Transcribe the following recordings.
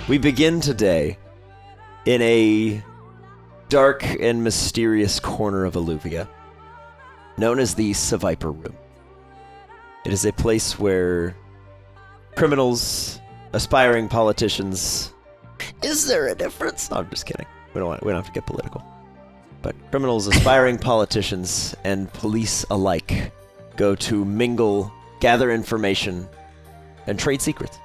We begin today in a dark and mysterious corner of Alluvia, known as the Seviper Room. It is a place where criminals, aspiring politicians... Is there a difference? No, I'm just kidding. We don't have to get political. But criminals, aspiring politicians, and police alike go to mingle, gather information, and trade secrets.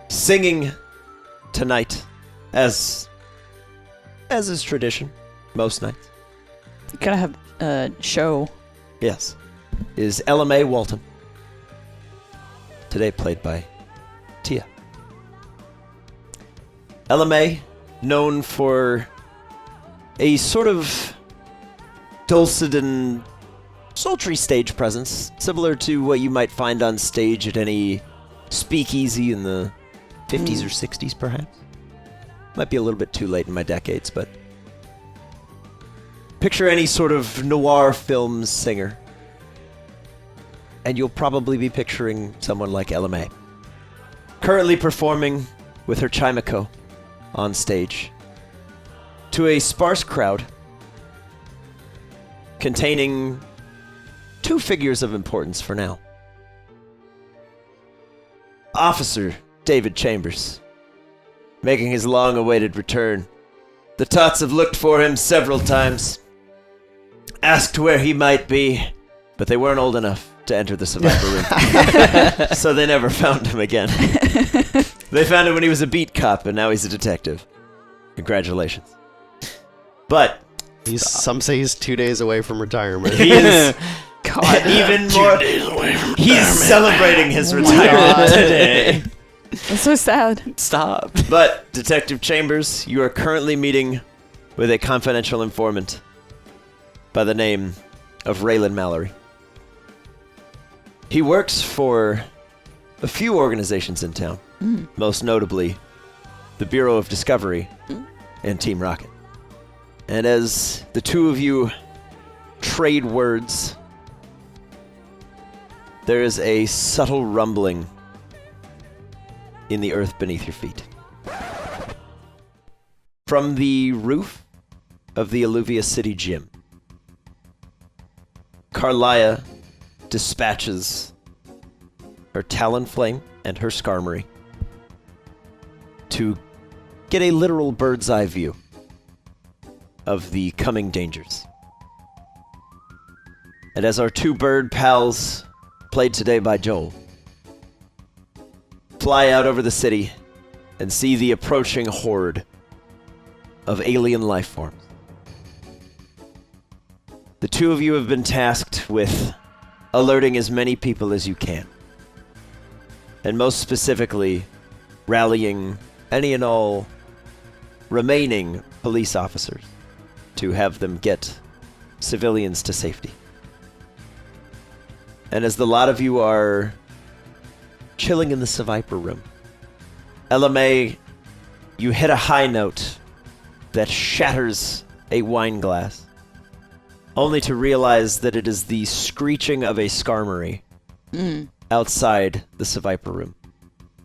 Singing tonight, as is tradition, most nights. You gotta have a show. Yes. Is Ella Mae Walton. Today played by Tia. Ella Mae, known for a sort of dulcet and sultry stage presence, similar to what you might find on stage at any speakeasy in the 50s or 60s, perhaps. Might be a little bit too late in my decades, but picture any sort of noir film singer, and you'll probably be picturing someone like Ella Mae. Currently performing with her Chimico on stage to a sparse crowd containing two figures of importance for now. Officer David Chambers, making his long-awaited return. The tots have looked for him several times, asked where he might be, but they weren't old enough to enter the Seviper Room, so they never found him again. They found him when he was a beat cop, and now he's a detective. Congratulations. But some say he's 2 days away from retirement. He is God, even more. 2 days away from He's retirement. celebrating his retirement today. that's so sad. Stop. But, Detective Chambers, you are currently meeting with a confidential informant by the name of Raylan Mallory. He works for a few organizations in town, most notably the Bureau of Discovery and Team Rocket. And as the two of you trade words, there is a subtle rumbling in the earth beneath your feet. From the roof of the Alluvia City Gym, Carlia dispatches her Talonflame and her Skarmory to get a literal bird's eye view of the coming dangers. And as our two bird pals, played today by Joel, fly out over the city and see the approaching horde of alien life forms. The two of you have been tasked with alerting as many people as you can. And most specifically, rallying any and all remaining police officers to have them get civilians to safety. And as the lot of you are chilling in the Seviper Room, Ella Mae, you hit a high note that shatters a wine glass, only to realize that it is the screeching of a Skarmory outside the Seviper Room,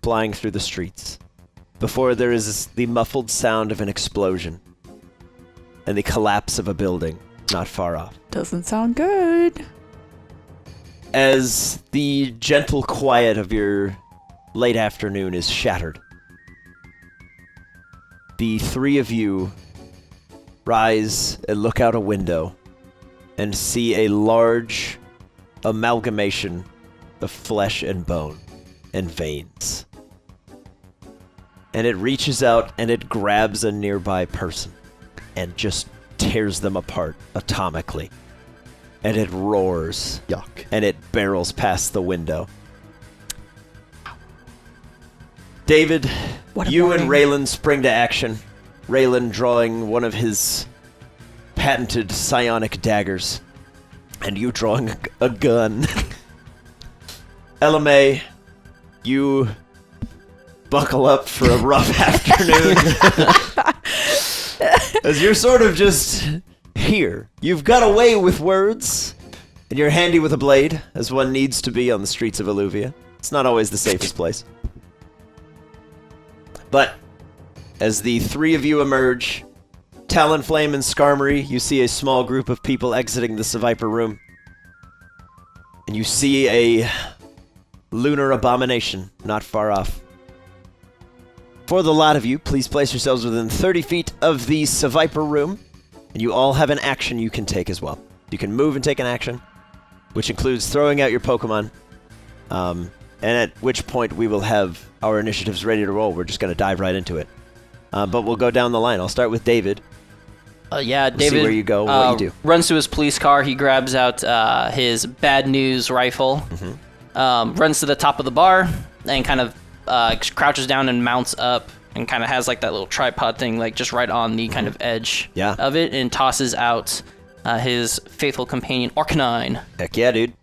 flying through the streets, before there is the muffled sound of an explosion and the collapse of a building not far off. Doesn't sound good. As the gentle quiet of your late afternoon is shattered, the three of you rise and look out a window and see a large amalgamation of flesh and bone and veins. And it reaches out and it grabs a nearby person and just tears them apart atomically. And it roars. Yuck. And it barrels past the window. David, What a you and morning. Raylan spring to action. Raylan drawing one of his patented psionic daggers. And you drawing a gun. Ella Mae, you buckle up for a rough afternoon. As you're sort of just here. You've got away with words, and you're handy with a blade, as one needs to be on the streets of Alluvia. It's not always the safest place. But as the three of you emerge, Talonflame and Skarmory, you see a small group of people exiting the Seviper Room. And you see a lunar abomination not far off. For the lot of you, please place yourselves within 30 feet of the Seviper Room, and you all have an action you can take as well. You can move and take an action, which includes throwing out your Pokemon, and at which point we will have our initiatives ready to roll. We're just going to dive right into it. But we'll go down the line. I'll start with David. Yeah, David. See where you go, what you do. Runs to his police car. He grabs out his bad news rifle, runs to the top of the bar, and kind of crouches down and mounts up, and kind of has like that little tripod thing, like just right on the kind of edge of it, and tosses out his faithful companion Arcanine. Heck yeah, dude.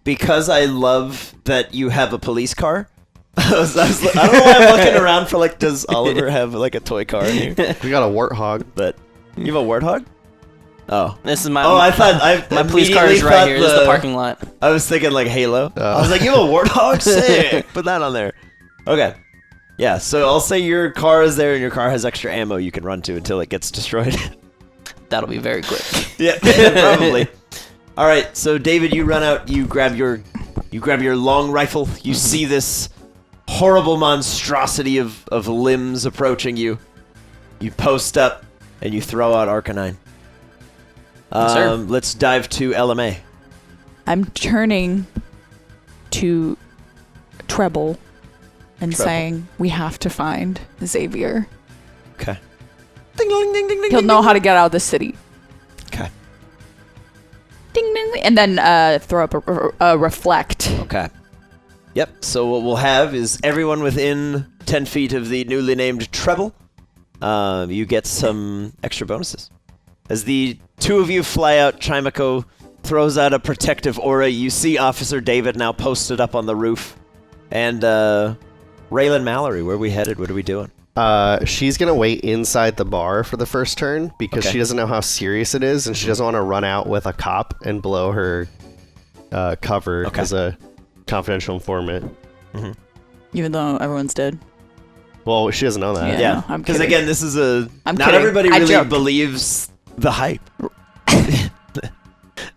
Because I love that you have a police car. I don't know why I'm looking around for like, does Oliver have like a toy car in here? We got a warthog. But you have a warthog? Oh. This is my. I thought my police car is right here. This is the parking lot. I was thinking like Halo. I was like, you have a warthog? Sick. Put that on there. Okay. Yeah, so I'll say your car is there and your car has extra ammo you can run to until it gets destroyed. That'll be very quick. Yeah, probably. All right, so David, you run out. You grab your long rifle. You see this horrible monstrosity of limbs approaching you. You post up and you throw out Arcanine. Sir. Let's dive to Ella Mae. I'm turning to Treble and saying, we have to find Xavier. Okay. Ding, ding, ding, ding, ding. He'll know how to get out of the city. Okay. Ding, ding, ding. And then throw up a reflect. Okay. Yep, so what we'll have is everyone within 10 feet of the newly named Treble. You get some extra bonuses. As the two of you fly out, Chimako throws out a protective aura. You see Officer David now posted up on the roof. And Raylan Mallory, where are we headed? What are we doing? She's going to wait inside the bar for the first turn because she doesn't know how serious it is, and she doesn't want to run out with a cop and blow her cover as a confidential informant. Even though everyone's dead. Well, she doesn't know that. Yeah, I'm because kidding. again, this is a... I'm not kidding. everybody I really joke. believes the hype.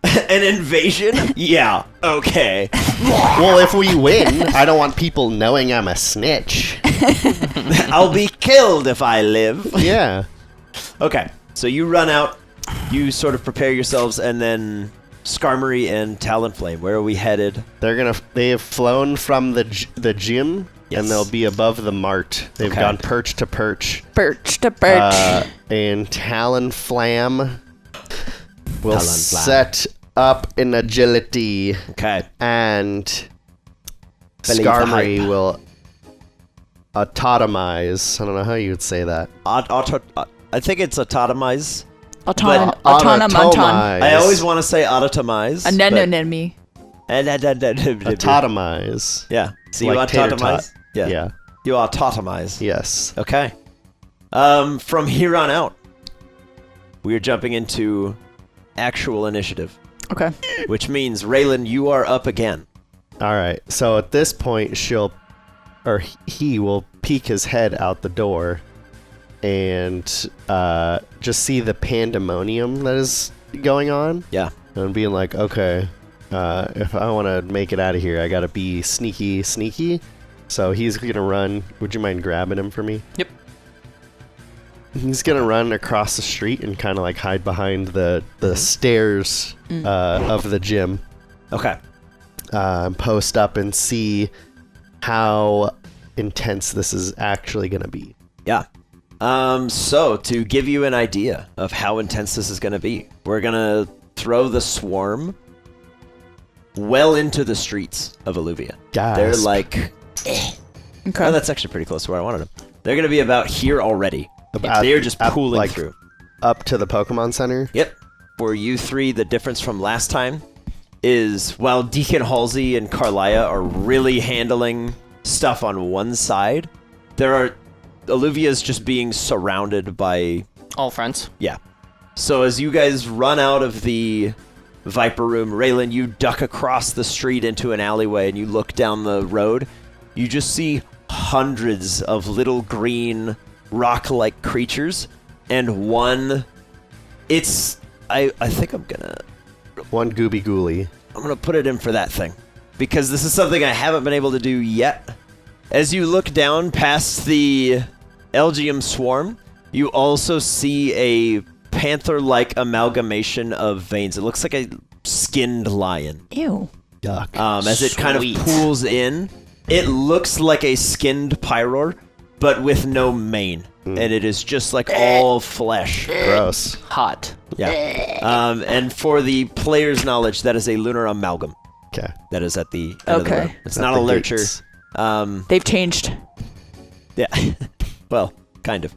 An invasion? Yeah, okay. Well, if we win, I don't want people knowing I'm a snitch. I'll be killed if I live. Yeah. Okay, so you run out, you sort of prepare yourselves, and then Skarmory and Talonflame, where are we headed? They have flown from the gym, and they'll be above the mart. They've gone perch to perch. Perch to perch. And Talonflame will set up in agility. Okay. And Believe the Skarmory hype. will autotomize. I don't know how you would say that. I think it's autotomize. Autonomy. I always want to say autotomize. Anemone. Autotomize. Yeah. So Like you tater autotomize? tot. Yeah. Yeah. You autotomize. Yes. Okay. From here on out, we're jumping into actual initiative, Okay. which means, Raylan, you are up again. All right. So at this point, he will peek his head out the door and just see the pandemonium that is going on. Yeah. And being like, okay, if I want to make it out of here, I got to be sneaky. So he's going to run. Would you mind grabbing him for me? Yep. He's going to run across the street and kind of like hide behind the stairs of the gym. Okay. Post up and see how intense this is actually going to be. Yeah. So to give you an idea of how intense this is going to be, we're going to throw the swarm well into the streets of Alluvia. Gasp. They're like... Okay. Oh, that's actually pretty close to where I wanted them. They're going to be about here already. About- They're just up, pooling like, through. Up to the Pokemon Center. Yep. For you three, the difference from last time is while Deacon Halsey and Carlia are really handling stuff on one side, Alluvia's just being surrounded by... All friends. Yeah. So as you guys run out of the Viper Room, Raylan, you duck across the street into an alleyway and you look down the road. You just see hundreds of little green rock-like creatures, and one. It's. I think I'm gonna. One Gooby Ghoulie. I'm gonna put it in for that thing, because this is something I haven't been able to do yet. As you look down past the Elgium swarm, you also see a panther-like amalgamation of veins. It looks like a skinned lion. Ew. Yuck. As it kind of pulls in, it looks like a skinned pyroar, but with no mane. And it is just like all flesh. Gross. Hot. Yeah. And for the player's knowledge, that is a lunar amalgam. Okay. That is at the end of the Okay. room. It's not a lurcher. gates. They've changed. Yeah. Well, kind of.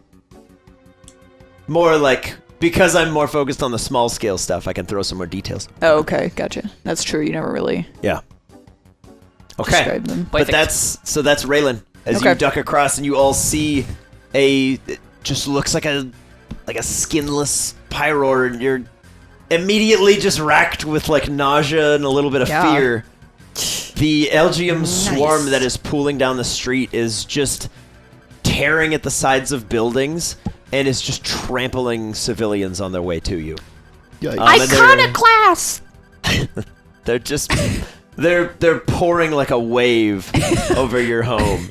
More like, because I'm more focused on the small scale stuff, I can throw some more details. Oh, okay. Gotcha. That's true. You never really Yeah. Okay. described them. But that's Raylan. As Okay. you duck across and you all see it just looks like a skinless pyroar, and you're immediately just racked with like nausea and a little bit of Yeah. fear. The Elgium swarm that is pooling down the street is just tearing at the sides of buildings and is just trampling civilians on their way to you. Yikes. And Iconoclast! they're just they're pouring like a wave over your home.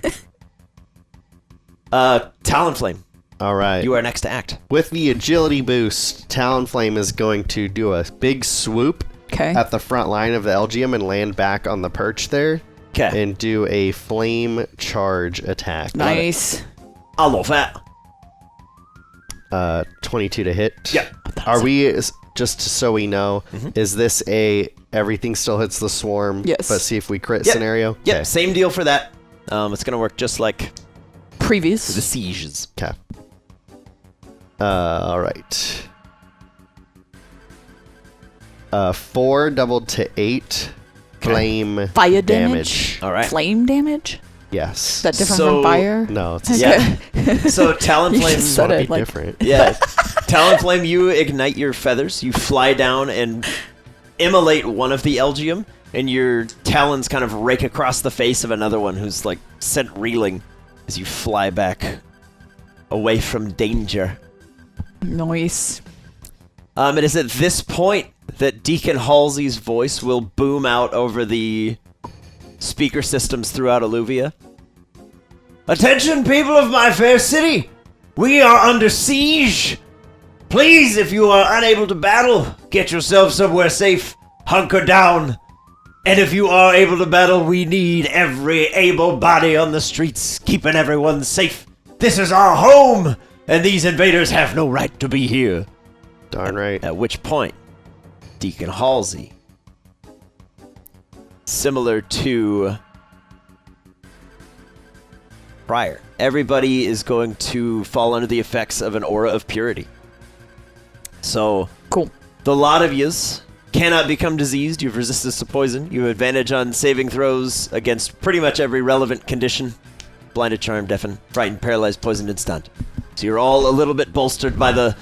Talonflame, All right. you are next to act. With the agility boost, Talonflame is going to do a big swoop Okay. at the front line of the Elgium and land back on the perch there Okay. and do a flame charge attack. Nice. I love that. 22 to hit. Yeah. Are we, just so we know, is this a everything still hits the swarm, Yes. but see if we crit Yep. scenario? Yep, Okay. same deal for that. It's gonna work just like the Previous. sieges. Okay. All right. 4 doubled to 8 flame Fire damage. All right. Flame damage? Yes. Is that different So- from fire? No, it's Yeah. So You Talonflame, just said be it like different. yeah, Talonflame, you ignite your feathers. You fly down and immolate one of the Elgium, and your talons kind of rake across the face of another one who's like sent reeling as you fly back away from danger. Nice. It is at this point that Deacon Halsey's voice will boom out over the speaker systems throughout Alluvia. Attention, people of my fair city! We are under siege! Please, if you are unable to battle, get yourself somewhere safe. Hunker down. And if you are able to battle, we need every able body on the streets, keeping everyone safe. This is our home, and these invaders have no right to be here. Darn right. At which point, Deacon Halsey, similar to prior, everybody is going to fall under the effects of an aura of purity. So, Cool. the lot of yous cannot become diseased. You've resistance to poison. You have advantage on saving throws against pretty much every relevant condition. Blinded, charmed, deafened, frightened, paralyzed, poisoned, and stunned. So you're all a little bit bolstered by the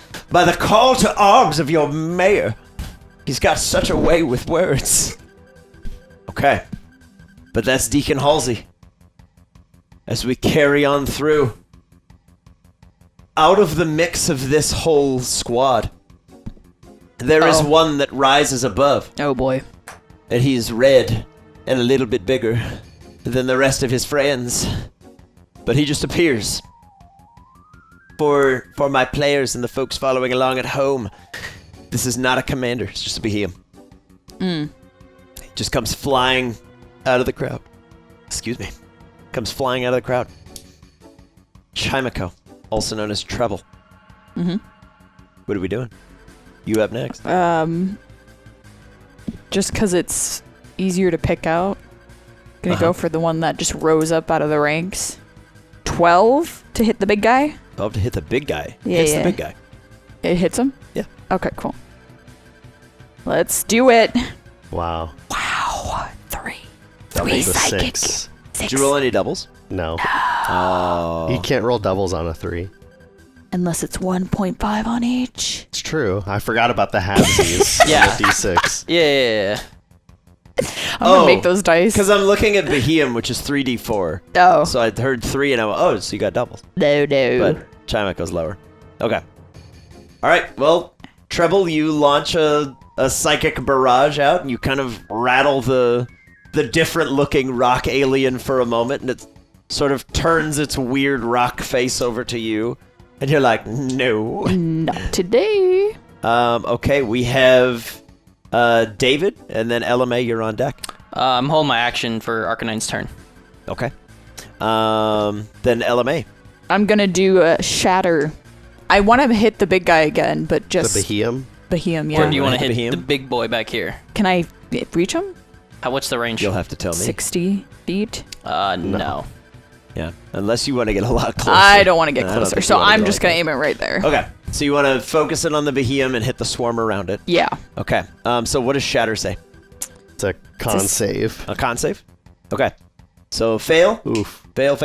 call to arms of your mayor. He's got such a way with words. Okay. But that's Deacon Halsey. As we carry on through. Out of the mix of this whole squad, there is Uh-oh. one that rises above. Oh boy. And he's red and a little bit bigger than the rest of his friends. But he just appears. For my players and the folks following along at home, this is not a commander. It's just a behemoth. He just comes flying out of the crowd. Excuse me. Comes flying out of the crowd. Chimiko, also known as Treble. What are we doing? You up next. Just because it's easier to pick out, gonna go for the one that just rose up out of the ranks. 12 to hit the big guy. Love to hit the big guy. Yeah, Hits yeah. the big guy. It hits him? Yeah. Okay, cool. Let's do it. Wow. Wow. 3. Double 3 the psychic. 6. Did you roll any doubles? No. Oh. You can't roll doubles on a 3. Unless it's 1.5 on each. It's true. I forgot about the halvesies Yeah. on the D6. Yeah. I'm gonna make those dice. Because I'm looking at Behemoth, which is 3d4. Oh. So I heard 3 and I went, oh, so you got doubles. No. But Chimek goes lower. Okay. All right. Well, Treble, you launch a psychic barrage out, and you kind of rattle the different-looking rock alien for a moment, and it sort of turns its weird rock face over to you, and you're like, no. Not today. Okay, we have David, and then Ella Mae, you're on deck. I'm holding my action for Arcanine's turn. Okay. Then Ella Mae. I'm gonna do a shatter. I want to hit the big guy again, but just The Behemoth? Behemoth, Or yeah. do you want to hit hit the him? big boy back here? Can I reach him? What's the range? You'll have to tell me. 60 feet. No. Yeah, unless you want to get a lot closer. I don't want to get I don't closer, think so you wanna I'm go just like gonna that. aim it right there. Okay, so you want to focus in on the Behemoth and hit the swarm around it. Yeah. Okay, so what does Shatter say? It's a con save. A con save? Okay, so fail, Oof. fail,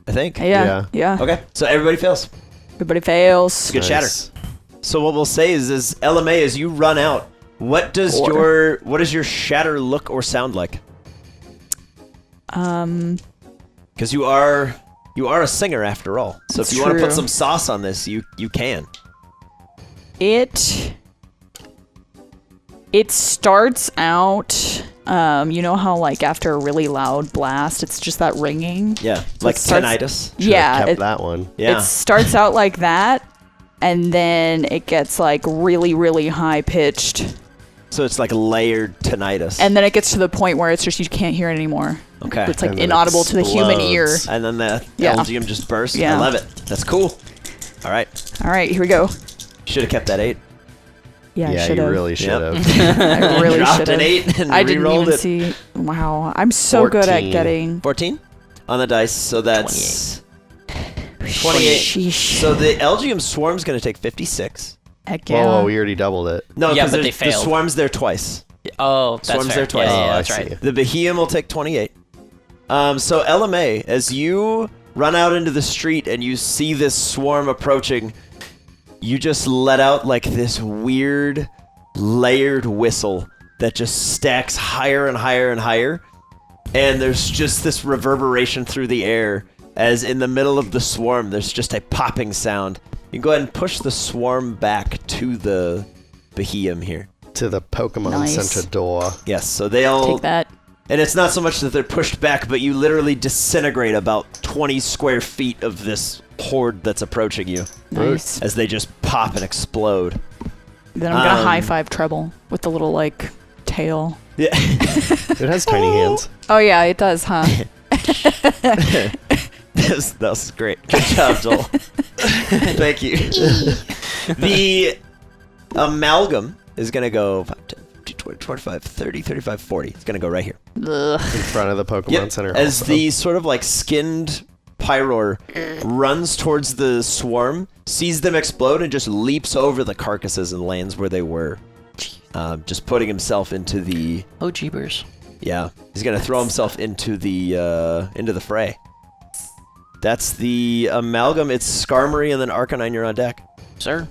I think. Yeah. Okay, so everybody fails. Everybody fails. Good shatter. So what we'll say is Ella Mae, as you run out, what does Or- your shatter look or sound like? Because you are a singer after all. So That's if you want to put true. some sauce on this, you can. It starts out, you know how like after a really loud blast, it's just that ringing? Yeah, So like it starts- tinnitus. Yeah, Kept it, that one. Yeah. it starts out like that, and then it gets like really, really high pitched, So it's like layered tinnitus. and then it gets to the point where it's just you can't hear it anymore. Okay. It's like And then it inaudible to the human ear. explodes. And then the Yeah. Elgium just bursts. Yeah. I love it. That's cool. All right. All right, here we go. Should have kept that 8. Yeah, I Yeah, should you have. really should Yep. have. I really Dropped should an have. 8 and I didn't re-rolled even it. see. Wow, I'm so good at 14. getting. 14 on the dice. So that's 28. Sheesh. So the Elgium swarm's going to take 56. Heck yeah. Oh, we already doubled it. No, Yeah, because but they the failed. swarm's there twice. Oh, that's Swarm's fair. there twice. Yeah, Oh, that's I right. see. The Behemoth will take 28. So Ella Mae, as you run out into the street and you see this swarm approaching, you just let out like this weird layered whistle that just stacks higher and higher and higher. And there's just this reverberation through the air as in the middle of the swarm, there's just a popping sound. You can go ahead and push the swarm back to the Behemoth here. To the Pokemon Nice. Center door. Yes, so they'll... Take that. And it's not so much that they're pushed back, but you literally disintegrate about 20 square feet of this horde that's approaching you Nice. as they just pop and explode. Then I'm gonna Um, high five Treble with the little like tail. Yeah. It has tiny hands. Oh yeah, it does, huh? that was great. Good job, Joel. Thank you. The amalgam is going to go 25, 30, 35, 40. It's going to go right here. Ugh. In front of the Pokemon Yep. Center. As also. the sort of like skinned Pyroar runs towards the swarm, sees them explode, and just leaps over the carcasses and lands where they were. Just putting himself into the... Oh, jeebers. Yeah, he's going to throw himself into the fray. That's the amalgam. It's Skarmory and then Arcanine, you're on deck. Sir?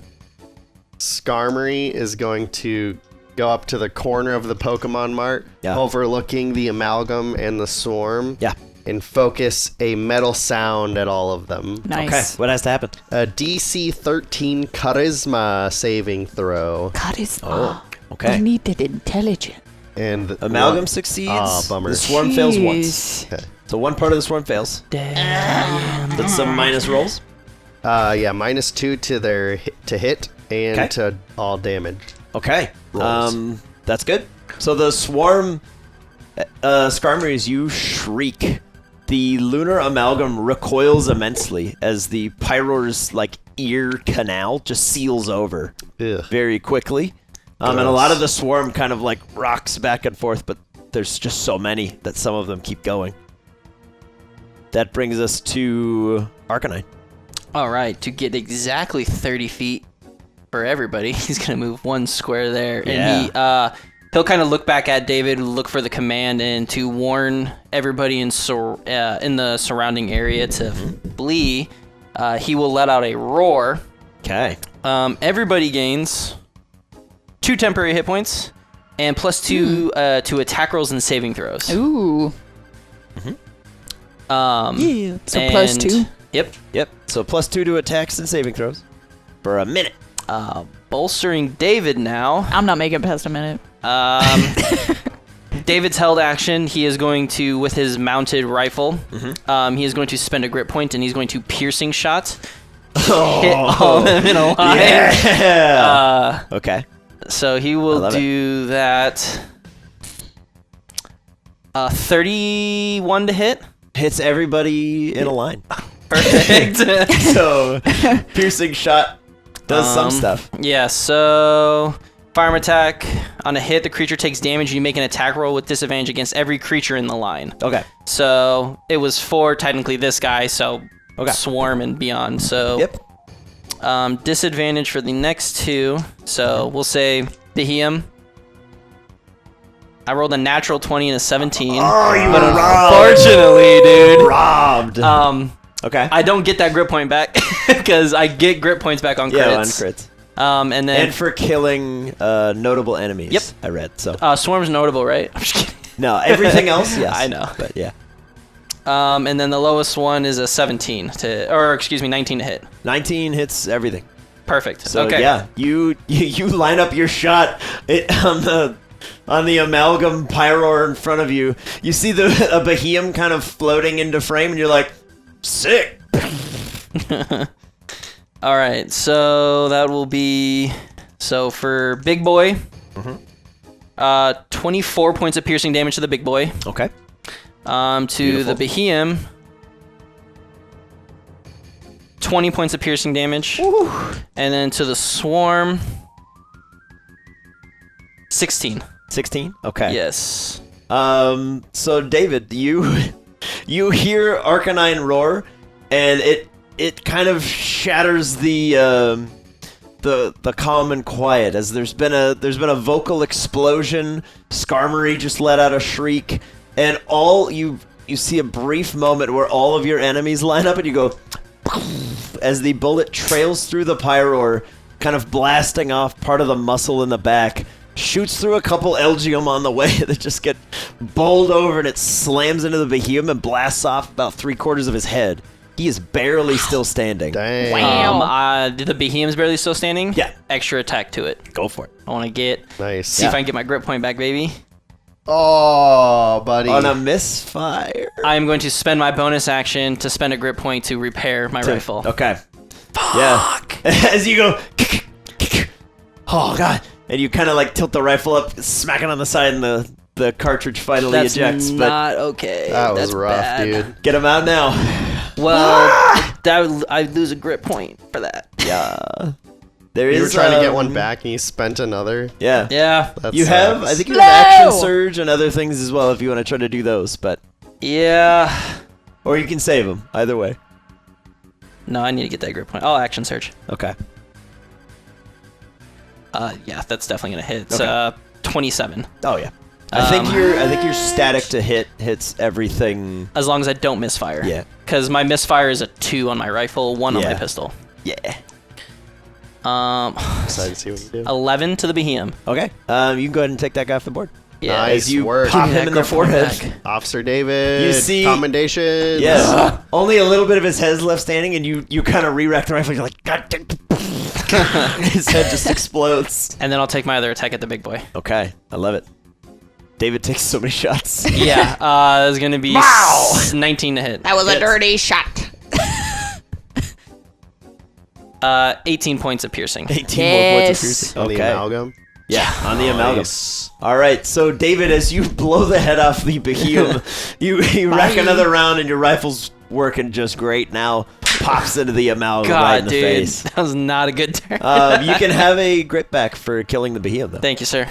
Skarmory is going to go up to the corner of the Pokemon Mart, Yeah. overlooking the amalgam and the swarm, Yeah. and focus a metal sound at all of them. Nice. Okay, what has to happen? A DC 13 Charisma saving throw. Charisma. Oh, okay. I needed intelligence. And Amalgam succeeds. Ah, bummer. The swarm fails once. Jeez. So one part of the swarm fails. That's some minus rolls. Yeah, -2 to their to hit and Okay. to all damage. Okay. Rolls. That's good. So the swarm, Skarmory, as you shriek, the lunar amalgam recoils immensely as the Pyroar's like ear canal just seals over Ugh. very quickly. And a Gross. lot of the swarm kind of like rocks back and forth, but there's just so many that some of them keep going. That brings us to Arcanine. All right, to get exactly 30 feet for everybody, he's going to move one square there. And he'll kind of look back at David, look for the command, and to warn everybody in the surrounding area to flee, he will let out a roar. Okay. Everybody gains 2 temporary hit points. and +2 to attack rolls and saving throws. Ooh. Yeah. So +2. Yep. Yep. So +2 to attacks and saving throws for a minute. Bolstering David now. I'm not making it past a minute. David's held action. He is going to, with his mounted rifle, he is going to spend a grit point, and he's going to piercing shot. Hit all of them in a line. Yeah. Okay. So he will do that. 31 to hit. Hits everybody in a line. Perfect. So piercing shot does some stuff. Yeah, so firearm attack. On a hit, the creature takes damage and you make an attack roll with disadvantage against every creature in the line. Okay. So it was for technically this guy, so swarm and beyond. So disadvantage for the next two. So we'll say Behemoth. I rolled a natural 20 and a 17. Oh, you but were robbed. Unfortunately, dude. Robbed. Okay. I don't get that grip point back because I get grip points back on crits. Yeah, on crits. And then for killing notable enemies. Yep. I read so. Swarm's notable, right? I'm just kidding. No, everything else, yes. I know. But yeah. And then the lowest one is a 19 to hit. 19 hits everything. Perfect. So okay. yeah, you line up your shot on the amalgam pyroar in front of you. You see a Behemoth kind of floating into frame, and you're like, sick. All right, so that will be for big boy. 24 points of piercing damage to the big boy. Okay. To Beautiful. the Behemoth, 20 points of piercing damage. Woo. And then to the swarm, 16. 16. Okay. Yes. So David, you hear Arcanine roar, and it kind of shatters the calm and quiet as there's been a vocal explosion. Skarmory just let out a shriek, and you see a brief moment where all of your enemies line up, and you go as the bullet trails through the pyroar, kind of blasting off part of the muscle in the back. Shoots through a couple Elgium on the way that just get bowled over, and it slams into the Behemoth and blasts off about 3/4 of his head. He is barely still standing. Dang. Wow. The Behemoth's barely still standing? Yeah. Extra attack to it. Go for it. I want to Nice. see if I can get my grip point back, baby. Oh, buddy. On a misfire. I am going to spend my bonus action to spend a grip point to repair my rifle. Okay. Fuck. Yeah. As you go, oh god, and you kind of like tilt the rifle up, smack it on the side, and the cartridge finally That's ejects. not okay. That was That's rough, bad. dude. Get him out now. Well, I'd lose a grip point for that. Yeah. There You were is. trying to get one back and you spent another. Yeah. Yeah. That You sucks. have, I think you have action surge and other things as well if you want to try to do those, but Yeah. or you can save them. Either way. No, I need to get that grip point. Oh, action search. Okay. Yeah, that's definitely gonna hit. It's Okay. 27. Oh yeah. I think your static to hits everything. As long as I don't misfire. Yeah. Because my misfire is a 2 on my rifle, 1 on my Yeah. pistol. Yeah. Excited to see what you do. 11 to the Behemoth. Okay. You can go ahead and take that guy off the board. Yeah. Nice As you work. pop Give me him that in the grip point forehead. back. Officer David. You see- Commendations. Yes. Only a little bit of his head is left standing, and you kind of re-rack the rifle. You're like, God damn. His head just explodes. And then I'll take my other attack at the big boy. Okay. I love it. David takes so many shots. Yeah. It's gonna be Wow. 19 to hit. That was a Hits. dirty shot. 18 points of piercing. 18 more points of Yes. piercing. On the Okay. amalgam. Yeah, on the amalgam. Nice. All right, so David, as you blow the head off the Behemoth, you rack another round, and your rifle's working just great now. Pops into the amalgam God, right in the dude, face. that was not a good turn. You can have a grip back for killing the Behemoth, though. Thank you, sir.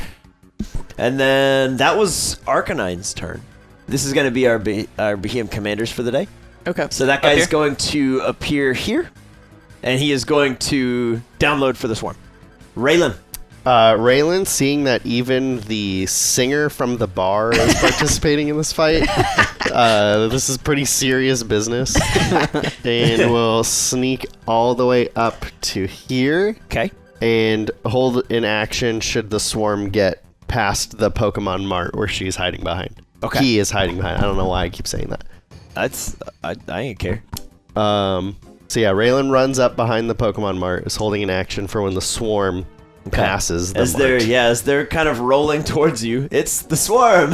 And then that was Arcanine's turn. This is going to be our Behemoth commanders for the day. Okay. So that Up guy's here? going to appear here, and he is going to download for the swarm. Raylan. Raylan, seeing that even the singer from the bar is participating in this fight, this is pretty serious business, and will sneak all the way up to here Okay. and hold in action should the swarm get past the Pokemon Mart where she's hiding behind. Okay. He is hiding behind. I don't know why I keep saying that. I ain't care. So yeah, Raylan runs up behind the Pokemon Mart, is holding an action for when the swarm passes the Mart. As they're kind of rolling towards you, it's the swarm,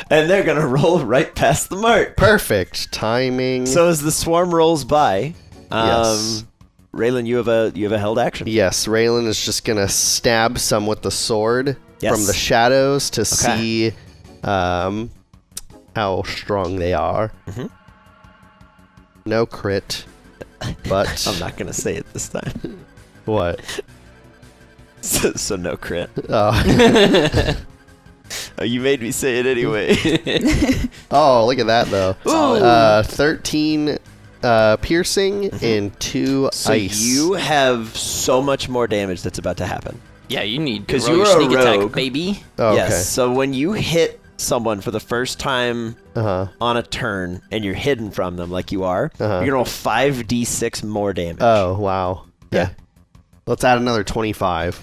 and they're gonna roll right past the Mart. Perfect timing. So as the swarm rolls by, Yes. Raylan, you have a held action. Yes, Raylan is just gonna stab some with the sword from the shadows to see how strong they are. Mm-hmm. No crit, but I'm not gonna say it this time. what? So no crit. Oh. Oh, you made me say it anyway. Oh, look at that though. Ooh. 13 piercing and 2 So ice. you have so much more damage that's about to happen. Yeah, you need 'Cause rogue you are a sneak attack, rogue. baby. Oh, okay. Yes. So when you hit someone for the first time Uh-huh. on a turn and you're hidden from them like you are, Uh-huh. you're gonna roll 5d6 more damage. Oh, wow. Yeah. Let's add another 25.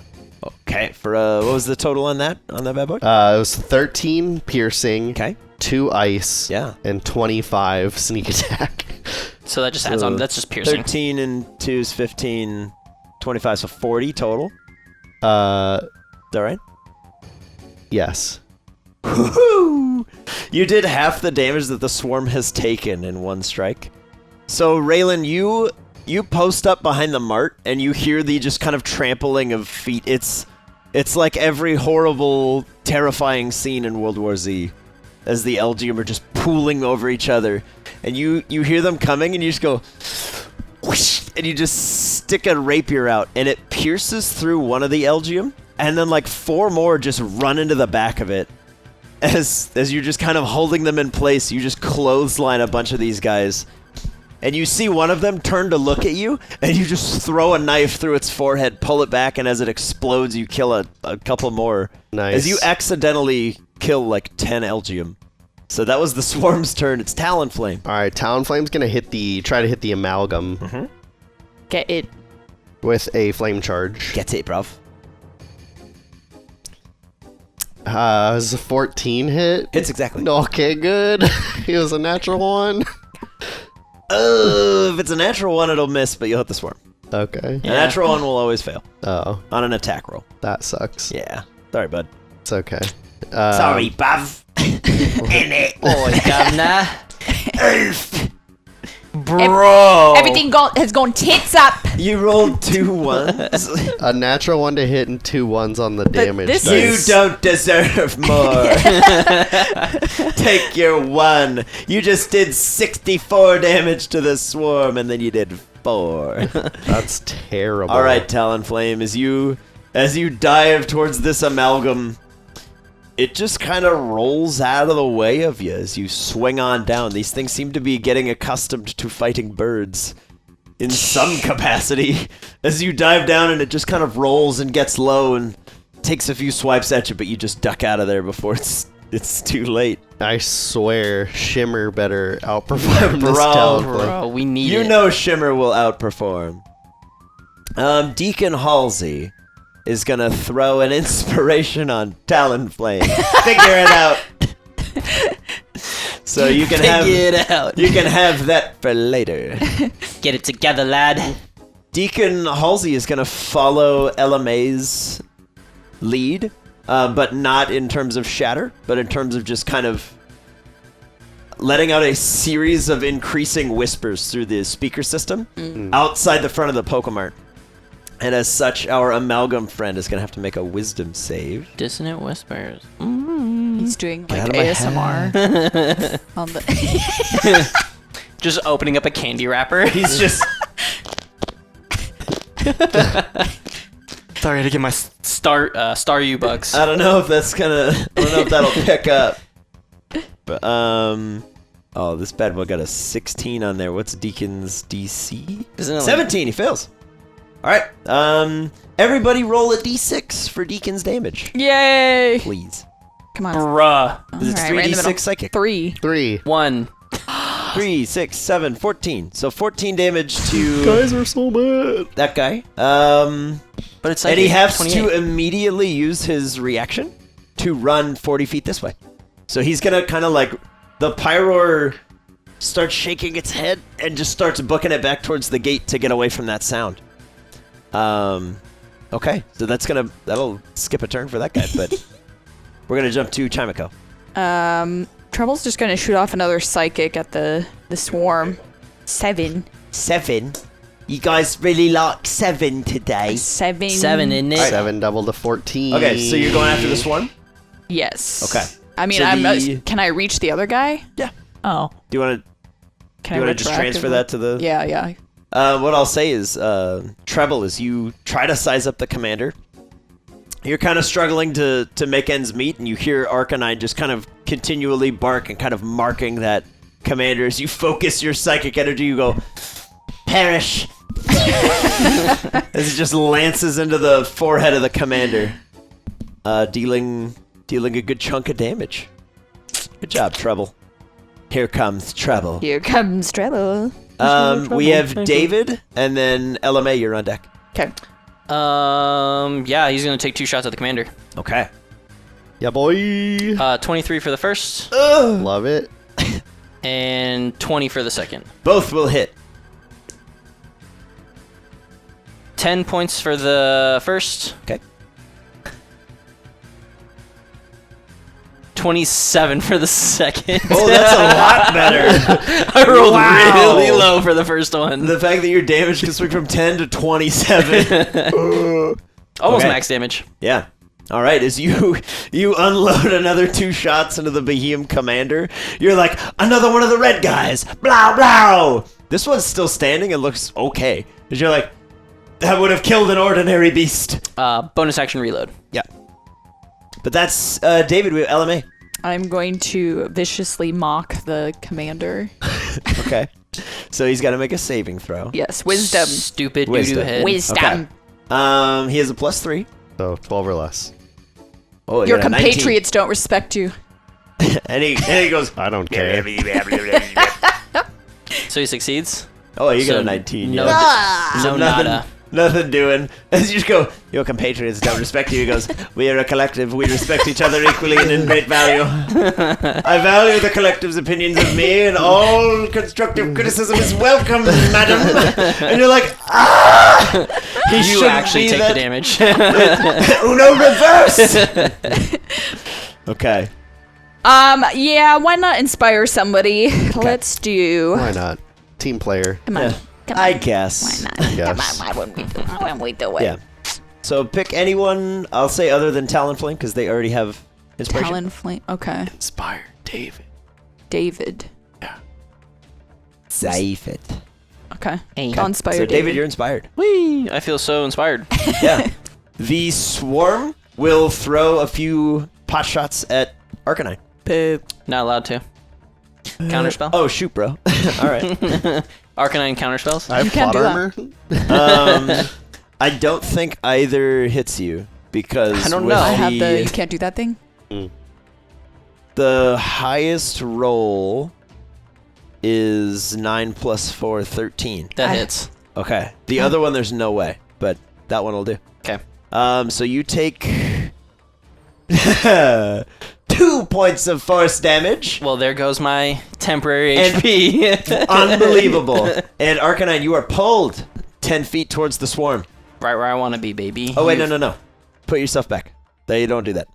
Okay. For what was the total on that bad boy? It was 13 piercing, Okay. 2 ice, Yeah. and 25 sneak attack. So that just adds on. That's just piercing. 13 and 2 is 15, 25, so 40 total. Is that right? Yes. Woohoo! You did half the damage that the swarm has taken in one strike. So Raylan, you post up behind the Mart and you hear the just kind of trampling of feet. It's like every horrible, terrifying scene in World War Z, as the Elgium are just pooling over each other, and you hear them coming and you just go whoosh, and you just stick a rapier out and it pierces through one of the Elgium, and then like 4 more just run into the back of it. As you're just kind of holding them in place, you just clothesline a bunch of these guys. And you see one of them turn to look at you, and you just throw a knife through its forehead, pull it back, and as it explodes, you kill a couple more. Nice. As you accidentally kill like 10 Elgium. So that was the swarm's turn. It's Talonflame. All right, Talonflame's gonna try to hit the amalgam Get it. with a flame charge. Get it, bruv. It was a 14 hit. Hits exactly. Okay, good. It was a natural one. If it's a natural one, it'll miss, but you'll hit the swarm. Okay. A natural one will always fail Oh, on an attack roll. that sucks. Yeah. Sorry, bud. It's okay. Sorry, bruv. In it. Oh, governor. Bro. Everything has gone tits up. You rolled 2 ones. A natural 1 to hit and 2 ones on the damage. this You dice. don't deserve more. Take your 1. You just did 64 damage to the swarm, and then you did 4. That's terrible. All right, Talonflame, as you dive towards this amalgam, it just kind of rolls out of the way of you as you swing on down. These things seem to be getting accustomed to fighting birds in some capacity. As you dive down and it just kind of rolls and gets low and takes a few swipes at you, but you just duck out of there before it's too late. I swear, Shimmer better outperform this Bro. Talonflame. Bro, we need You it. know Shimmer will outperform. Deacon Halsey is gonna throw an inspiration on Talonflame. Figure it out. So you can Figure it out. You can have that for later. Get it together, lad. Deacon Halsey is gonna follow Ella Mae's lead, but not in terms of shatter, but in terms of just kind of letting out a series of increasing whispers through the speaker system outside the front of the Pokemart. And as such, our amalgam friend is going to have to make a wisdom save. Dissonant whispers. He's doing Get like out of my ASMR on the. Just opening up a candy wrapper. He's just... Sorry to get my star U-Bucks. I don't know if that's gonna... I don't know if that'll pick up. But, oh, this bad boy got a 16 on there. What's Deacon's DC? Isn't it like- 17, he fails. Alright, everybody roll a d6 for Deacon's damage. Yay! Please. Come on. Bruh. Is it All right, right in the 3d6 middle. psychic? 3. 3. 1. 3, 6, 7, 14. So 14 damage to Guys are so bad. that guy. But it's like And he has 28. to immediately use his reaction to run 40 feet this way. So he's going to kind of like, the Pyroar starts shaking its head and just starts booking it back towards the gate to get away from that sound. Okay, so that'll skip a turn for that guy, but we're going to jump to Chimiko. Trouble's just gonna shoot off another psychic at the swarm. 7. 7? You guys really like 7 today? 7. 7, isn't it? 7 double to 14. Okay, so you're going after the swarm? Yes. Okay. I mean, So can I reach the other guy? Yeah. Oh. Do you want to just transfer that to the... Yeah. What I'll say is, Treble, as you try to size up the commander, you're kind of struggling to make ends meet, and you hear Arcanine just kind of continually bark and kind of marking that commander. As you focus your psychic energy, you go, perish! As it just lances into the forehead of the commander, dealing a good chunk of damage. Good job, Treble. Here comes Treble. Here comes Treble. We have David, and then Ella Mae, you're on deck. Okay. Yeah, he's gonna take 2 shots at the commander. Okay. Yeah, boy. 23 for the first, Love it. and 20 for the second. Both will hit. 10 points for the first. Okay. 27 for the second. Oh, that's a lot better. I rolled Wow. really low for the first one. The fact that your damage can swing from 10 to 27. Almost Okay. max damage. Yeah. All right, as you unload another 2 shots into the Behemoth commander, you're like, another one of the red guys. Blah, blah. This one's still standing and looks okay. Because you're like, that would have killed an ordinary beast. Bonus action reload. Yeah. But that's David. We have Ella Mae. I'm going to viciously mock the commander. Okay. So he's got to make a saving throw. Yes, wisdom. Stupid Wisdom. doo-doo head. Wisdom. Okay. He has a +3. So 12 or less. Oh, Your got a 19. compatriots don't respect you. and he goes, I don't care. So he succeeds. oh, you got So a 19. no, yeah. no nothing, nada. nothing doing. As you just go, your compatriots don't respect you. He goes, we are a collective. We respect each other equally and in great value. I value the collective's opinions of me, and all constructive criticism is welcome, madam. And you're like, ah! He You shouldn't actually be take that- the damage. Uno reverse! Okay. Yeah, why not inspire somebody? Let's do. Why not? Team player. Come on. Yeah. Come I on. guess. Why not? Yes. Come on, why wouldn't we do it? Why wouldn't we do it? Yeah. So pick anyone, I'll say other than Talonflame, because they already have inspiration. Talonflame. Okay. Inspire David. David. Save it. Okay. Hey. I'll inspire So David, you're inspired. Whee! I feel so inspired. Yeah. The swarm will throw a few pot shots at Arcanine. Poop. Not allowed to. Counterspell. Oh, shoot, bro. All right. Arcanine counterspells. I have can't plot do armor. I don't think either hits you because I don't with know. I have the, the. You can't do that thing? the highest roll is 9 plus 4, 13. That I- hits. Okay. The other one, there's no way, but that one will do. Okay. So you take 2 points of force damage. Well, there goes my temporary And- HP. Unbelievable. And Arcanine, you are pulled 10 feet towards the swarm. Right where I want to be, baby. Oh, wait, no. Put yourself back. They don't do that.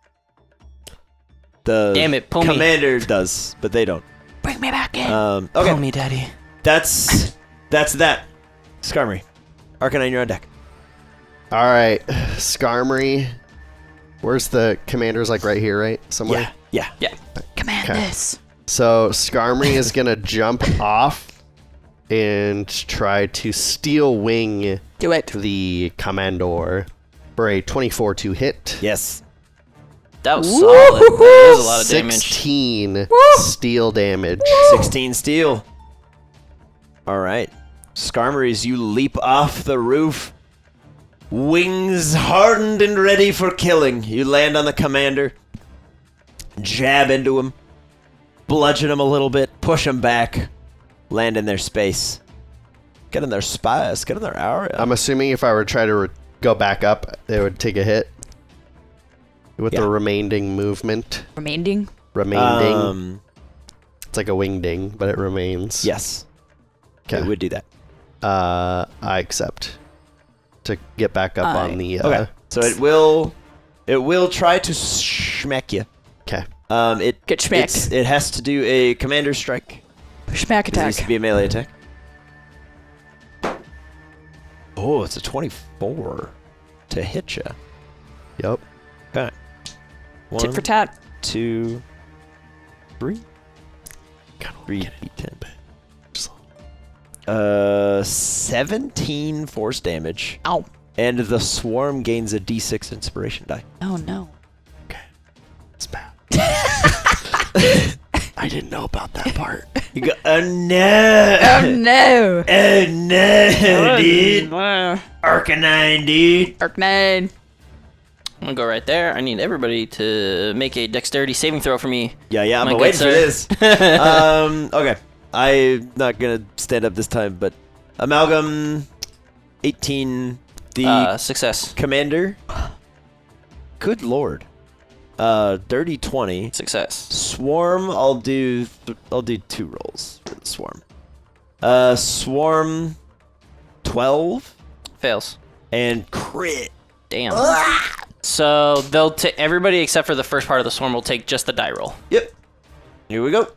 The Damn it, pull me. commander does, but they don't. Bring me back in. Okay, Pull me, daddy. that's that. Skarmory. Arcanine, you're on deck. All right, Skarmory. Where's the commander's like right here, right? Somewhere? Yeah. Command okay. this. So Skarmory is going to jump off and try to steel wing Do it. the commander for a 24 to hit. Yes. That was solid. That was a lot of damage. 16 steel damage. 16 steel. All right. Skarmory, as you leap off the roof, wings hardened and ready for killing. You land on the commander, jab into him, bludgeon him a little bit, push him back, land in their space. Get in their spice, get in their area. I'm assuming if I were to try to go back up, it would take a hit. with the remaining movement. Remaining? It's like a wingding, but it remains. Yes. Okay. It would do that. I accept. To get back up on the... okay. So it will try to schmack you. Okay. Get schmacked. It has to do a commander strike. Schmack It needs attack. to be a melee attack. Oh, it's a 24 to hit you. Yep. Okay. Tit for tat. 2, 3. 3 d10. 17 force damage. Ow. And the swarm gains a d6 inspiration die. Oh, no. Okay. It's bad. I didn't know about that part. You go, oh no! Oh, no! Oh no, dude! Wow. Arcanine, dude! Arcanine. I'm gonna go right there. I need everybody to make a dexterity saving throw for me. Yeah, My I'm good waiting for sir. this. Okay. I'm not gonna stand up this time, but Amalgam 18, the Success. commander. Good lord. Dirty 20. Success. Swarm, I'll do 2 rolls for the swarm. Swarm 12 Fails. and crit. Damn. So they'll take everybody except for the first part of the swarm will take just the die roll. Yep. Here we go.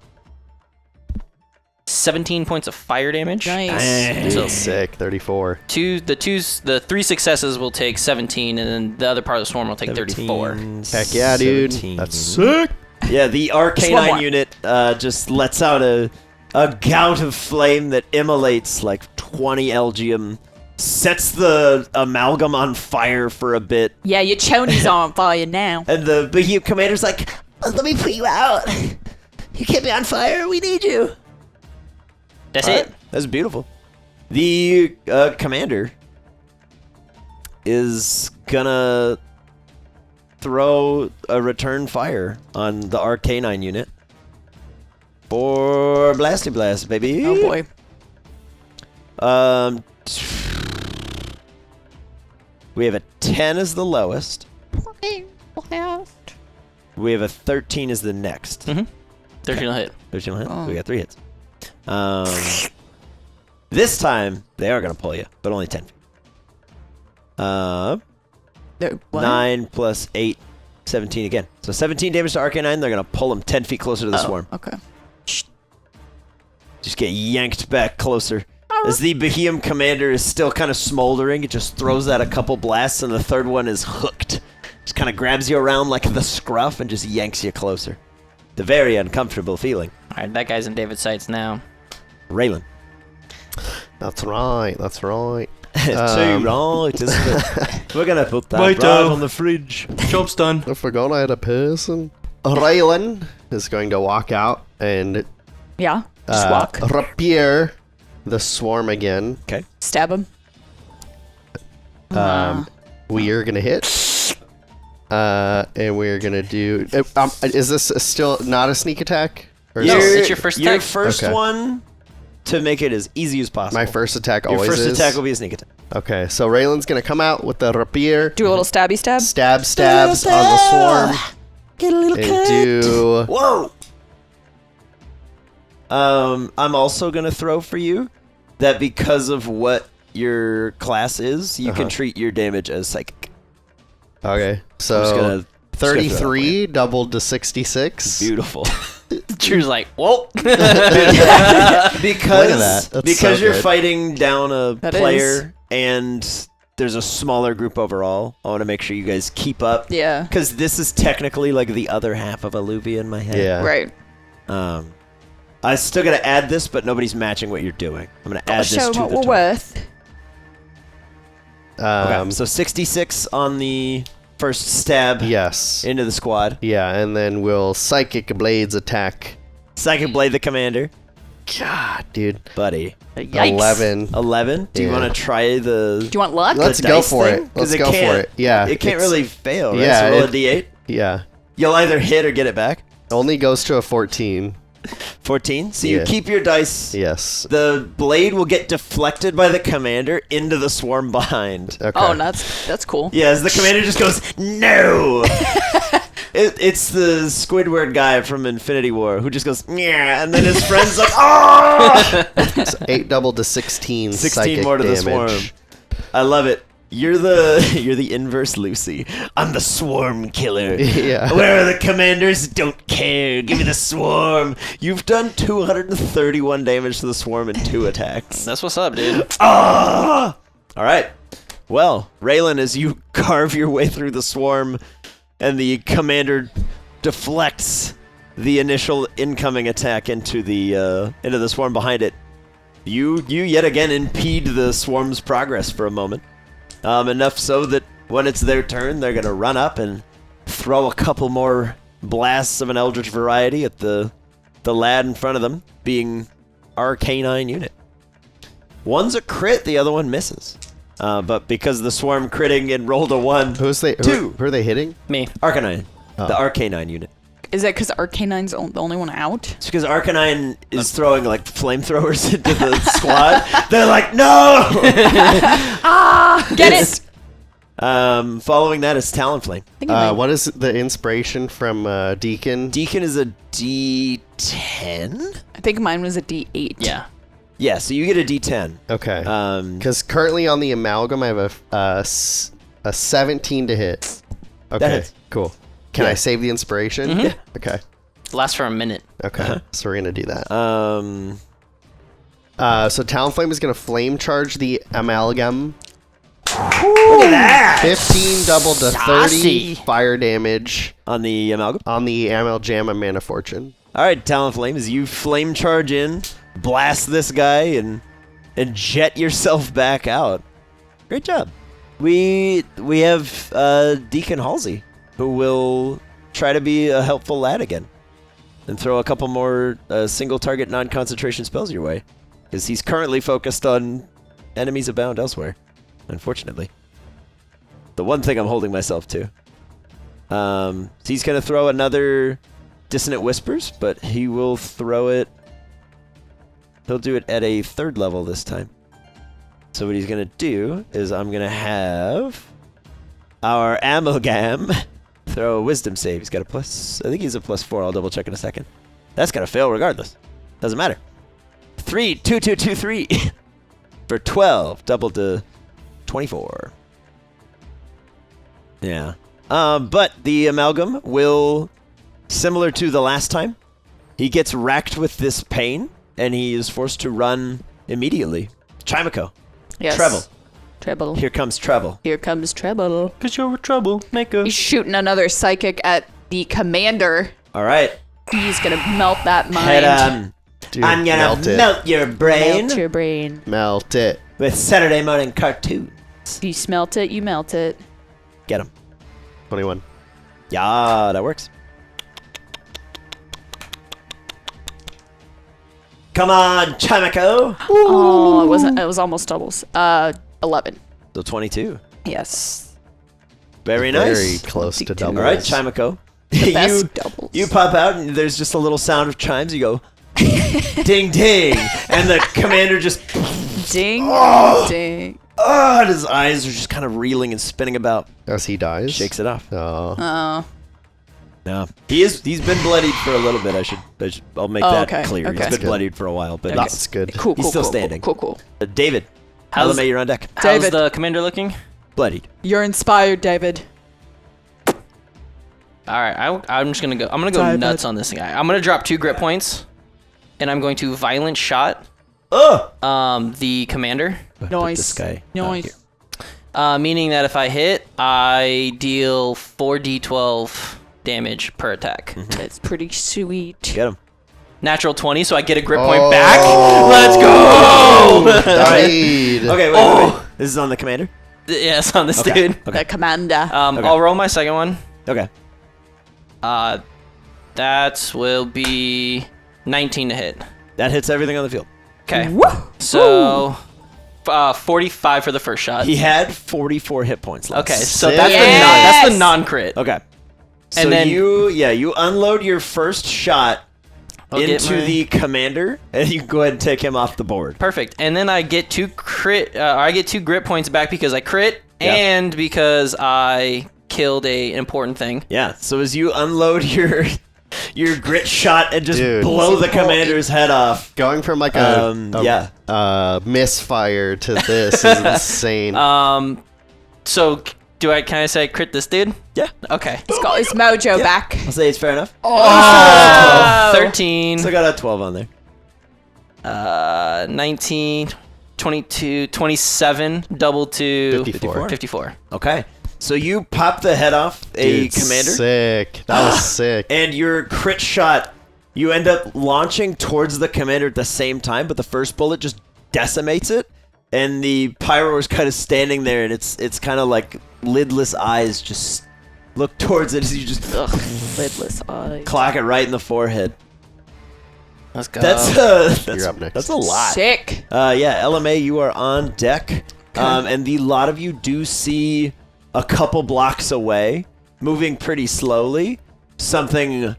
17 points of fire damage. Nice. So Sick. 34. the 3 successes will take 17, and then the other part of the swarm will take 34. Heck yeah, dude. 17. That's sick. Yeah, the Just one more. Arcanine unit just lets out a gout of flame that immolates like 20 Elgium, sets the Amalgam on fire for a bit, Yeah, your chonies on fire now. and the Behemoth commander's like, let me put you out. You can't be on fire. We need you. That's All it. right, that's beautiful. The commander is gonna throw a return fire on the Arcanine unit for Blasty Blast, baby. Oh, boy. We have a 10 as the lowest. We have a 13 as the next. 13 will hit. 13 will hit. Oh. We got 3 hits. This time they are gonna pull you, but only 10 feet. No, what? 9 plus 8, 17 again. So 17 damage to Arcanine. They're gonna pull him 10 feet closer to the swarm. Okay. Just get yanked back closer. As the Behemoth commander is still kind of smoldering, it just throws out a couple blasts, and the third one is hooked. Just kind of grabs you around like the scruff and just yanks you closer. The very uncomfortable feeling. All right, that guy's in David's sights now. Raylan. That's right. That's right. Too right, isn't it? We're gonna put that right Righto. on the fridge. Job's done. I forgot I had a person. Raylan is going to walk out and Yeah. Just walk. rapier the swarm again. Okay. Stab him. We are going to hit. And we're going to do... is this still not a sneak attack? Or is No, this- it's your first Your attack. first Okay. one to make it as easy as possible. my first attack Your always first is? attack will be a sneak attack. Okay, so Raylan's going to come out with the rapier. Do a little stabby stab. Stabs on the swarm. Get a little And do... Whoa! I'm also gonna throw for you that because of what your class is, you can treat your damage as psychic. Okay, I'm just so gonna 33 doubled to 66. beautiful. Drew's like, whoa. because that. That's because so you're good. fighting down a That player and there's a smaller group overall. I want to make sure you guys keep up. Yeah. Because this is technically like the other half of Alluvia in my head. Yeah. Right. I still gotta add this, but nobody's matching what you're doing. I'm gonna add this Show to what the we're total. worth. Okay, so 66 on the first stab Yes. into the squad. Yeah, and then we'll Psychic Blades attack. Second blade the commander. God, dude. Buddy. Yikes. 11. 11? Do you Yeah. want to try the... Do you want luck? Let's the go dice for thing? it. 'Cause Let's go for it. Yeah. It can't it's- really fail, right? yeah, So roll a it- d8. Yeah. You'll either hit or get it back. Only goes to a 14. 14. So Yeah. you keep your dice. Yes. The blade will get deflected by the commander into the swarm behind. Okay. Oh, that's cool. Yeah, as the commander just goes, no! It's the Squidward guy from Infinity War who just goes, yeah, and then his friend's like, oh! It's 8 doubled to 16 psychic more to the damage. swarm. I love it. You're the inverse Lucy. I'm the swarm killer. Yeah. Where are the commanders? Don't care. Give me the swarm. You've done 231 damage to the swarm in 2 attacks. That's what's up, dude. Ah! All right. Well, Raylan, as you carve your way through the swarm, and the commander deflects the initial incoming attack into the swarm behind it, you yet again impede the swarm's progress for a moment. Enough so that when it's their turn, they're gonna run up and throw a couple more blasts of an eldritch variety at the lad in front of them, being our canine unit. One's a crit, the other one misses. But because the swarm critting and rolled a 1, Who are they hitting? Me. Arcanine, Oh. the Arcanine unit. Is that because Arcanine's the only one out? It's because Arcanine is throwing like flamethrowers into the squad. They're like, no! Get it! Following that is Talonflame. I think it might- What is the inspiration from Deacon? Deacon is a D10? I think mine was a D8. Yeah. Yeah, so you get a D10. Okay. Um, Because currently on the amalgam, I have a 17 to hit. Okay. hits. Cool. Can Yeah. I save the inspiration? Mhm. Yeah. Okay. Lasts for a minute. Okay. So we're gonna do that. So Talonflame is gonna flame charge the amalgam. look at that! 15 double to 30 Saucy. fire damage On the amalgam. on the amalgam of Mana Fortune. All right, Talonflame, as you flame charge in, blast this guy, and jet yourself back out. Great job. We have Deacon Halsey, who will try to be a helpful lad again, and throw a couple more single target non-concentration spells your way, because he's currently focused on enemies abound elsewhere. Unfortunately, the one thing I'm holding myself to. So he's gonna throw another Dissonant Whispers, but he will throw it. He'll do it at a 3rd level this time. So what he's gonna do is I'm gonna have our Amalgam throw a Wisdom save. He's got a plus. I think he's a +4. I'll double check in a second. That's gonna fail regardless. Doesn't matter. 3, 2, 2, 2, 3 for 12, double to 24. Yeah. But the Amalgam will, similar to the last time, he gets racked with this pain, and he is forced to run immediately. Chimiko. Yes. Treble. Here comes Treble. Here comes Treble. Cause you're a troublemaker. He's shooting another psychic at the commander. All right. He's gonna melt that mind. Head on. Dude, I'm gonna melt it. melt your brain Melt your brain. Melt it. with Saturday morning cartoons. You smelt it, you melt it. Get him. 21. Yeah, that works. Come on, Chimiko. Oh, it wasn't. It was almost doubles. 11. So 22. Yes. Very nice. Very close to 22. double. All right, Chimiko. The best doubles. You pop out, and there's just a little sound of chimes. You go, ding, ding. And the commander just, Ding, ding. and his eyes are just kind of reeling and spinning about. As he dies. Shakes it off. Oh. Oh. No. He's been bloodied for a little bit. I'll make that okay, clear. okay. He's been That's good. bloodied for a while, but That's good. Cool, He's cool, still cool, standing. Cool. David, How's- Ella Mae, you're on deck. How's David. the commander looking? Bloodied. You're inspired, David. All right, I'm just gonna go. I'm gonna go David. nuts on this guy. I'm gonna drop 2 grit points, and I'm going to violent shot Ugh! the commander. Nice. This guy. Nice. Meaning that if I hit, I deal 4d12 damage per attack. That's pretty sweet. Get him. Natural 20, so I get a grit Oh. point back. Let's go! Died. Okay, wait. This is on the commander? Yes, on this Okay. dude. The commander. Okay. I'll roll my second one. Okay. That will be 19 to hit. That hits everything on the field. Okay. Woo! So 45 for the first shot. He had 44 hit points left. Okay, so Sick. that's the non-crit. Okay. So And then- you unload your first shot, into the commander, and you can go ahead and take him off the board. Perfect. And then I get 2 grit points back because I crit and because I killed an important thing. Yeah. So as you unload your grit shot and just blow the commander's head off. Going from like a misfire to this is insane. So can I say I crit this dude? Yeah. Okay. It's got his mojo back. I'll say it's fair enough. 13. So I got a 12 on there. 19, 22, 27, double to 54. Okay. So you pop the head off a commander. Sick. That was sick. And your crit shot, you end up launching towards the commander at the same time, but the first bullet just decimates it. And the pyro is kind of standing there, and it's kind of like lidless eyes just look towards it as you just Lidless eyes. clock it right in the forehead. Let's go. That's You're up next. That's a lot. Sick. Yeah, Ella Mae, you are on deck. And the lot of you do see a couple blocks away, moving pretty slowly, something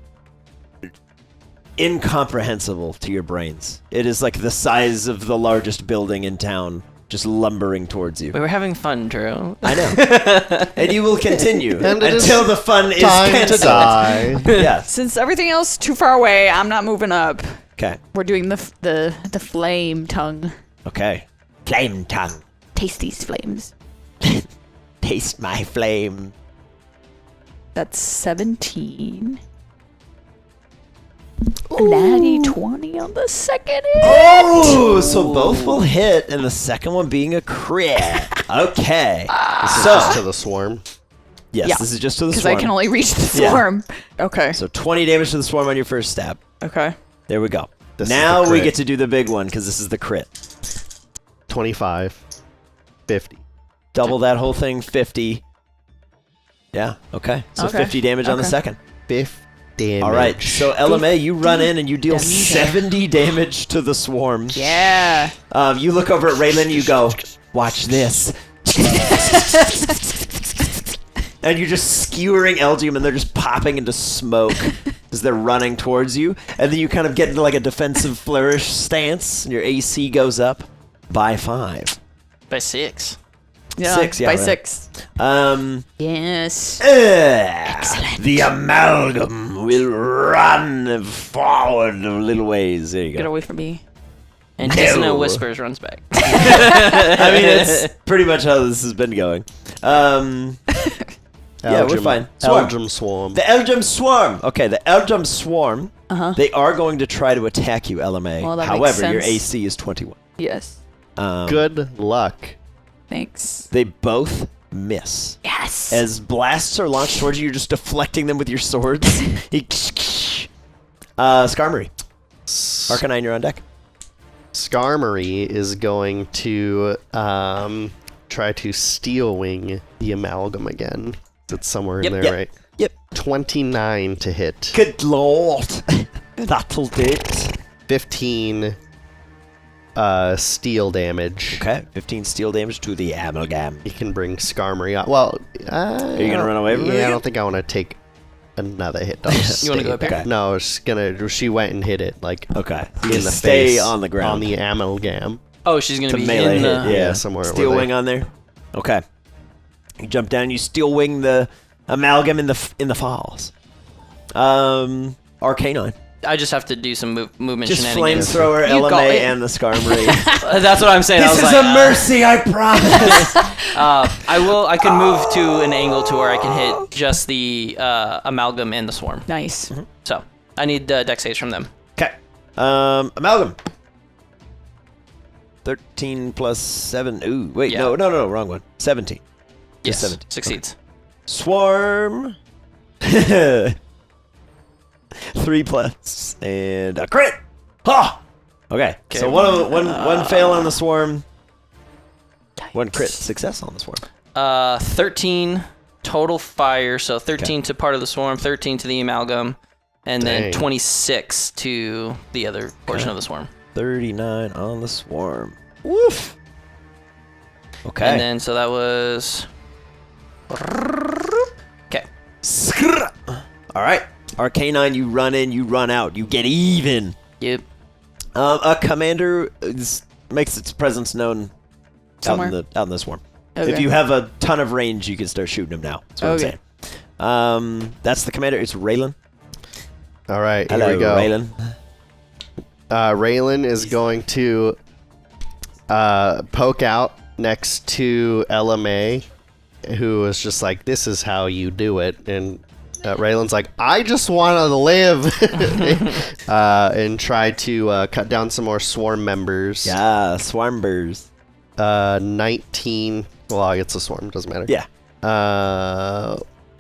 incomprehensible to your brains. It is like the size of the largest building in town, just lumbering towards you. We were having fun, Drew. I know. And you will continue until the fun is Time canceled. to die. Yes. Since everything else is too far away, I'm not moving up. Okay. We're doing the flame tongue. Okay. Flame tongue. Taste these flames. Taste my flame. That's 17. A natty 20 on the second hit. Oh, so both will hit, and the second one being a crit. Okay. This is just to the swarm. Yes, Yeah. this is just to the Because swarm. I can only reach the Yeah. swarm. Okay. So 20 damage to the swarm on your first stab. Okay. There we go. This is Now the we crit. get to do the big one, because this is the crit. 25. 50. Double that whole thing, 50. Yeah, okay. So Okay. 50 damage on the Okay. second. 50 damage. All right, so Ella Mae, you run in and you deal damage. 70 damage to the swarm. Yeah. You look over at Raylan, you go, watch this. And you're just skewering Elgium, and they're just popping into smoke as they're running towards you. And then you kind of get into like a defensive flourish stance, and your AC goes up by 5. By 6. Yeah. 6, yeah. By right. 6. Yes. The amalgam will run forward a little ways. There you Get go. away from me. And No. Dissonant Whispers runs back. I mean, it's pretty much how this has been going. Yeah, we're fine. Swarm. Elgin Swarm. The Elgim Swarm. Okay, the Elgim Swarm. They are going to try to attack you, Ella Mae. Well, that makes However, your sense. AC is 21. Yes. Good luck. Thanks. They both miss. Yes. As blasts are launched towards you, you're just deflecting them with your swords. Skarmory. Arcanine, you're on deck. Skarmory is going to try to steel wing the amalgam again. It's somewhere in there, right? Yep. 29 to hit. Good lord. That'll do it. 15 steel damage. Okay, 15 steel damage to the amalgam. You can bring Skarmory out. Well, Are you gonna run away from it Yeah, I again? don't think I want to take another hit. You wanna go up here? Okay. No, it's gonna. She went and hit it like Okay. in the Stay face on the ground. on the amalgam. Oh, she's going To to be melee in the... hit, Yeah, somewhere Steel where wing they- on there. Okay. You jump down. You steel wing the amalgam in the falls. Arcanine. I just have to do some movement Just shenanigans. flamethrower, You Ella got Mae, it. and the Skarmory. That's what I'm saying. I This was is like, a mercy, I promise. I can move to an angle to where I can hit just the amalgam and the swarm. Nice. So I need dex saves from them. Okay. Amalgam. 13 plus 7. Ooh, wait, Yeah. no, wrong one. 17. Yes, 17. succeeds. Swarm. 3 plus and a crit. Ha! Okay. So one fail on the swarm. One crit success on the swarm. 13 total fire, so 13 to part of the swarm, 13 to the amalgam, and then Dang. 26 to the other portion of the swarm. 39 on the swarm. Woof. Okay. And then so that was okay. All right. Arcanine, you run in, you run out, you get even. Yep. A commander makes its presence known Somewhere? out in the swarm. Okay. If you have a ton of range, you can start shooting him now. That's what Okay. I'm saying. That's the commander. It's Raylan. All right, Hello, here we go. Raylan. Raylan is going to poke out next to Ella Mae, who was just like, "This is how you do it," and Raylan's like, "I just want to live," and try to cut down some more swarm members. Yeah, Swarmbers. 19. Well, it's a swarm. Doesn't matter. Yeah.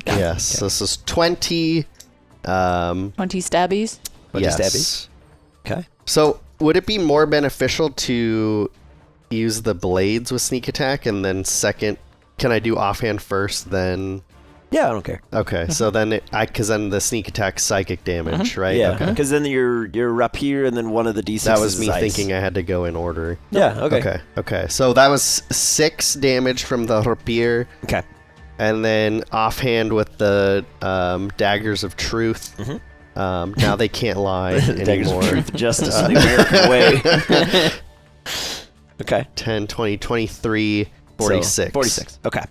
Yes. This is 20. 20 stabbies. 20 yes. stabbies. Okay. So, would it be more beneficial to use the blades with sneak attack, and then second, can I do offhand first, then? Yeah, I don't care. Okay, so then because then the sneak attack psychic damage, right? Yeah, Okay. because then you're up here, and then one of the D6s That was me is ice. thinking I had to go in order. Yeah. Okay. Okay. So that was 6 damage from the rapier, Okay. and then offhand with the daggers of truth. Now they can't lie Daggers anymore. of Truth, Justice, the American way. Okay. 10, 20, 23, 46. So, 46. Okay.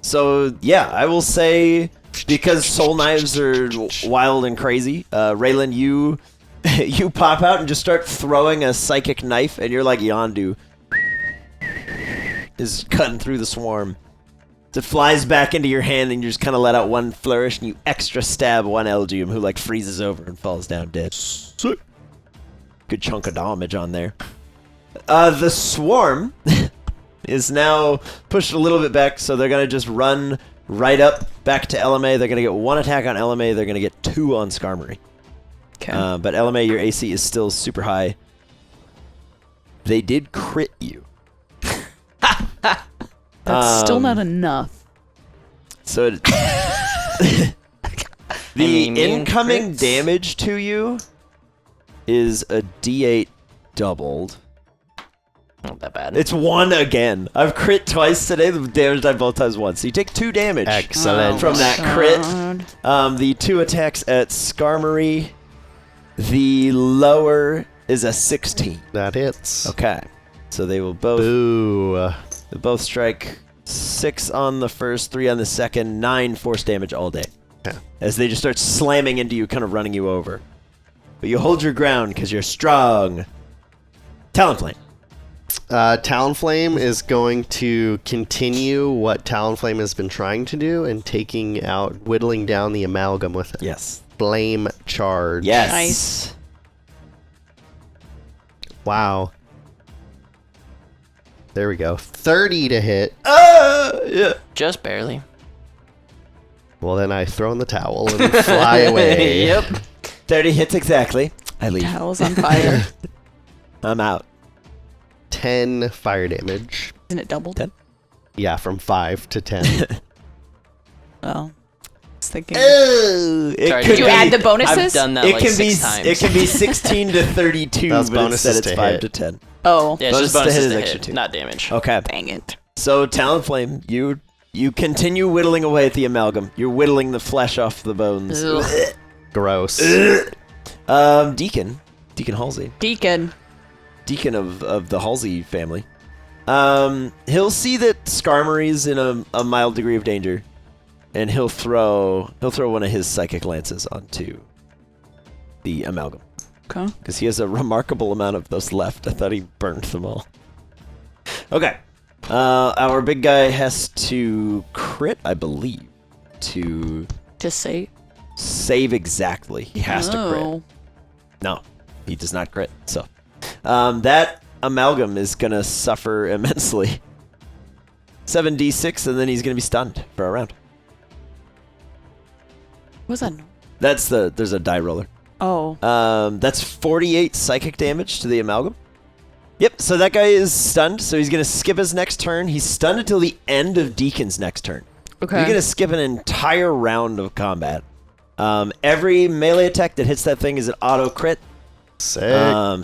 So, yeah, I will say, because soul knives are wild and crazy, Raylan, you pop out and just start throwing a psychic knife, and you're like Yondu is cutting through the swarm. So it flies back into your hand, and you just kind of let out one flourish, and you extra stab one Elgium, who like freezes over and falls down dead. Sick. Good chunk of damage on there. The swarm is now pushed a little bit back, so they're going to just run right up back to Ella Mae. They're going to get 1 attack on Ella Mae. They're going to get 2 on Skarmory. Okay. But Ella Mae, your AC is still super high. They did crit you. That's still not enough. So the Any immune incoming crits? damage to you is a D8 doubled. Not that bad. It's 1 again. I've crit twice today. The damage died both times once. So you take 2 damage. Excellent. From that crit. God. The 2 attacks at Skarmory. The lower is a 16. That hits. Okay. So they will both Ooh. they both strike 6 on the first, 3 on the second, 9 force damage all day. Yeah. As they just start slamming into you, kind of running you over. But you hold your ground because you're strong. Talonflame. Talonflame is going to continue what Talonflame has been trying to do and whittling down the amalgam with it. Yes. Flame charge. Yes. Nice. Wow. There we go. 30 to hit. Yeah. Just barely. Well, then I throw in the towel and fly away. Yep. 30 hits exactly. I leave. Towel's on fire. I'm out. 10 fire damage. Isn't it doubled? 10? Yeah, from 5 to 10. Well, I was thinking. It Sorry, could Did you be- add the bonuses? I've done that It like can 6 be times. it can be 16 to 32, Those but instead bonuses it's to 5 hit. to 10. Oh, Yeah, it's Bonus just to hit bonuses is to extra hit, 2. not damage. Okay. dang it. So Talonflame, you continue whittling away at the amalgam. You're whittling the flesh off the bones. Ugh. Gross. Deacon Halsey. Deacon. Deacon of the Halsey family. He'll see that Skarmory's in a mild degree of danger, and he'll throw one of his psychic lances onto the amalgam Okay. because he has a remarkable amount of those left. I thought he burned them all. Okay, our big guy has to crit, I believe, to Just say. save exactly. He has to crit. Oh. No, he does not crit. So, that amalgam is going to suffer immensely. 7d6, and then he's going to be stunned for a round. What was that? There's a die roller. Oh. That's 48 psychic damage to the amalgam. Yep, so that guy is stunned, so he's going to skip his next turn. He's stunned until the end of Deacon's next turn. Okay. You're going to skip an entire round of combat. Every melee attack that hits that thing is an auto crit. Sick.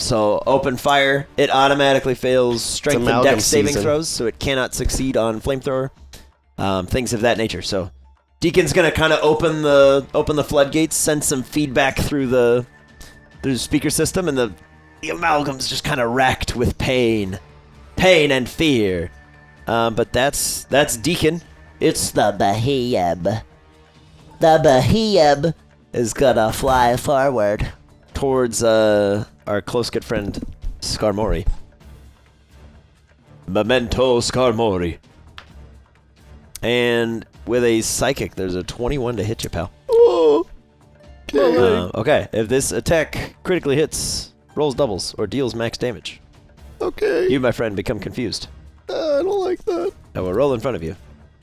So open fire, it automatically fails strength and amalgam dex saving season. throws, so it cannot succeed on flamethrower. Things of that nature. So Deacon's gonna kind of open the floodgates, send some feedback through the speaker system, and the amalgam's just kind of racked with pain and fear. But that's Deacon. It's the Bahiyab. The Bahiyab is gonna fly forward towards our close good friend Skarmory. Memento Skarmory. And with a psychic, there's a 21 to hit you, pal. Oh, okay. Okay, if this attack critically hits, rolls doubles, or deals max damage, Okay. you, my friend, become confused. I don't like that. I will roll in front of you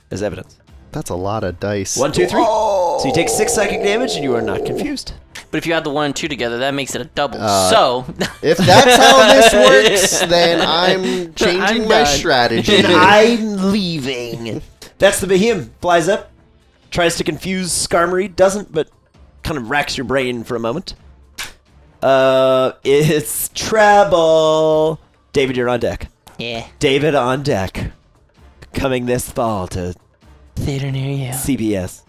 as evidence. That's a lot of dice. 1, 2, 3. Oh. So you take 6 psychic damage, and you are not confused. But if you add the 1 and 2 together, that makes it a double. So If that's how this works, then I'm changing I'm my done. strategy. And I'm leaving. That's the Behem. Flies up, tries to confuse Skarmory, doesn't, but kind of racks your brain for a moment. It's Treble. David, you're on deck. yeah, David on deck. Coming this fall to theater near you. CBS.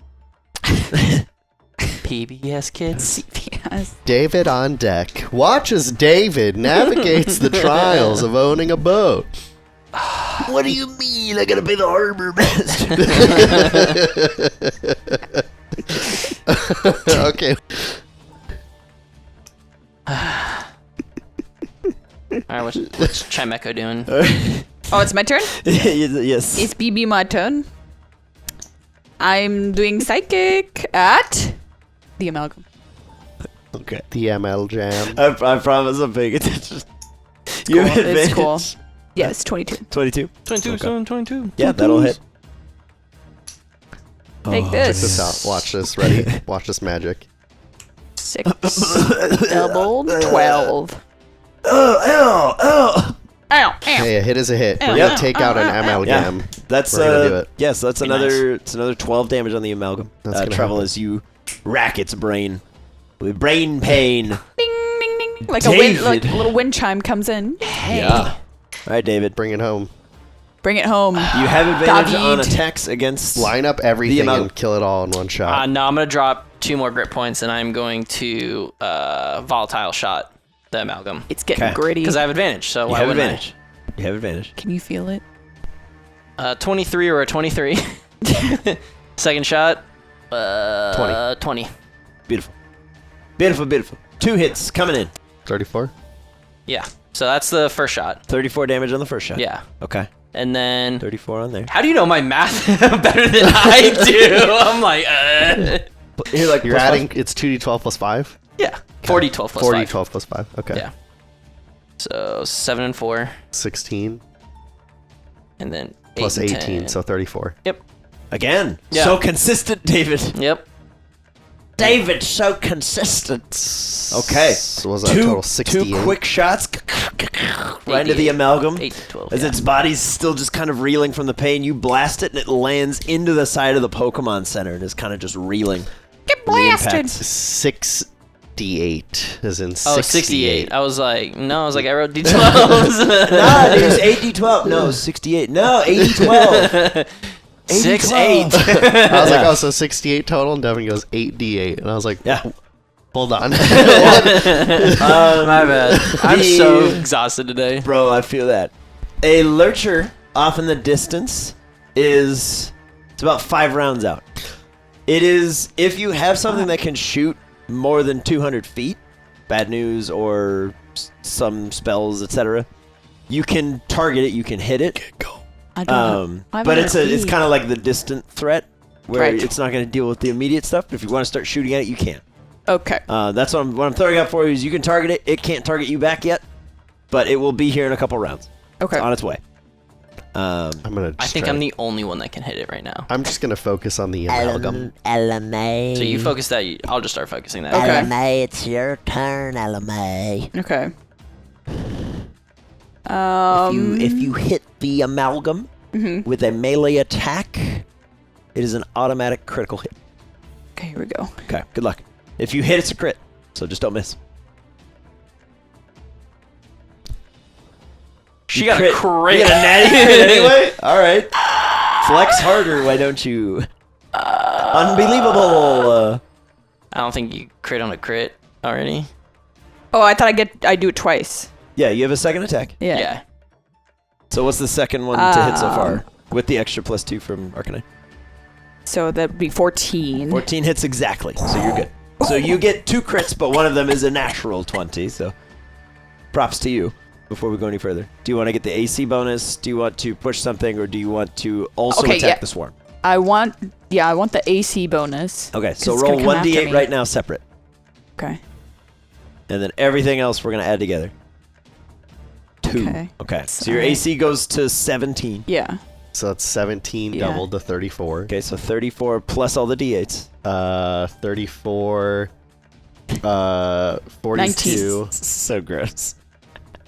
PBS kids. Yes. David on deck. Watch as David navigates the trials of owning a boat. What do you mean? I gotta be the harbor master. Okay. All right, what's Chimeco doing? Oh, it's my turn? Yes. It's BB my turn. I'm doing psychic at the amalgam. Okay. The ML jam. I promise I'm paying attention. You have Cool. It's advantage. cool. Yes, 22. 22. 22, Okay. 22. Yeah, that'll hit. Take Oh, Check this. this out. Watch this. Ready? Watch this magic. 6 doubled 12. Oh, Ow, ow. Hey, a hit is a hit. We're Yeah. gonna take out an Yeah, amalgam. that's We're gonna do it. Yes, that's Be another. It's another 12 damage on the amalgam. That's gonna Trouble happen. as you rack its brain with brain pain. Ding, ding, ding. Like a wind, like David. a little wind chime comes in. Hey. Yeah. All right, David. Bring it home. Bring it home. You have advantage on David. attacks against. Line up everything amalgam. and kill it all in one shot. No, I'm gonna drop 2 more grit points, and I'm going to volatile shot the amalgam It's getting Okay. gritty. because I have advantage. So You why have wouldn't advantage. You have advantage. Can you feel it? 23 or a 23. Second shot. 20. Beautiful. Beautiful, beautiful. 2 hits coming in. 34. Yeah. So that's the first shot. 34 damage on the first shot. Yeah. Okay. And then 34 on there. how do you know my math better than I do? I'm like, You're like You're plus adding. It's 2d12 plus 5. yeah. 40, 12 plus 40, 5. 12 plus 5. Okay. Yeah. So 7 and 4, 16 and then 8 plus and 18, 10. so 34. Yep. Again. Yeah. So consistent, David. Yep. David, so consistent. Okay. So was that total 68? 2 quick shots right into the amalgam. 8 to 12. As yeah. its body's still just kind of reeling from the pain, you blast it and it lands into the side of the Pokemon Center and is kind of just reeling. Get from the blasted. impact. 68 as in Oh, 68. 68. I was like, no, I was like, I wrote D12s. Nah, dude, it's 8d12. No, 68. No, 8d12. 6, 8. I was like, oh, so 68 total, and Devin goes 8d8, and I was like, Yeah. hold on. My bad. I'm so exhausted today. Bro, I feel that. A lurcher off in the distance it's about 5 rounds out. It is, if you have something that can shoot more than 200 feet, bad news or some spells, etc., you can target it, you can hit it. I don't know. But it's kind of like the distant threat where Right. it's not going to deal with the immediate stuff. But if you want to start shooting at it, you can. Okay. That's what I'm throwing out for you is you can target it. It can't target you back yet, but it will be here in a couple rounds. Okay. It's on its way. I'm gonna. I think I'm the only one that can hit it right now. I'm just gonna focus on the amalgam. Ella Mae. So you focus that. I'll just start focusing that. Okay. Ella Mae, it's your turn, Ella Mae. Okay. If you hit the amalgam with a melee attack, it is an automatic critical hit. Okay, here we go. Okay, good luck. If you hit, it's a crit, so just don't miss. She got a crit. You got a natty crit anyway? All right. Flex harder, why don't you? Unbelievable. I don't think you crit on a crit already. Oh, I thought I do it twice. Yeah, you have a second attack. Yeah. So what's the second one to hit so far? With the extra +2 from Arcanine. So that'd be 14. 14 hits exactly, so you're good. So you get 2 crits, but one of them is a natural 20, so props to you. Before we go any further, do you want to get the AC bonus? Do you want to push something, or do you want to also attack the swarm? I want the AC bonus. Okay, so it's roll gonna come after 1d8 me. right now separate. Okay. And then everything else we're going to add together. 2. Okay. So your AC goes to 17. Yeah. So that's 17 doubled to 34. Okay, so 34 plus all the d8s. 34, 42. So gross.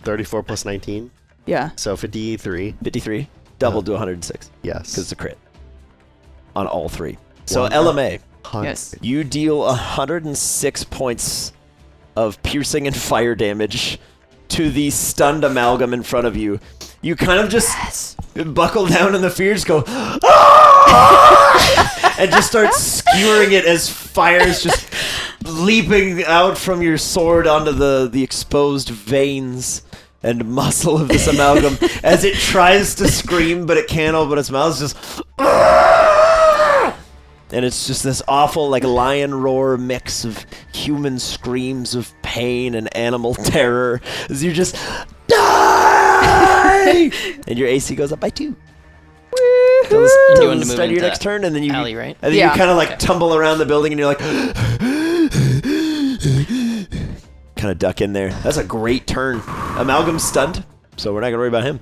34 plus 19. Yeah. So 53. 53. Doubled to 106. Yes. Because it's a crit. On all 3. So One. Ella Mae, Yes. you deal 106 points of piercing and fire damage to the stunned amalgam in front of you. You kind of just buckle down in the fear, just go, "Ah!" and just start skewering it as fire's just leaping out from your sword onto the exposed veins and muscle of this amalgam as it tries to scream, but it can't open its mouth. It's just, and it's just this awful, like, lion roar mix of human screams of pain and animal terror as you just die! And your AC goes up by 2. Till the You want to move start of your into next turn, and then you alley, right? and then Yeah. you kind of like tumble around the building, and you're like, kind of duck in there. That's a great turn. Amalgam's stunned, so we're not gonna worry about him.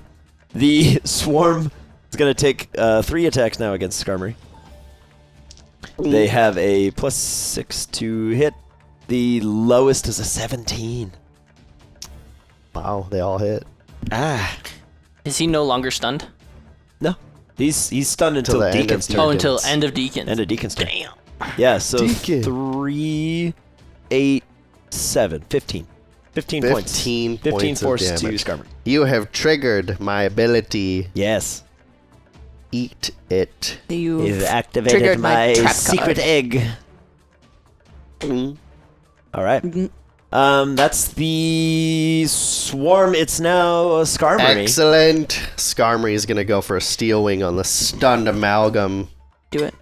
The swarm is gonna take 3 attacks now against Skarmory. They have a +6 to hit. The lowest is a 17. Wow, they all hit. Ah, Is he no longer stunned? no, he's stunned until the end of Deacon's turn. Oh, until end of Deacon. End of Deacon's turn. Damn. Yeah, so Deacon. 3, 8, 7, 15. 15 points. 15 15 points of force to damage. Skarmory. You have triggered my ability. Yes. Eat it. You've You've activated triggered my trap secret card. egg. Mm. All right. Mhm. That's the swarm. It's now Skarmory. Excellent. Skarmory is going to go for a steel wing on the stunned amalgam. Do it.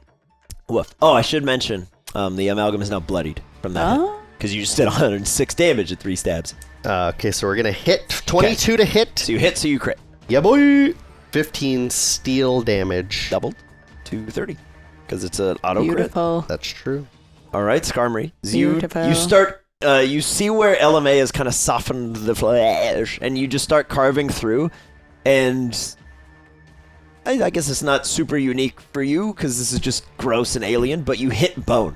Woof. Oh, I should mention, the amalgam is now bloodied from that Oh. because you just did 106 damage at 3 stabs. Okay, so we're going to hit 22 to hit. So you hit, so you crit. Yeah, boy. 15 steel damage. Doubled to 30 because it's an auto crit. Beautiful. That's true. All right, Skarmory. Beautiful. You start. You see where Ella Mae has kind of softened the flesh, and you just start carving through. And I guess it's not super unique for you because this is just gross and alien. But you hit bone.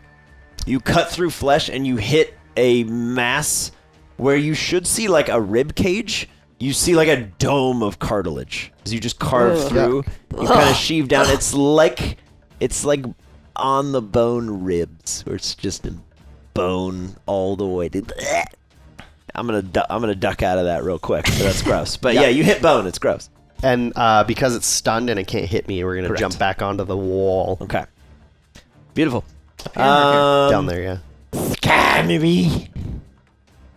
You cut through flesh, and you hit a mass where you should see like a rib cage. You see like a dome of cartilage as you just carve Ugh. through. You kind of sheave down. It's like on the bone ribs, where it's just a bone all the way to. I'm gonna duck out of that real quick. So that's gross. But yeah, you hit bone. It's gross. And because it's stunned and it can't hit me, we're going to Correct. jump back onto the wall. Okay. Beautiful. Down there, yeah. Skarmory,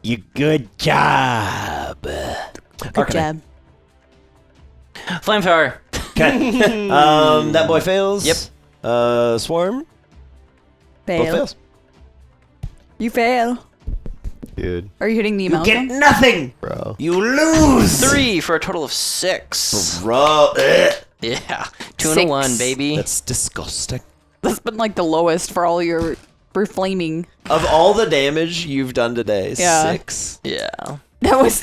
you good job. Good job. Flamethrower. Okay. That boy fails. Yep. Swarm. Both Fail. fails. You fail. Dude, Are you hitting the You amalgam? get nothing. bro. You lose. 3 for a total of 6. Bro. Yeah. 2 and a 1, 6. baby. That's disgusting. That's been like the lowest for all your reflaming. Of all the damage you've done today, Yeah. 6. Yeah. That was.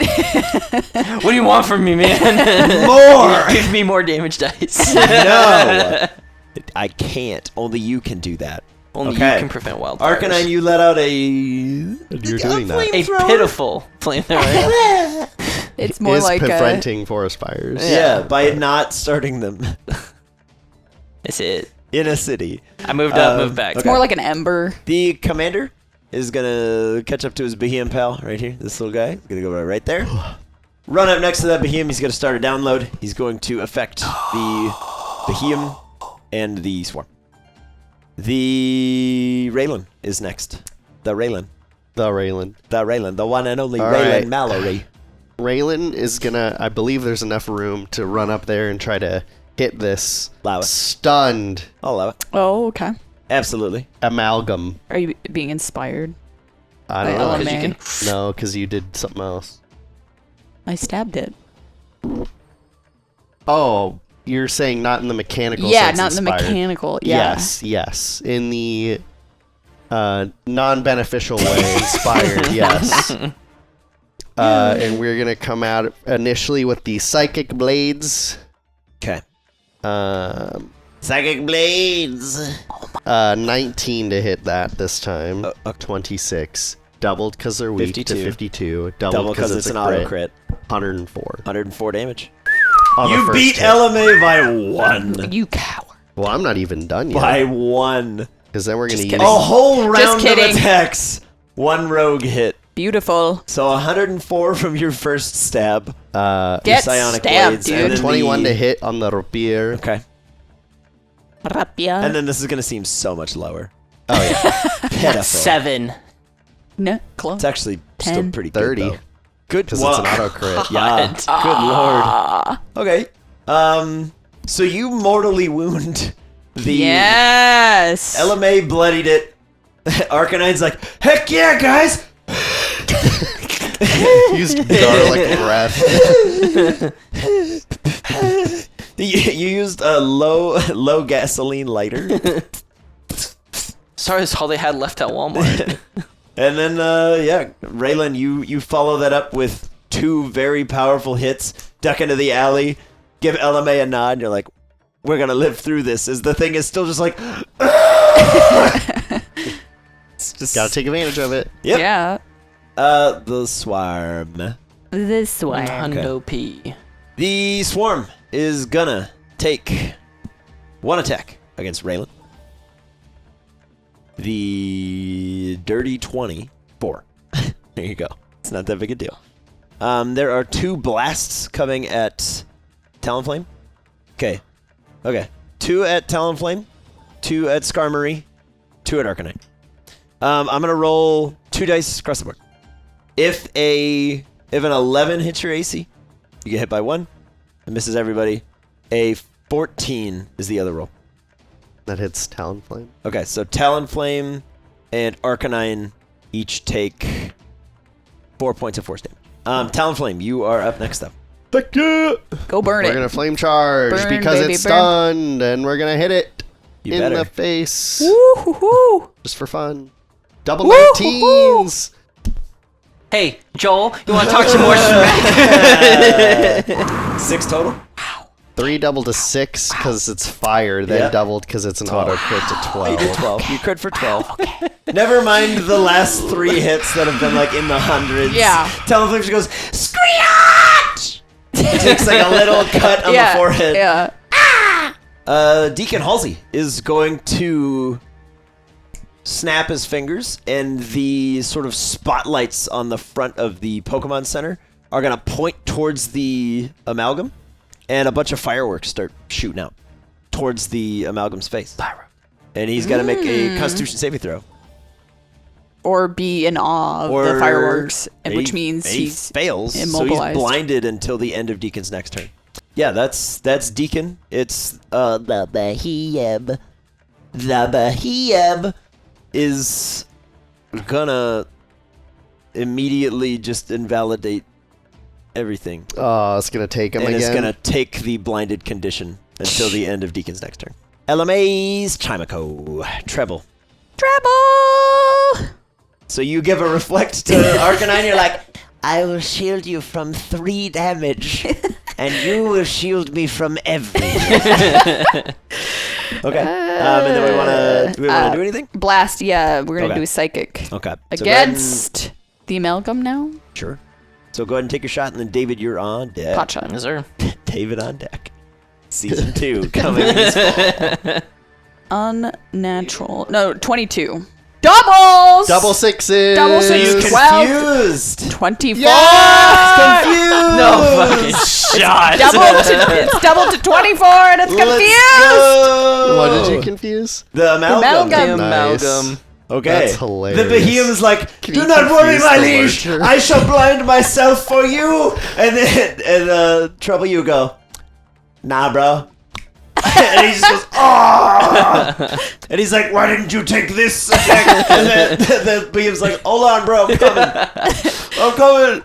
What do you want from me, man? More. Give me more damage dice. No. I can't. Only you can do that. Only Okay. you can prevent wildfires. Arcanine, you let out a. You're doing that. A pitiful flamethrower. It's more Is like a. preventing forest fires. Yeah, by not starting them That's it. in a city. I moved up, moved back. okay. It's more like an ember. The commander is gonna catch up to his Behem pal right here. This little guy. He's gonna go right there. Run up next to that Behem. He's gonna start a download. He's going to affect the Behem and the swarm. The Raylan is next. The Raylan. The Raylan. The Raylan. The one and only All Raylan right. Mallory. Raylan is gonna. I believe there's enough room to run up there and try to hit this Allow it. stunned I'll allow it. Oh, okay. Absolutely. amalgam. Are you being inspired? I By don't Ella know. Because you Mae? can. No, because you did something else. I stabbed it. Oh, you're saying not in the mechanical Yeah, sense not in the inspired. mechanical. Yeah. Yes. In the non-beneficial way, inspired, yes. And we're going to come out initially with the Psychic Blades. Okay. Um, Psychic Blades. 19 to hit that this time. Okay. 26. Doubled because they're weak 52. to 52. Double Doubled because it's an auto crit. 104. 104 damage. On the You first beat hit. Ella Mae by 1. You coward. Well, I'm not even done By yet. 1. Because then we're going to Just use... kidding. A whole round of kidding. attacks. 1 rogue hit. Beautiful. So 104 from your first stab. Your Get psionic stabbed, blades, dude. and then 21 the- to hit on the rapier. Okay. Rapia. And then this is going to seem so much lower. Oh, yeah. Pitiful. 7. No, close. It's actually still 10. pretty 30. good, though. Good. Because it's an auto crit. Yeah. Good lord. Okay. So you mortally wound the... Yes. Ella Mae bloodied it. Arcanine's like, heck yeah, guys! Used garlic breath. You used a low gasoline lighter. Sorry, that's all they had left at Walmart. And then, Raylan, you follow that up with 2 very powerful hits. Duck into the alley, give Ella Mae a nod, and you're like, we're gonna live through this. As the thing is still just like, it's just Gotta take advantage of it. Yep. Yeah. The swarm. This one. Hundo P. The swarm is gonna take 1 attack against Raylan. The dirty 24. There you go. It's not that big a deal. There are 2 blasts coming at Talonflame. Okay. 2 at Talonflame, 2 at Skarmory, 2 at Arcanine. I'm gonna roll 2 dice across the board. If an 11 hits your AC, you get hit by 1. It misses everybody. A 14 is the other roll. That hits Talonflame. Okay, so Talonflame and Arcanine each take 4 points of force damage. Talonflame, you are up next up. Heck yeah! Go burn We're it. gonna flame charge Burn, because baby, it's burn. stunned, and we're gonna hit it You in better. the face Woo-hoo-hoo. just for fun. Double Woo-hoo-hoo. 19s. Hey, Joel, you want to talk some more smack? 6 total? 3 doubled to 6 because it's fire, then Yeah. doubled because it's an auto crit to You did 12. 12. You crit for 12. Never mind the last 3 hits that have been like in the hundreds. Yeah. Talonflame just goes, Screech! It takes like a little cut on the forehead. Yeah. Deacon Halsey is going to snap his fingers, and the sort of spotlights on the front of the Pokemon Center are going to point towards the amalgam, and a bunch of fireworks start shooting out towards the amalgam's face. And he's got to make a Constitution saving throw. Or be in awe of Or the fireworks, he- which means he he's fails, so he's immobilized. blinded until the end of Deacon's next turn. Yeah, that's Deacon. It's The Bahiem. the Bahiem is gonna immediately just invalidate everything, Oh, it's gonna take him and again. is gonna take the blinded condition until the end of Deacon's next turn. Ella Mae's Chimeco treble. Treble. So you give a reflect to Arcanine. You're like, I will shield you from 3 damage, and you will shield me from everything. okay. And then do we want to do anything? Blast. Yeah, we're gonna Okay. do a psychic Okay. So go ahead and- against the amalgam now. Sure. So go ahead and take your shot, and then David, you're on deck. Pot shot. Yes, sir. David on deck. Season 2 coming this fall. Unnatural. No, 22. Doubles! Double sixes. Double So you sixes. 12. confused. 24! Confused. No fucking shot. It's doubled to 24 and it's Let's confused! go. What did you confuse? The amalgam. amalgam. Nice. Amalgam. Okay. That's hilarious. The Behemoth is like, Can do you not worry, confuse my the liege. lurcher? I shall blind myself for you. And then, Trouble you go, nah, bro. And he just goes, oh. And he's like, why didn't you take this effect? And then the Behemoth's like, hold on, bro, I'm coming. I'm coming.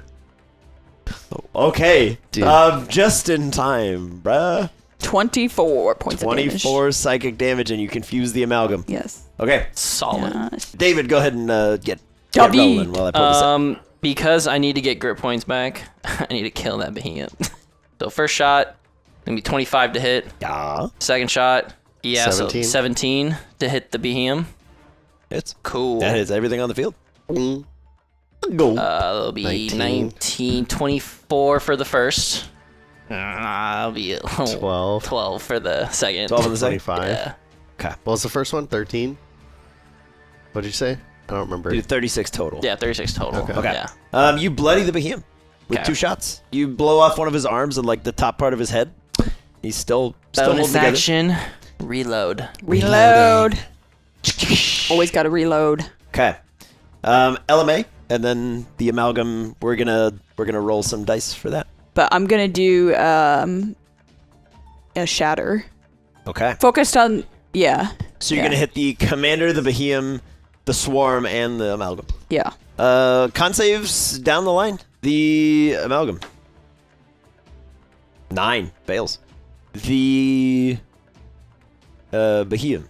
Okay. Dude. Just in time, bruh. 24 points of damage. 24 psychic damage, and you confuse the amalgam. Yes. Okay. Solid. Yes. David, go ahead and get David. rolling while I pull this up. Because I need to get grip points back, I need to kill that behemoth. So first shot, gonna be 25 to hit. Yeah. Second shot, yeah, 17. so 17 to hit the behemoth. It's Cool. That hits everything on the field. Mm. Go. That'll be 19, 24 for the first. That'll be 12. 12 for the second. 12 on the second. 25. Yeah. What was the first one? 13? What did you say? I don't remember. Do 36 total. Yeah, 36 total. Okay. Okay. Yeah. You bloody the behemoth with Okay. 2 shots. You blow off one of his arms and like the top part of his head. He's still holding Bonus together. action, reload. Reload. Always got to reload. Okay. Ella Mae, and then the amalgam. We're gonna roll some dice for that. But I'm going to do a shatter. Okay. Focused on, yeah. So you're Yeah. gonna hit the commander, the behemoth, the swarm, and the amalgam. Yeah. Con saves down the line. The amalgam. 9 fails. The behemoth.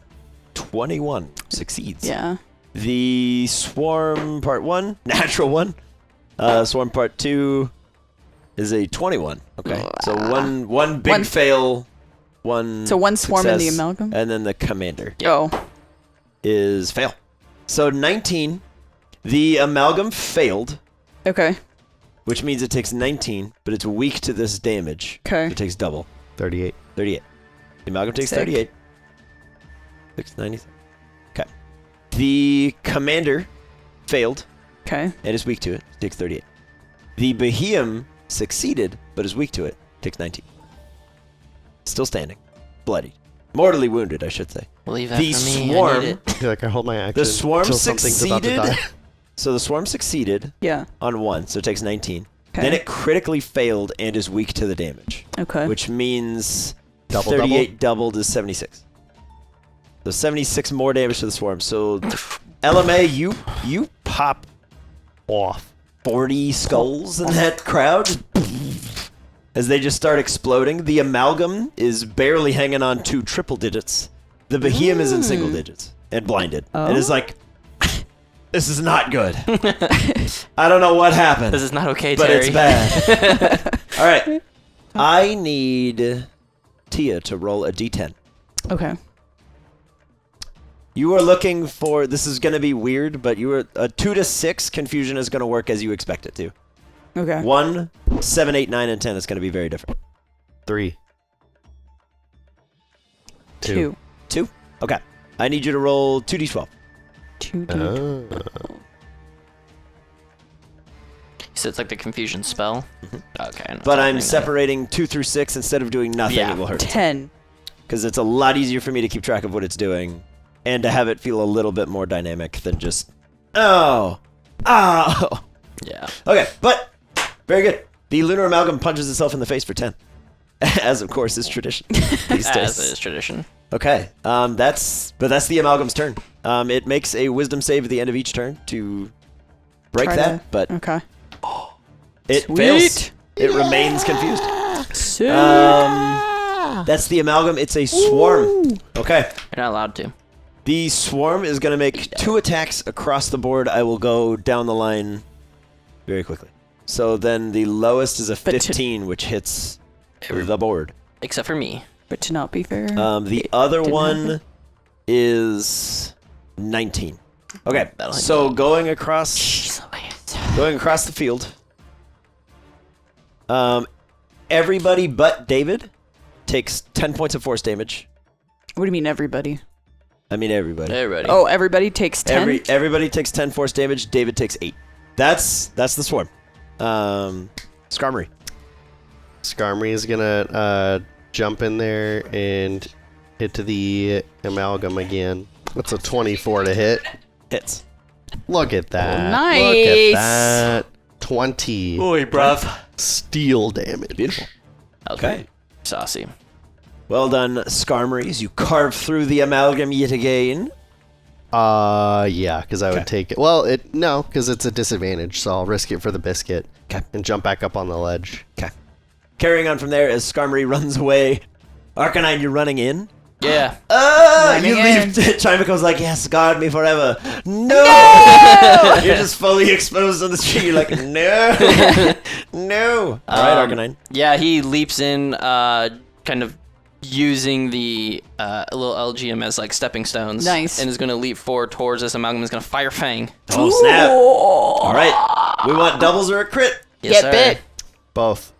21 succeeds. Yeah. The swarm part 1, natural 1. Swarm part 2 is a 21. Okay. So one big One- fail, one So one swarm in the success, amalgam? and then the commander Oh. is fail. So 19. The amalgam failed, Okay. which means it takes 19, but it's weak to this damage. Okay. It takes double. 38. 38. The amalgam takes Sick. 38. 690. Okay. The commander failed Okay. and is weak to it. Takes 38. The behemoth succeeded, but is weak to it. Takes 19. Still standing. Bloody. Mortally wounded, I should say. We'll leave that The for me. I swarm- need it. I feel like I hold my action The swarm until something's about to succeeded. die. So the swarm succeeded Yeah. on 1, so it takes 19. Okay. Then it critically failed and is weak to the damage, Okay. which means Double, 38 doubled is 76. So 76 more damage to the swarm. So Ella Mae, you pop off 40 skulls in that crowd as they just start exploding. The amalgam is barely hanging on to triple digits. The behemoth is in single digits and blinded. And is like, this is not good. I don't know what happened. This is not okay, But Terry. it's bad. All right. I need Tia to roll a d10. Okay. You are looking for, this is going to be weird, but you are a 2 to 6 confusion is going to work as you expect it to. Okay. 1, 7, 8, 9, and 10 is going to be very different. 3. 2. 2? Okay. I need you to roll 2d12. 2 Oh. So it's like the confusion spell. Okay. I know But what's I'm happening separating 2 through 6 instead of doing nothing. Yeah. It will hurt. 10. Because it's a lot easier for me to keep track of what it's doing and to have it feel a little bit more dynamic than just, oh. there. Yeah. Okay, but very good. The lunar amalgam punches itself in the face for 10. As, of course, is tradition these As days. is tradition. Okay, that's the amalgam's turn. It makes a wisdom save at the end of each turn to break Try that, to- but Okay. it Sweet. fails. It remains confused. Sick. That's the amalgam. It's a swarm. Okay. You're not allowed to. The swarm is going to make 2 attacks across the board. I will go down the line very quickly. So then the lowest is a But to- 15, which hits the board. Except for me. But to not be fair. The other didn't one happen. is 19. Okay, That'll hit so you. going across the field, everybody but David takes 10 points of force damage. What do you mean, everybody? I mean everybody. Everybody. Oh, everybody takes 10? Everybody takes 10 force damage. David takes 8. That's the swarm. Skarmory. Skarmory is gonna jump in there and hit to the amalgam again. That's a 24 to hit. Hits. Look at that. Nice. Look at that. 20. Oi, bruv. Steel damage. Beautiful. Okay. Saucy. Well done, Skarmories. You carve through the amalgam yet again. Yeah, because I would Okay. take it. Well, no, because it's a disadvantage, so I'll risk it for the biscuit. 'Kay. And jump back up on the ledge. Okay. Carrying on from there as Skarmory runs away. Arcanine, you're running in. Yeah. You leave. Chimeco's like, yes, guard me forever. No! You're just fully exposed on the street. You're like, no. No. All right, Arcanine. Yeah, he leaps in, kind of using the little LGM as like stepping stones. Nice. And is going to leap forward towards this amalgam. Is going to fire Fang. Oh, snap. All right. We want doubles or a crit. Yes, Get sir. bit. Both.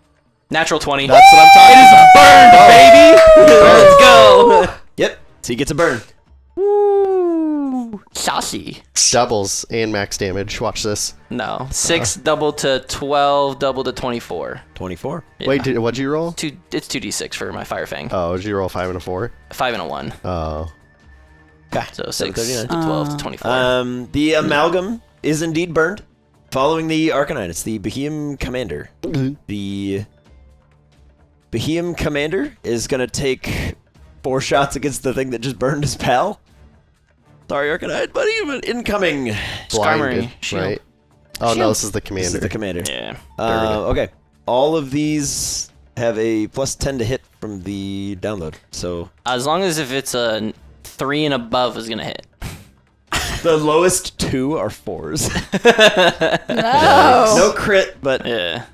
Natural 20. That's what I'm talking about. Burned, baby. Let's go. Yep. So he gets a burn. Woo. Saucy. Doubles and max damage. Watch this. No. 6 double to 12, double to 24. 24. Yeah. Wait, what'd you roll? It's 2d6 for my fire Fang. Oh, did you roll 5 and a 4? 5 and a 1. Oh. Okay. So 6 to 739. 12 to 24. The amalgam is indeed burned. Following the Arcanine, it's the Behemoth Commander. The Behemoth Commander is going to take 4 shots against the thing that just burned his pal. Sorry, Arcanine, buddy, but incoming. Blinded, Skarmory, shield. right? Oh, no, this is the commander. This is the commander. Yeah. Okay. All of these have a plus 10 to hit from the download. So As long as if it's a 3 and above is going to hit. the lowest 2 are 4s. No. No crit, but Yeah.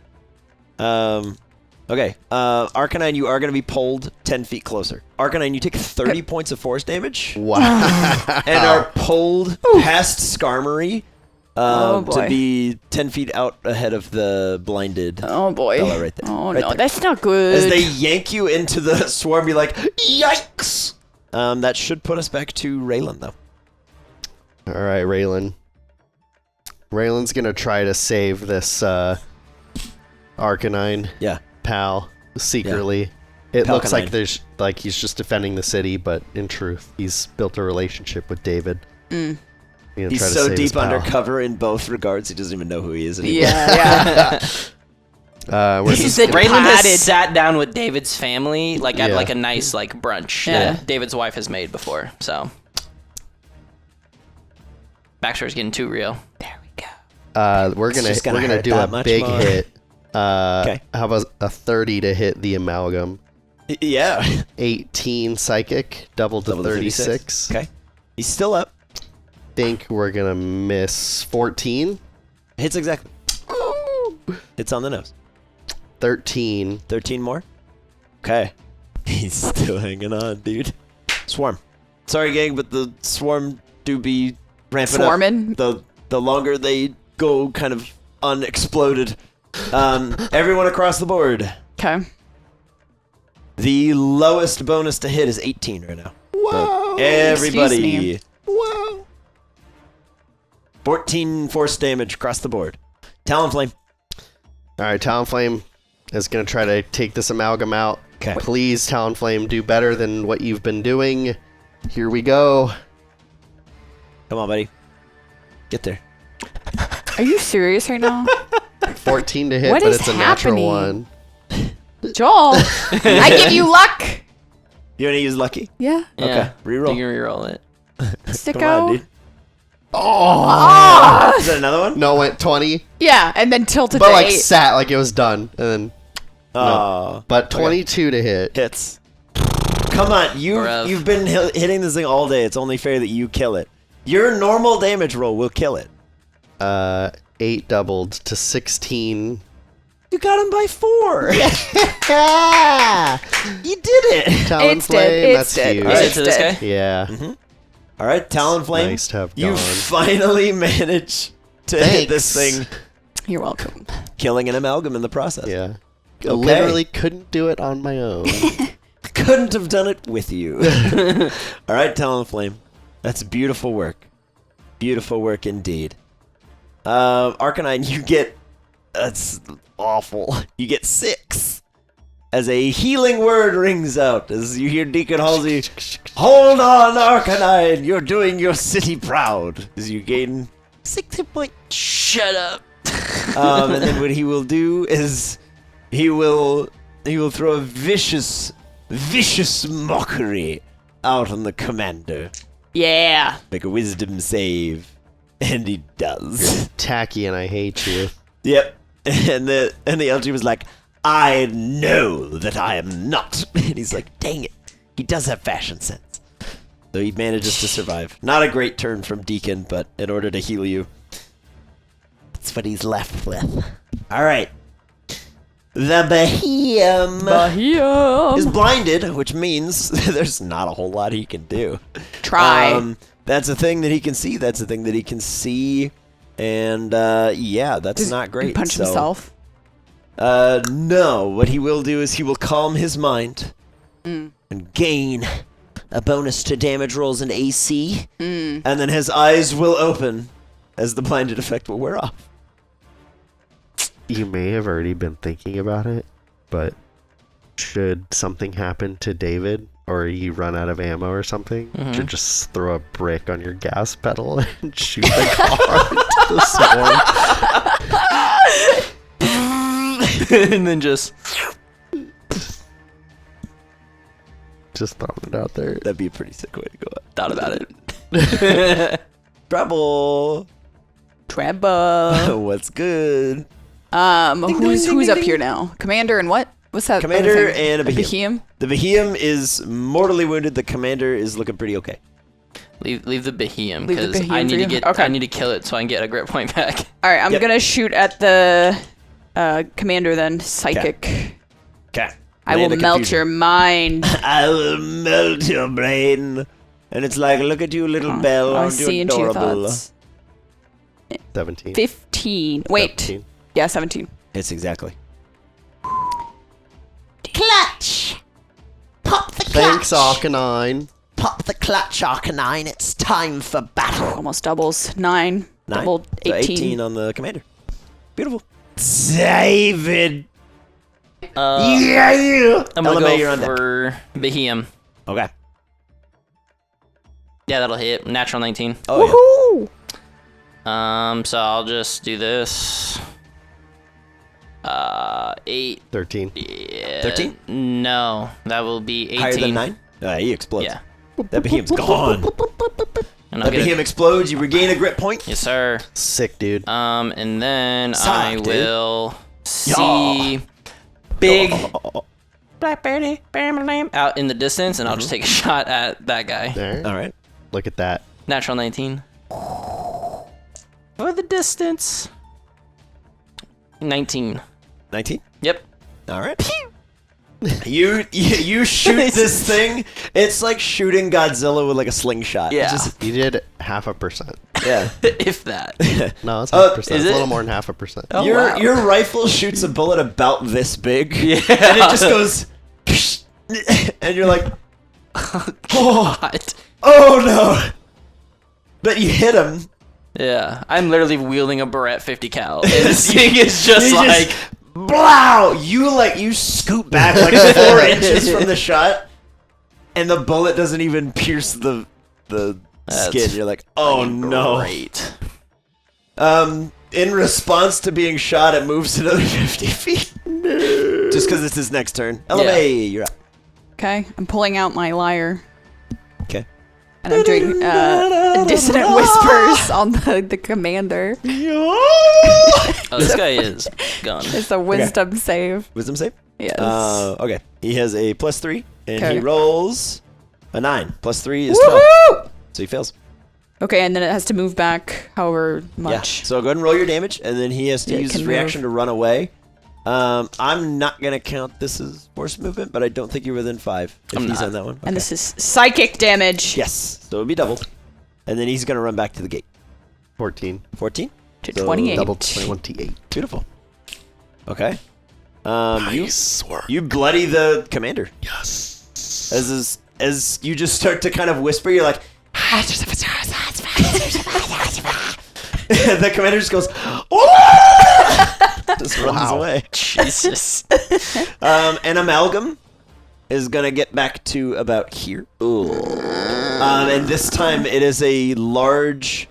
okay. Arcanine, you are going to be pulled 10 feet closer. Arcanine, you take 30 points of force damage Wow. and are pulled past Skarmory Oh, to boy. be 10 feet out ahead of the blinded Oh boy. fella right there. Oh Right no, there. that's not good. As they yank you into the swarm, you're like, yikes! That should put us back to Raylan, though. All right, Raylan. Raylan's going to try to save this Arcanine Yeah. pal secretly. It looks like Palcanine. he's just defending the city, but in truth, he's built a relationship with David. He's He's so deep undercover in both regards, he doesn't even know who he is anymore. yeah. Where's He's this the guy? Raylan has padded. sat down with David's family, like at Yeah. like a nice like brunch Yeah. that David's wife has made before. So Backstory's getting too real. There we go. We're gonna just gonna hurt do that a much big more. hit. Okay. How about a 30 to hit the amalgam? Yeah. 18 psychic, double to Double to 36. Okay. He's still up. Think we're gonna miss 14. Hits exactly. Hits on the nose. 13. 13 more. Okay. He's still hanging on, dude. Swarm. Sorry, gang, but the swarm do be ramping Swarming? up. The longer they go kind of unexploded. Everyone across the board. Okay. The lowest bonus to hit is 18 right now. Whoa! Everybody. Excuse Whoa! 14 force damage across the board. Talonflame. All right, Talonflame is gonna try to take this amalgam out. Okay. Please, Talonflame, do better than what you've been doing. Here we go. Come on, buddy. Get there. Are you serious right now? 14 to hit, What but is it's a happening? natural one. Joel, I give you luck. You want to use lucky? Yeah. Okay, reroll. You can reroll it. Sicko. Come on, dude. Ah! Is that another one? No, went 20, Yeah, and then tilted but to like 8. sat like it was done, and then Oh. but 22 to hit. Hits. Come on, Bruv. you've been hitting this thing all day. It's only fair that you kill it. Your normal damage roll will kill it. 8 doubled to 16. You got him by 4. You did it. It's dead, Talonflame, it's that's dead. huge. Is Alright. it to this dead. guy? Yeah. All right, Talonflame. Nice to have You gone. finally managed to hit this Thanks. thing, You're welcome. killing an amalgam in the process. Yeah. Okay. Literally couldn't do it on my own. Couldn't have done it with you. All right, Talonflame. That's beautiful work. Beautiful work indeed. Arcanine, you get... That's awful. You get 6. As a healing word rings out, as you hear Deacon Halsey, hold on, Arcanine, you're doing your city proud. As you gain 6 hit points. Shut up. And then what he will do is he will throw a vicious mockery out on the commander. Yeah. Make a wisdom save. And he does. Tacky, and I hate you. Yep. And the LG was like, I know that I am not. And he's like, dang it. He does have fashion sense. So he manages to survive. Not a great turn from Deacon, but in order to heal you, that's what he's left with. All right. The Behem is blinded, which means there's not a whole lot he can do. Try. That's a thing that he can see. That's a thing that he can see. And, yeah, that's Does not great. he punch himself? No. What he will do is he will calm his mind and gain a bonus to damage rolls and AC. And then his eyes will open as the blinded effect will wear off. You may have already been thinking about it, but should something happen to David, or you run out of ammo or something, to just throw a brick on your gas pedal and shoot the car into the swarm. And then just throwing it out there. That'd be a pretty sick way to go. thought about it. Trouble. Trouble. What's good? Who's up here now? Commander and what? What's that? Commander other thing? and a Behem. The Behem is mortally wounded. The commander is looking pretty okay. Leave the Behem Leave the because Behem I need for to you? get Okay. I need to kill it so I can get a grit point back. All right, I'm Yep. gonna shoot at the commander then. Psychic. Okay. I will melt your mind. I will melt your brain. And it's like, look at you, little Belle. I Aren't see you into your adorable? thoughts. 17. 15. Wait. 17. Yeah, 17. It's exactly. Clutch! Pop the clutch! Thanks, Arcanine. Pop the clutch, Arcanine. It's time for battle. Almost doubles. 9. 9. Doubled So 18. 18 on the commander. Beautiful. David. Yeah! I'm Ella Mae, gonna you're go on deck. for Behem. Okay. Yeah, that'll hit. Natural 19. Oh, Woohoo! So I'll just do this. 8. 13. Yeah. 13? No, that will be 18. yeah. Higher than 9? He explodes. Yeah. That Behem's gone. And I'll That get Behem a, explodes. You regain a grit point. yes, sir. Sick, dude. And then Suck, I dude. will see big blackberry out in the distance, and I'll just take a shot at that guy. There. All right. Look at that. Natural 19. For the distance. 19. 19? Yep. All right. You shoot this thing. It's like shooting Godzilla with like a slingshot. Yeah. You did 0.5%. Yeah. If that. No, it's Oh, 0.5%. is It's a it? little more than 0.5%. Oh, your wow. your rifle shoots a bullet about this big. Yeah. And it just goes and you're like, oh, God. oh no. But you hit him. Yeah. I'm literally wielding a Barrett 50 cal. And this thing is just You like. blow! You scoot back like 4 inches from the shot, and the bullet doesn't even pierce the That's skin. You're like, oh no. Great. In response to being shot, it moves another 50 feet. Just because it's his next turn. Ella Yeah. Mae, you're up. Okay, I'm pulling out my lyre. Okay. And I'm doing dissonant whispers on the commander. Oh, this guy is gone. It's a wisdom save. Wisdom save? Yes. Okay. He has a +3, and he Okay. rolls a 9. +3 is 12. Woohoo! So he fails. Okay, and then it has to move back however much. Yeah. So go ahead and roll your damage, and then he has to Yeah, it use his can reaction to run away. I'm not gonna count this as force movement, but I don't think you're within 5 if I'm he's not. on that one. And this is psychic damage. Yes, so it'll be doubled, and then he's gonna run back to the gate. 14. 14 To So 28. Double 28. Beautiful. Okay. Nice work. You bloody the commander Yes. as you just start to kind of whisper. You're like, The commander just goes, just runs away. Jesus. An amalgam is gonna get back to about here. And this time it is a large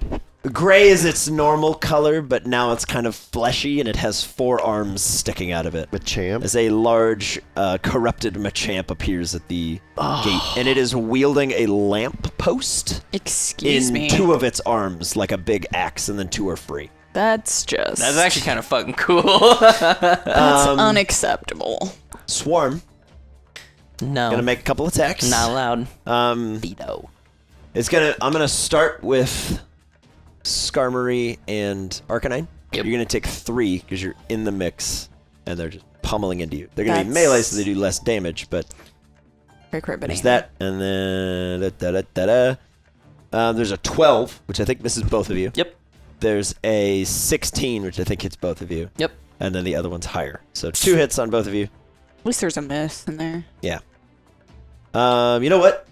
gray is its normal color, but now it's kind of fleshy and it has 4 arms sticking out of it. Machamp. As a large corrupted Machamp appears at the gate, and it is wielding a lamp post Excuse in me. 2 of its arms, like a big axe, and then 2 are free. That's just... That's actually kind of fucking cool. That's unacceptable. Swarm, No. gonna make a couple attacks. Not allowed. Veto. I'm gonna start with Skarmory and Arcanine. Yep. You're gonna take 3 because you're in the mix, and they're just pummeling into you. They're gonna be That's- melee, so they do less damage, but Crit there's banana. that, and then there's a 12, which I think misses both of you. Yep. There's a 16, which I think hits both of you, Yep. and then the other one's higher. So 2 hits on both of you. At least there's a miss in there. Yeah. You know what?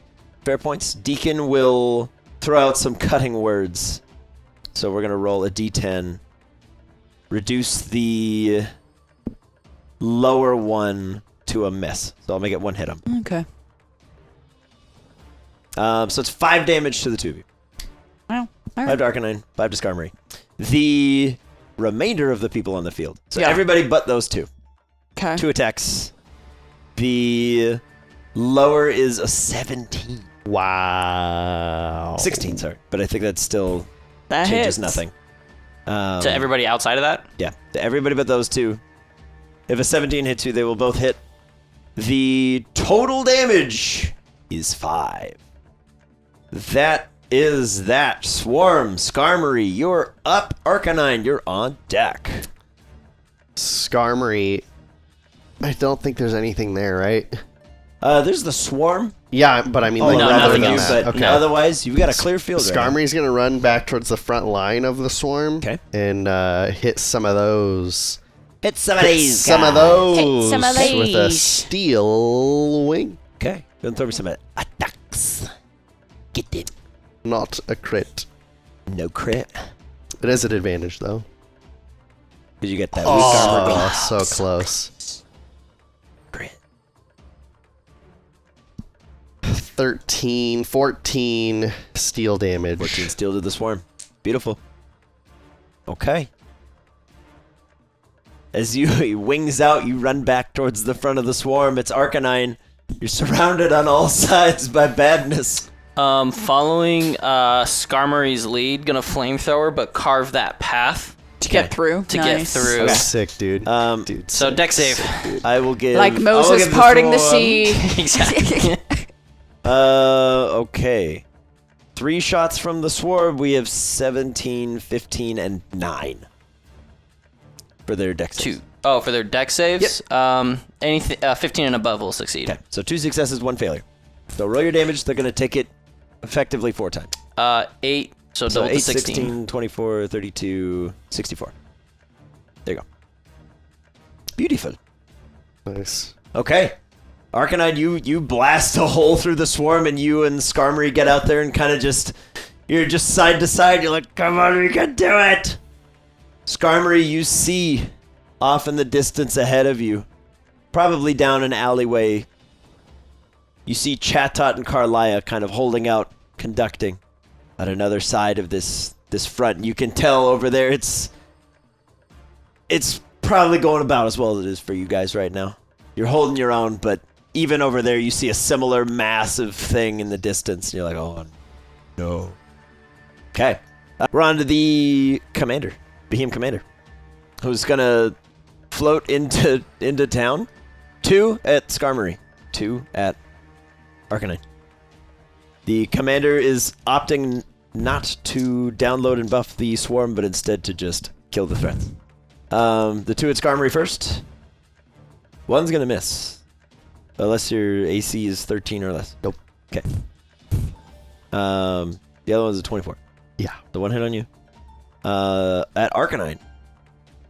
Fair points. Deacon will throw out some cutting words. So we're gonna roll a d10. Reduce the lower one to a miss. So I'll make it 1 hit him. Okay. So it's 5 damage to the 2 of you. Wow. 5 to Arcanine, 5 to Skarmory. The remainder of the people on the field. So Yeah. everybody but those 2. Okay. 2 attacks. The lower is a 17. Wow. 16, sorry. But I think that still That changes hits. nothing. To everybody outside of that? Yeah, to everybody but those 2. If a 17 hits you, they will both hit. The total damage is 5. That is that. Swarm, Skarmory, you're up. Arcanine, you're on deck. Skarmory. I don't think there's anything there, right? There's the swarm. Yeah, but I mean, Oh, like, no, rather nothing than else. that. But Okay. otherwise, you've got a clear field. right now. Skarmory's gonna run back towards the front line of the swarm. Okay. And hit some of those. Hit some of Hit these some of guys. those some of with a these. steel wing. Okay, go and throw me some Attacks. Get it. Not a crit. no crit. It is an advantage though. Did you get that weak armor build? Oh, so close. Crit. 13, 14 steel damage. 14 steel to the swarm. Beautiful. Okay. As you he wings out, you run back towards the front of the swarm. It's Arcanine. You're surrounded on all sides by badness. Following Skarmory's lead, gonna flamethrower, but carve that path To get through. to Nice. get through. So sick, dude. Dude, So sick, deck save. sick, dude. I will give. Like I will Moses give parting the swarm- sea. Exactly. Okay. 3 shots from the swarm. We have 17, 15, and 9 for their dex. 2. Oh, for their deck saves? Anything 15 and above will succeed. Okay, so 2 successes, 1 failure. So roll your damage. They're going to take it effectively 4 times. 8, so So double 8, to 16. 16, 24, 32, 64. There you go. Beautiful. Nice. Okay. Arcanine, you blast a hole through the swarm, and you and Skarmory get out there and kind of you're just side to side. You're like, come on, we can do it. Skarmory, you see off in the distance ahead of you, probably down an alleyway, you see Chatot and Carlia kind of holding out, conducting at another side of this front. You can tell over there it's probably going about as well as it is for you guys right now. You're holding your own, but even over there you see a similar massive thing in the distance. And you're like, oh no. Okay. We're on to the commander, Behemoth Commander, who's gonna float into town. 2 at Skarmory, 2 at Arcanine. The commander is opting not to download and buff the swarm, but instead to just kill the threats. The 2 at Skarmory first. 1's gonna miss, unless your AC is 13 or less. Nope. Okay. The other one's a 24. Yeah. The 1 hit on you. At Arcanine,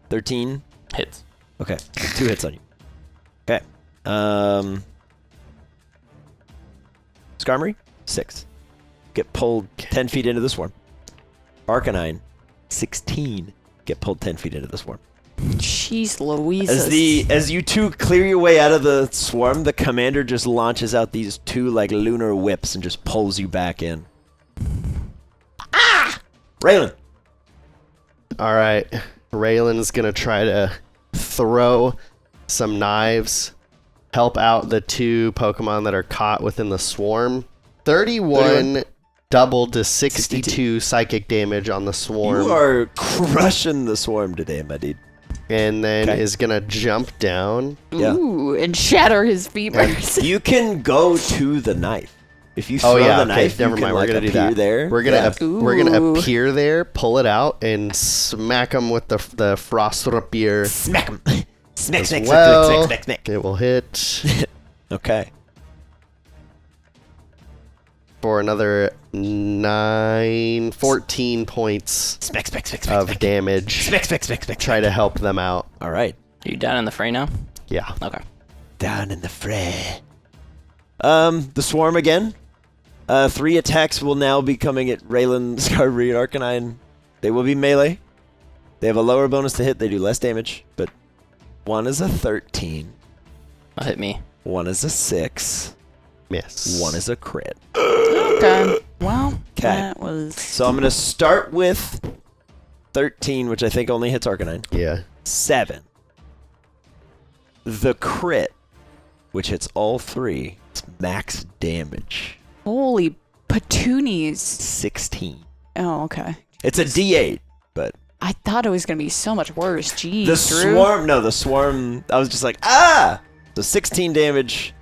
13. Hits. Okay, 2 hits on you. Okay. Skarmory, 6. get pulled 10 feet into the swarm. Arcanine, 16, get pulled 10 feet into the swarm. Jeez Louise. As you two clear your way out of the swarm, the commander just launches out these two like lunar whips and just pulls you back in. Ah! Raylan. All right. Raylan's going to try to throw some knives, help out the two Pokemon that are caught within the swarm. 31 doubled to 62 psychic damage on the swarm. You are crushing the swarm today, my dude. And then Okay. is going to jump down. Yeah. Ooh, and shatter his femurs. You can go to the knife. If you throw the knife, never you mind. can, We're gonna do appear that. there. We're gonna we're gonna Ooh. appear there, pull it out, and smack him with the frost rapier. Smack him. Smack, as smack, well. smack, smack, smack, smack. It will hit Okay. for another 14 points Smack, smack, smack, smack, of smack. damage. Smack, smack, smack, smack. Try to help them out. All right. Are you down in the fray now? Yeah. Okay. Down in the fray. The swarm again. 3 attacks will now be coming at Raylan, Skarmory, and Arcanine. They will be melee. They have a lower bonus to hit. They do less damage, but one is a 13. I'll hit me. One is a 6. Miss. One is a crit. Okay. Well, 'Kay. that was... So I'm going to start with 13, which I think only hits Arcanine. Yeah. 7. The crit, which hits all 3, it's max damage. Holy petunias. 16. Oh, okay. It's a D8, but I thought it was going to be so much worse. Jeez, the Drew. swarm, I was just like, ah! So 16 damage.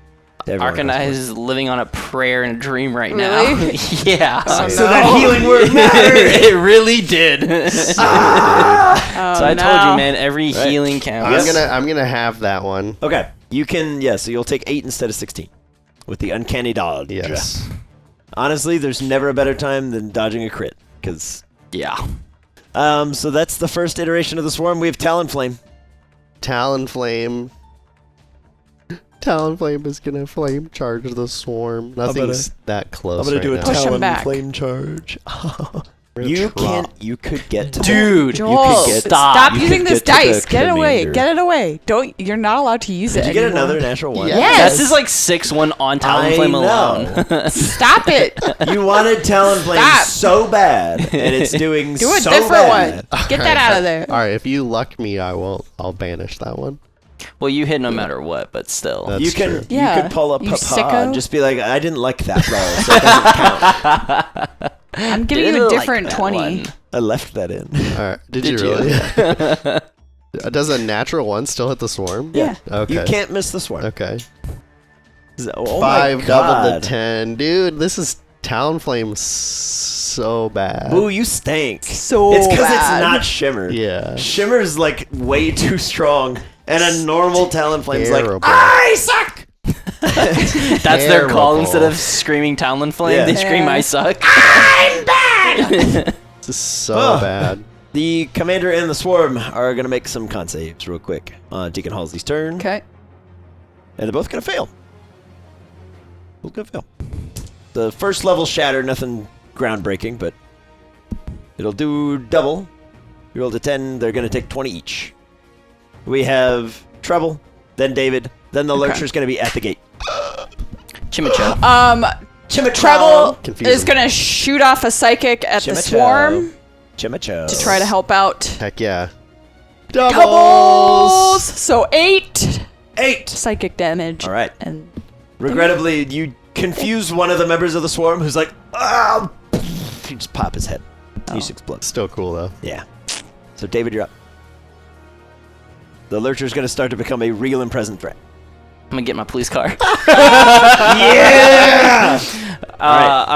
to everyone Arcanine else. is living on a prayer and a dream right now. Really? Yeah. Oh, So no. that healing word mattered! It really did. Oh, So I told no. you, man, every Right. healing counts. I'm gonna have that one. Okay, you can, so you'll take 8 instead of 16. With the uncanny dodge. Yes. Honestly, there's never a better time than dodging a crit, because... Yeah. So that's the first iteration of the swarm. We have Talonflame. Talonflame. Talonflame is gonna flame charge the swarm. Nothing's that close. I'm gonna do a right Push now. him back. Talonflame charge. We're You gonna try. you could get to Dude, you Joel, could get, stop you using could this get to the dice. Get it away. commander. Get it away. Don't. You're not allowed to use Did it you get anymore. another natural one? Yes. This is like 6-1 on I Talonflame know. alone. Stop it. You wanted Talonflame Stop. so bad, and it's doing Do a so different bad. one. Get that out of there. All right, if you luck me, I'll banish that one. Well, you hit no matter what, but still. That's You can true. you Yeah, could pull up you Papa sicko. and just be like, I didn't like that roll, so it doesn't count. I'm giving Didn't you a like different that 20. one. I left that in. All right. Did Did you you? really? Does a natural one still hit the swarm? Yeah. Okay. You can't miss the swarm. Okay. Oh my 5 double God. to 10, dude. This is Talonflame so bad. Ooh, you stank. So It's because it's bad. not Shimmer. Yeah. Shimmer's like way too strong, and a normal Talonflame's like, Terrible. I suck! That's their call Terrible. instead of screaming Talonflame. Yeah. They scream, Yeah. I suck. I'm bad! This is so Oh. bad. The commander and the swarm are going to make some con saves real quick on Deacon Halsey's turn. Okay. And they're both going to fail. Both going to fail. The first level shatter, nothing groundbreaking, but it'll do double. You rolled a 10, they're going to take 20 each. We have Trouble, then David, then the Okay. Lurcher's going to be at the gate. Chimicho. Treble Confusing. is gonna shoot off a psychic at the Chimicho. swarm Chimicho. to try to help out. Heck yeah. Doubles. So 8 8! psychic damage. All right. And Regrettably, you confuse one of the members of the swarm who's like, ah! You just pop his head. He just explodes. Still cool though. Yeah. So, David, you're up. The Lurcher's going to start to become a real and present threat. I'm gonna get my police car. Yeah! Alright.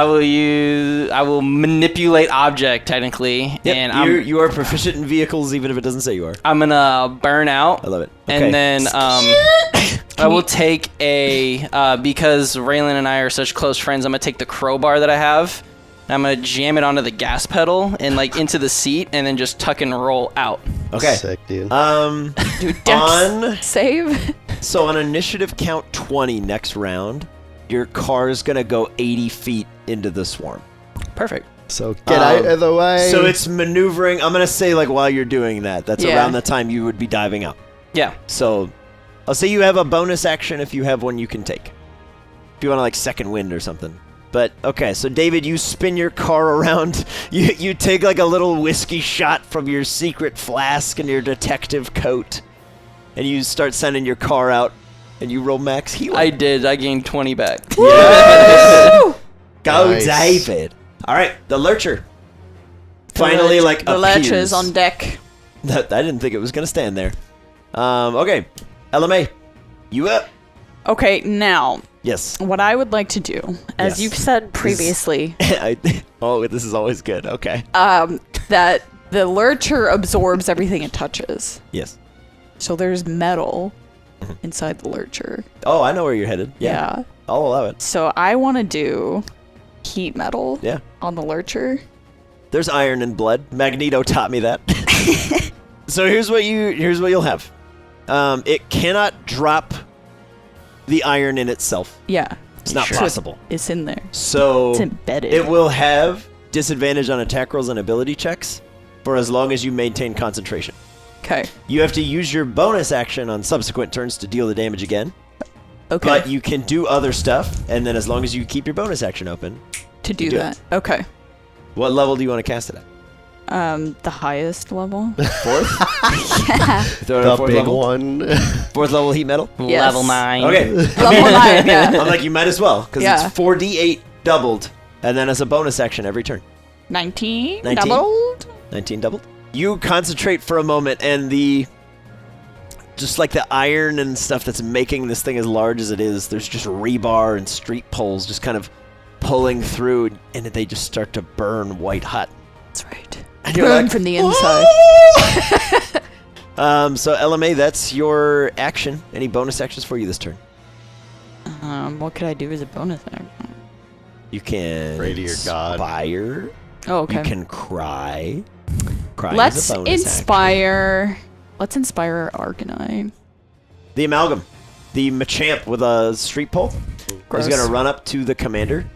I will manipulate object technically, Yep, and you are proficient in vehicles, even if it doesn't say you are. I'm gonna burn out. I love it. Okay. And then I will take a because Raylan and I are such close friends. I'm gonna take the crowbar that I have. And I'm gonna jam it onto the gas pedal and like into the seat, and then just tuck and roll out. Okay. Sick, dude. Dex On save. so on initiative count 20 next round, your car is gonna go 80 feet into the swarm. Perfect. So get out of the way. So it's maneuvering. I'm gonna say like while you're doing that, that's Yeah. around the time you would be diving up. Yeah. So I'll say you have a bonus action if you have one you can take. If you want to like second wind or something. But okay, so David, you spin your car around. You take like a little whiskey shot from your secret flask and your detective coat, and you start sending your car out. And you roll max healing. I did. I gained 20 back. Yes. Go, Nice. David. All right, the lurcher. Finally, like the appears. ledge is on deck. I didn't think it was gonna stand there. Okay, Ella Mae, you up? Okay, now, Yes. what I would like to do, as Yes. you've said previously, Oh, this is always good. Okay. that the lurcher absorbs everything it touches. Yes. So there's metal inside the lurcher. Oh, I know where you're headed. Yeah. I'll allow it. So I want to do heat metal Yeah. on the lurcher. There's iron and blood. Magneto taught me that. So here's what you'll have. It cannot drop the iron in itself. Yeah. It's not Sure. possible. It's in there. So It's embedded. it will have disadvantage on attack rolls and ability checks for as long as you maintain concentration. Okay. You have to use your bonus action on subsequent turns to deal the damage again. Okay. But you can do other stuff, and then as long as you keep your bonus action open. to do do that. Okay. What level do you want to cast it at? The highest level. Fourth? Yeah. Throw it the at fourth big level? one. Fourth level heat metal? Yes. Level 9. Okay. Level 9, yeah. I'm like, you might as well, because Yeah. it's 4d8 doubled, and then as a bonus action every turn. 19? 19? Doubled? 19 doubled. You concentrate for a moment, and just like the iron and stuff that's making this thing as large as it is, there's just rebar and street poles just kind of pulling through, and they just start to burn white hot. That's right. And you're Burn like, from the inside. So Ella Mae, that's your action. Any bonus actions for you this turn? What could I do as a bonus action? You can Pray to your god. inspire. Oh, okay. You can cry. Crying Let's is a bonus action. inspire. Let's inspire Arcanine. The amalgam. The Machamp with a street pole is Gross. going to run up to the commander.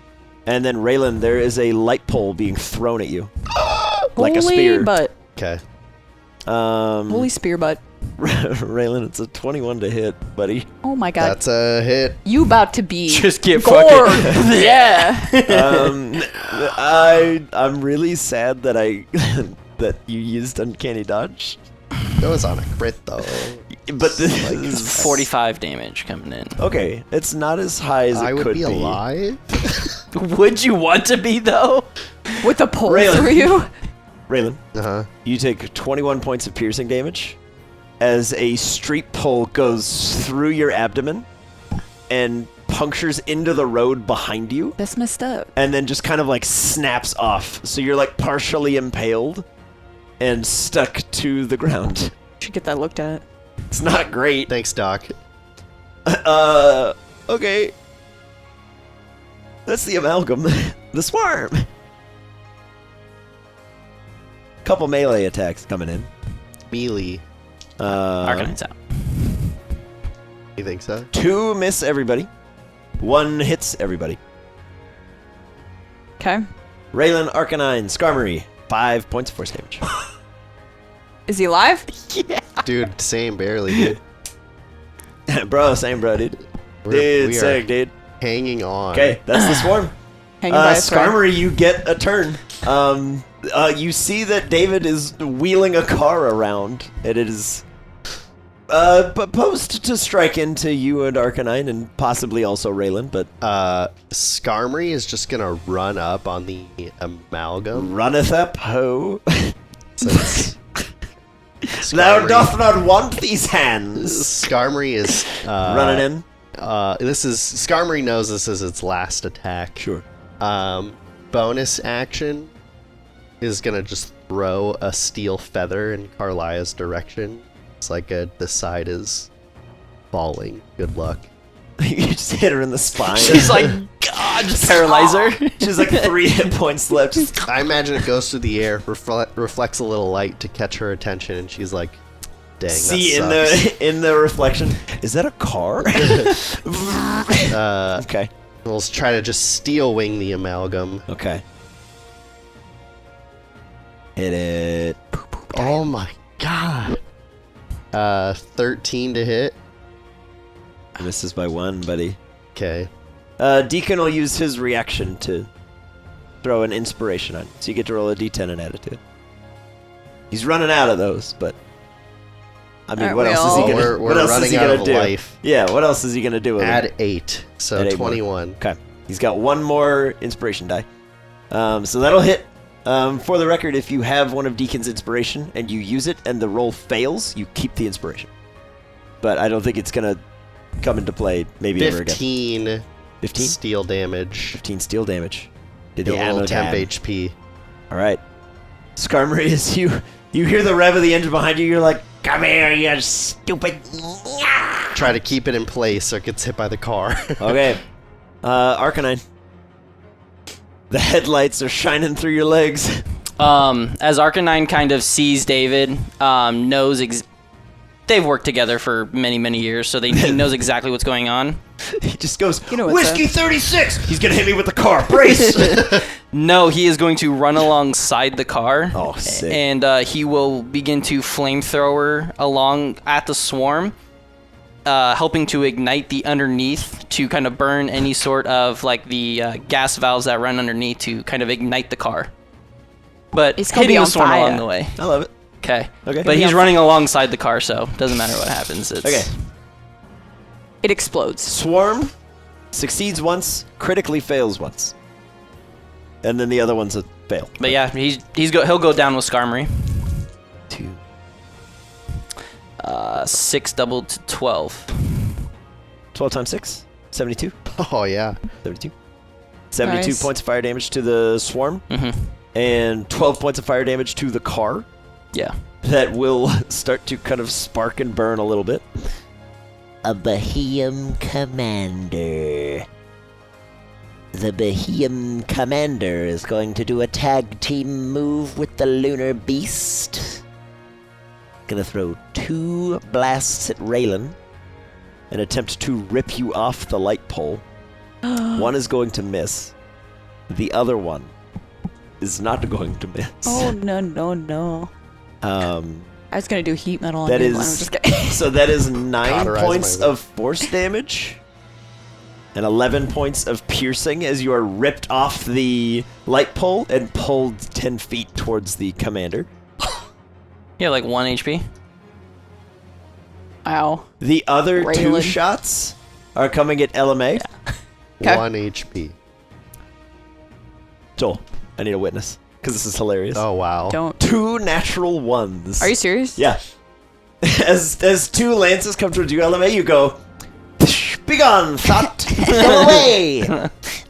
And then Raylan, there is a light pole being thrown at you. Like a Holy spear. butt. Okay. Holy spear butt. Raylan, it's a 21 to hit, buddy. Oh my god. That's a hit. You about to be Just get gored. fucking. Yeah. I'm really sad that that you used Uncanny Dodge. That was on a crit though. But this Like, is 45 damage coming in. okay. It's not as high as it I would could be alive. Would you want to be, though? With a pole Raylan. through you. Raylan, Uh-huh. you take 21 points of piercing damage as a street pole goes through your abdomen and punctures into the road behind you, That's messed up. and then just kind of like snaps off. So you're like partially impaled and stuck to the ground. Should get that looked at. It's not great. Thanks, Doc. Okay. That's the amalgam. The swarm. Couple melee attacks coming in. Melee. Arcanine's out. You think so? 2 miss everybody. 1 hits everybody. Okay. Raylan, Arcanine, Skarmory, 5 points of force damage. Is he alive? Dude, same barely, dude. Bro, same bro, dude. We are Sick, dude. hanging on. Okay, that's the swarm. Hanging by a thread. Skarmory, you get a turn. You see that David is wheeling a car around, and it is posed to strike into you and Arcanine, and possibly also Raylan, but Skarmory is just gonna run up on the amalgam. runneth up ho. Since Thou Skarmory- doth not want these hands. Skarmory is Running in. Skarmory knows this is its last attack. Sure. Bonus action is gonna just throw a steel feather in Carlia's direction. It's like the side is falling. Good luck. You just hit her in the spine. She's like, God, just paralyze her. She's like 3 hit points left. Just- I imagine it goes through the air, reflects a little light to catch her attention, and she's like, "Dang, See that sucks." in the reflection. Is that a car? Okay. We'll try to just steel wing the amalgam. Okay. Hit it. Oh my god. 13 to hit. Misses by 1, buddy. Okay. Deacon will use his reaction to throw an inspiration on you. So you get to roll a d10 and add it to it. He's running out of those, but... I mean, Aren't what we else is he all? gonna We're what else is running he out gonna of do? life. Yeah, what else is he gonna do with it? Add 8. So Add 8 more. 21. Okay. He's got one more inspiration die. So that'll hit. For the record, if you have one of Deacon's inspiration and you use it and the roll fails, you keep the inspiration. But I don't think it's going to come into play maybe ever again. 15 15? steel damage. 15 steel damage. Did He'll the roll ammo temp dam. HP. All right. Skarmory, as you hear the rev of the engine behind you, you're like, come here, you stupid. Try to keep it in place so it gets hit by the car. Okay. Arcanine. The headlights are shining through your legs. As Arcanine kind of sees David, knows they've worked together for many, many years, so he knows exactly what's going on. He just goes, You know what's Whiskey 36! He's gonna hit me with the car. Brace! No, he is going to run alongside the car. Oh, sick. And he will begin to flamethrower along at the swarm, helping to ignite the underneath to kind of burn any sort of like the gas valves that run underneath to kind of ignite the car. But It's gonna hitting be the on swarm fire. along the way. I love it. Okay. Okay. But he's running alongside the car, so doesn't matter what happens. It's, Okay. It explodes. Swarm succeeds once, critically fails once. And then the other one's a fail. But yeah, he'll go down with Skarmory. 2. 6 doubled to 12. 12 times 6? 72? Oh, yeah. 72. 72 Nice. points of fire damage to the swarm. Mm-hmm. And 12 points of fire damage to the car. Yeah. That will start to kind of spark and burn a little bit. A Bahium Commander. The Bahium Commander is going to do a tag team move with the Lunar Beast. Gonna throw 2 blasts at Raylan and attempt to rip you off the light pole. One is going to miss. The other one is not going to miss. Oh, no. I was going to do heat metal on That you, but I'm is just kidding. so that is 9 Cauterize points my- of force damage and 11 points of piercing as you are ripped off the light pole and pulled 10 feet towards the commander. Yeah, like 1 HP. Ow. The other 2 Raylan. shots are coming at Ella Mae. 1 HP. Joel, I need a witness because this is hilarious. Oh, wow. Don't. 2 natural ones. Are you serious? Yeah. As 2 lances come towards you, Ella Mae, you go, begone, thought, go away.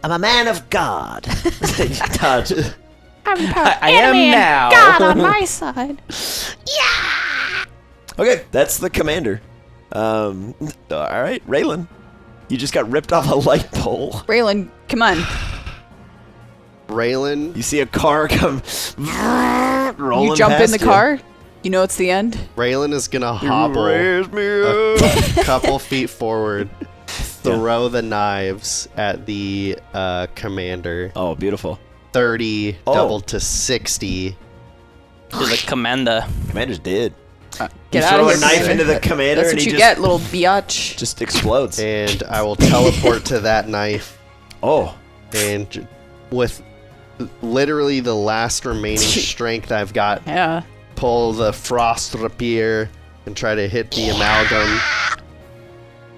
I'm a man of God. Dodge. I am now. God on my side. Okay, that's the commander. All right, Raylan, you just got ripped off a light pole. Raylan, come on. Raylan, You see a car come rolling You jump in past the you. car. You know it's the end. Raylan is gonna hobble Raise me a up. couple feet forward, throw the knives at the commander. Oh, beautiful. 30 Oh. doubled to 60. To the commander. Commander's dead. Get you out throw of a here. knife Peter. into the commander That's and what he you just, get, little biatch. just explodes. And I will teleport to that knife Oh, and with literally the last remaining strength I've got, Yeah. pull the frost rapier and try to hit the amalgam.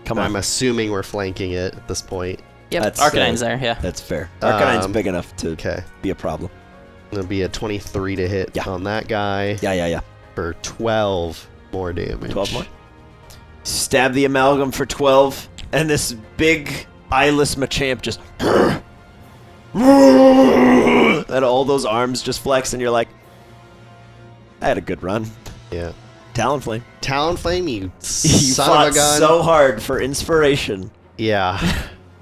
come on. I'm assuming we're flanking it at this point. Yep. That's, Arcanine's there, yeah. That's fair. Arcanine's Um, big enough to Okay. be a problem. It'll be a 23 to hit Yeah. on that guy Yeah. for 12 more damage. 12 more. Stab the amalgam for 12, and this big eyeless Machamp just... and all those arms just flex, and you're like, I had a good run. Yeah. Talonflame. Talonflame, you You son fought of a gun. so hard for inspiration. Yeah.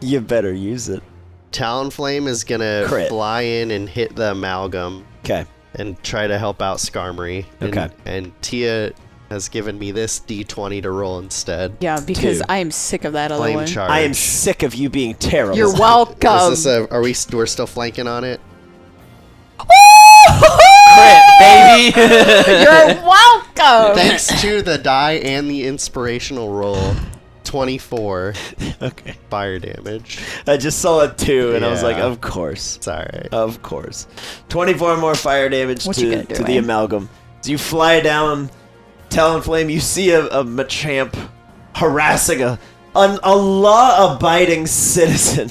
You better use it. Talonflame is gonna Crit. fly in and hit the amalgam Okay. and try to help out Skarmory. Okay. And Tia has given me this D20 to roll instead. Yeah, because 2. I am sick of that other Flame one. charge. I am sick of you being terrible. You're welcome. Is this we're still flanking on it? crit, baby. You're welcome. Thanks to the die and the inspirational roll, 24 Okay. fire damage. I just saw a 2, and I was like, Yeah. of course. It's alright. Of course. 24 more fire damage What you to, gonna do, to the eh? amalgam. As you fly down Talonflame, you see a Machamp harassing a law-abiding citizen.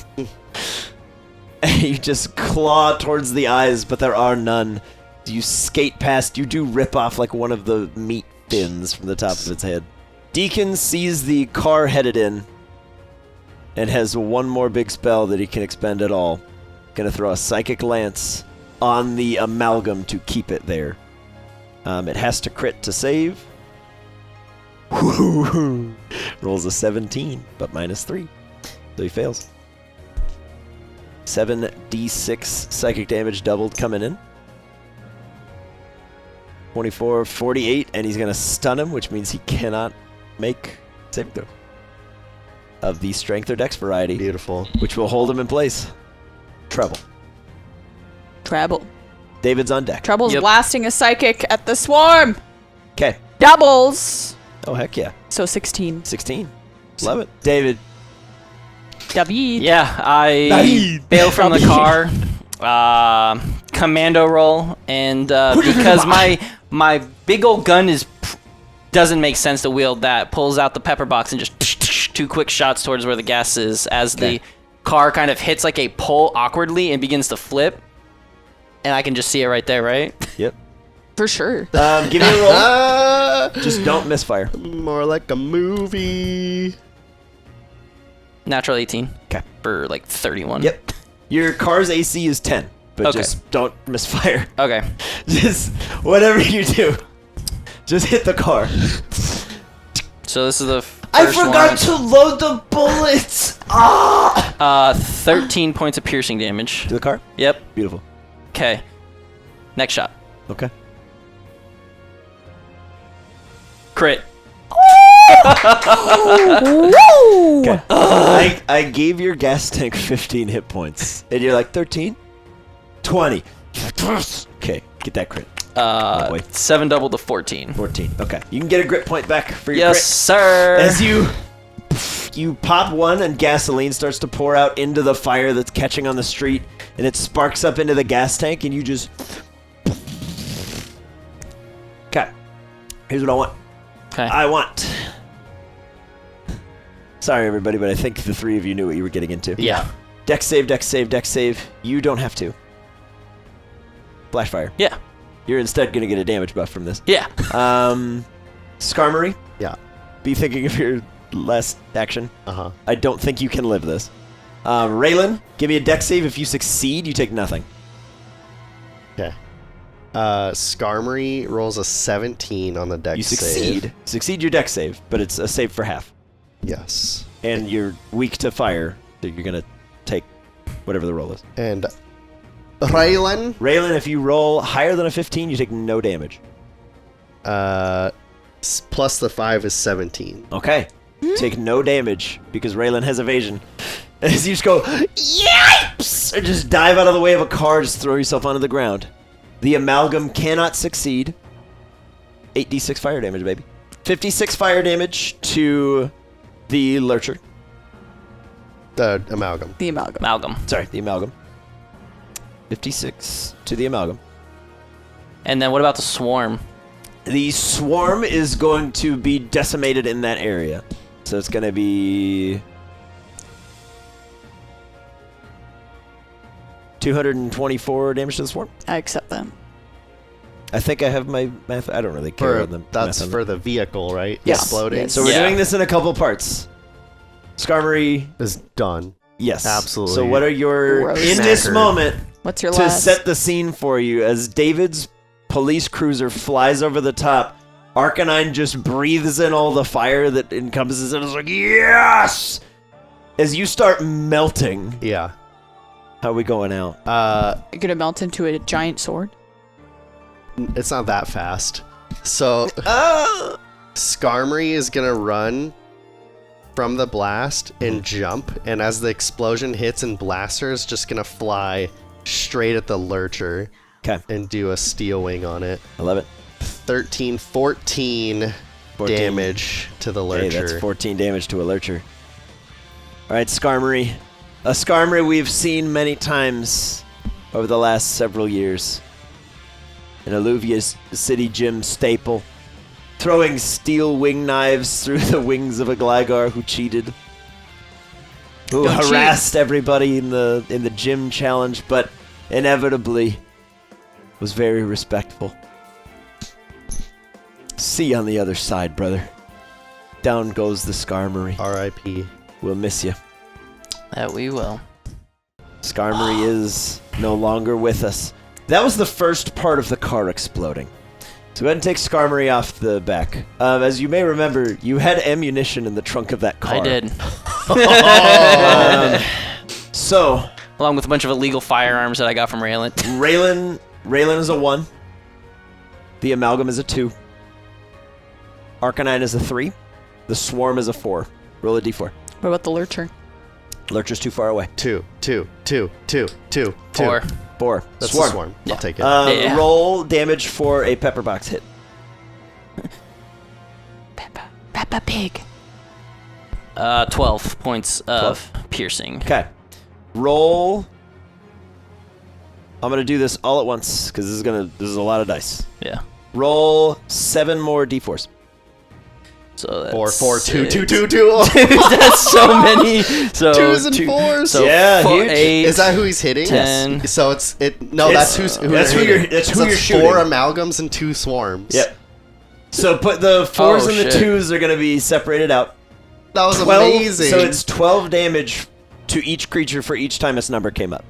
And you just claw towards the eyes, but there are none. You skate past, you do rip off like one of the meat fins from the top of its head. Deacon sees the car headed in and has one more big spell that he can expend at all. Gonna throw a Psychic Lance on the amalgam to keep it there. It has to crit to save. Rolls a 17, but -3. So he fails. 7d6 psychic damage doubled coming in. 24, 48, and he's going to stun him, which means he cannot make saving throw of the strength or dex variety, Beautiful. which will hold him in place. Treble. Treble. David's on deck. Treble's Yep. blasting a psychic at the swarm. Okay. Doubles. Oh, heck yeah. So 16. 16. Love it. David. W. Yeah, I David. bail from the car, commando roll, and because my big old gun doesn't make sense to wield that, pulls out the pepper box and just 2 quick shots towards where the gas is as the car kind of hits like a pole awkwardly and begins to flip. And I can just see it right there, right? Yep. For sure. Give me a roll. Just don't misfire. More like a movie. Natural 18. 'Kay. For like 31. Yep. Your car's AC is 10, but Okay. just don't misfire. Okay. Just whatever you do, just hit the car. So this is the first one. to load the bullets. 13 points of piercing damage. To the car. Yep. Beautiful. Okay. Next shot. Okay. Crit. Woo! Okay. I gave your gas tank 15 hit points, and you're like 13, 20. Okay, get that crit. boy. 7 double to 14. 14. Okay, you can get a grit point back for your Yes, crit. sir. As you pop one and gasoline starts to pour out into the fire that's catching on the street, and it sparks up into the gas tank, and you just... Okay. Here's what I want. Okay. I want... Sorry, everybody, but I think the three of you knew what you were getting into. Yeah. Dex save, dex save, dex save. You don't have to. Flash fire. Yeah. You're instead going to get a damage buff from this. Yeah. Skarmory, Yeah. be thinking of your last action. Uh-huh. I don't think you can live this. Raylan, give me a dex save. If you succeed, you take nothing. Okay. Skarmory rolls a 17 on the dex You save. succeed. Succeed your dex save, but it's a save for half. Yes. And you're weak to fire, so you're going to take whatever the roll is. And Raylan, Raylan, if you roll higher than a 15, you take no damage. plus the 5 is 17. Okay. Take no damage because Raylan has evasion. As you just go, yipes! Or just dive out of the way of a car, just throw yourself onto the ground. The amalgam cannot succeed. 8d6 fire damage, baby. 56 fire damage to the lurcher. The amalgam. The amalgam. Amalgam. Sorry, the amalgam. 56 to the amalgam. And then what about the swarm? The swarm is going to be decimated in that area. So it's going to be 224 damage to the swarm. I accept that. I think I have my math. I don't really care. on the That's math on for the vehicle, right? Yes. Exploding. Yes. So we're Yeah. doing this in a couple parts. Skarmory, Is done. yes. Absolutely. So what are your... Gross. In this Snackered. moment, What's your to last? set the scene for you, as David's police cruiser flies over the top, Arcanine just breathes in all the fire that encompasses it. It's like, yes! As you start melting, Yeah. how are we going out? You're gonna melt into a giant sword. It's not that fast. So Skarmory is gonna run from the blast and jump, and as the explosion hits and blaster is just gonna fly straight at the lurcher. Okay. and do a steel wing on it. I love it. 13, 14 damage to the lurcher. Hey, that's 14 damage to a lurcher. All right, Skarmory. A Skarmory we've seen many times over the last several years. An Alluvia's city gym staple. Throwing steel wing knives through the wings of a Gligar who cheated. Who Don't cheat. harassed everybody in the gym challenge, but inevitably was very respectful. See you on the other side, brother. Down goes the Skarmory. R.I.P. We'll miss you. That we will. Skarmory is no longer with us. That was the first part of the car exploding. So go ahead and take Skarmory off the back. As you may remember, you had ammunition in the trunk of that car. I did. So, Along with a bunch of illegal firearms that I got from Raylan. Raylan is a 1. The Amalgam is a 2. Arcanine is a 3. The Swarm is a 4. Roll a d4. What about the lurcher? Lurcher's too far away. 2. 4. 4. That's Swarm. the swarm. Yeah. I'll take it. Yeah. Roll damage for a Pepper Box hit. Peppa Pig. 12 points of piercing. Okay. Roll. I'm gonna do this all at once because this is a lot of dice. Yeah. Roll 7 more d4s. So that's 4, 4, 2, 2, 6. 2, 2. That's so many. So 2s and 2 4s. So Yeah, huge. 8. Is that who he's hitting? 10. Yes. So that's who that's who you're you're- that's who so you're it's shooting. 4 amalgams and 2 swarms. Yep. So put the 4s Oh, and the shit. 2s are gonna be separated out. That was 12, amazing. So it's 12 damage to each creature for each time its number came up.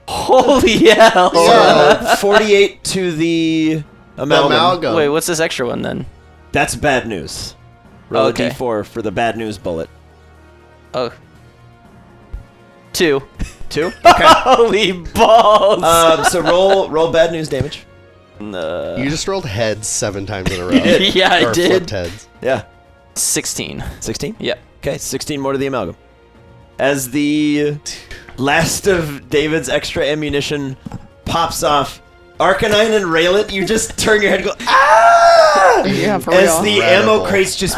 Holy hell. Yeah. 48 to the Amalgam. Amalgam. Wait, what's this extra one then? That's bad news. Roll Okay. a d4 for the bad news bullet. Oh. 2. 2? Okay. Holy balls. So roll bad news damage. You just rolled heads 7 times in a row. did. Yeah, I Or did. flipped heads. Yeah. 16. 16? Yep. Okay, 16 more to the Amalgam. As the last of David's extra ammunition pops off, Arcanine and Raylan, you just turn your head and go, ah! Yeah, for As real. the ammo Incredible. crates just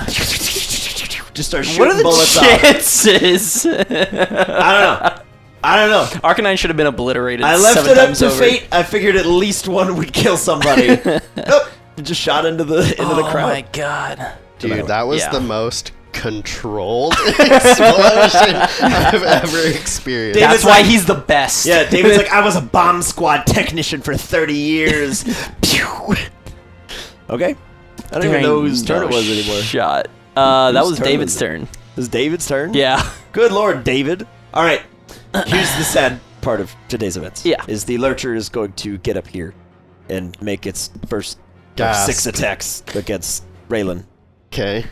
start shooting What are the bullets off. chances? I don't know. Arcanine should have been obliterated. I left 7 it up times to over. fate. I figured at least one would kill somebody. Nope. It just shot into the crowd. Oh my god. Dude, that was Yeah. the most controlled explosion I've ever experienced. David's That's why like- he's the best. Yeah, David's like, I was a bomb squad technician for 30 years. Pew. Okay. I don't even know whose turn it was anymore. Shot. That Whose was turn David's was it? turn. It was David's turn? Yeah. Good lord, David. All right. Here's the sad part of today's events. Yeah. Is the Lurcher is going to get up here and make its first of Gasp. 6 attacks against Raylan. Okay.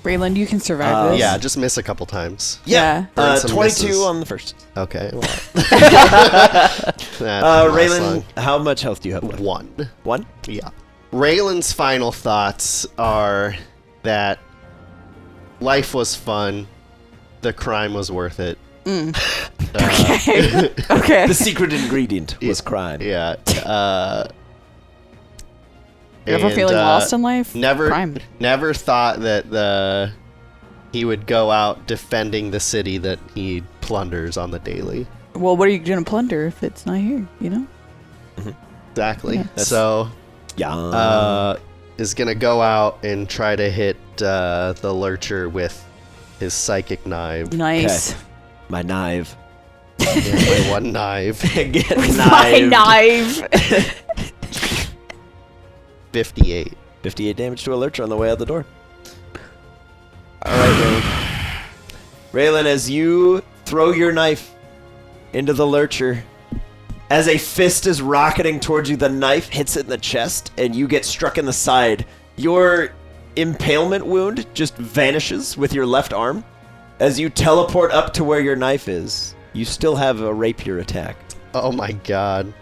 Raylan, you can survive this. Yeah, just miss a couple times. Yeah. Burn some 22 misses. on the first. Okay. Well. That didn't last Raylan, long. how much health do you have left? 1. 1? Yeah. Raylan's final thoughts are that life was fun, the crime was worth it. Okay. Okay. The secret ingredient was crime. Yeah. You ever and, feeling lost in life? Never, Crime. never thought that he would go out defending the city that he plunders on the daily. Well, what are you gonna plunder if it's not here? You know. Exactly. Yeah. So, Yeah. is gonna go out and try to hit the lurcher with his psychic knife. Nice. My knife. My one knife. Get My knived. knife. 58. 58 damage to a Lurcher on the way out the door. Alright, Raylan, as you throw your knife into the Lurcher, as a fist is rocketing towards you, the knife hits it in the chest, and you get struck in the side. Your impalement wound just vanishes with your left arm. As you teleport up to where your knife is, you still have a rapier attack. Oh my god.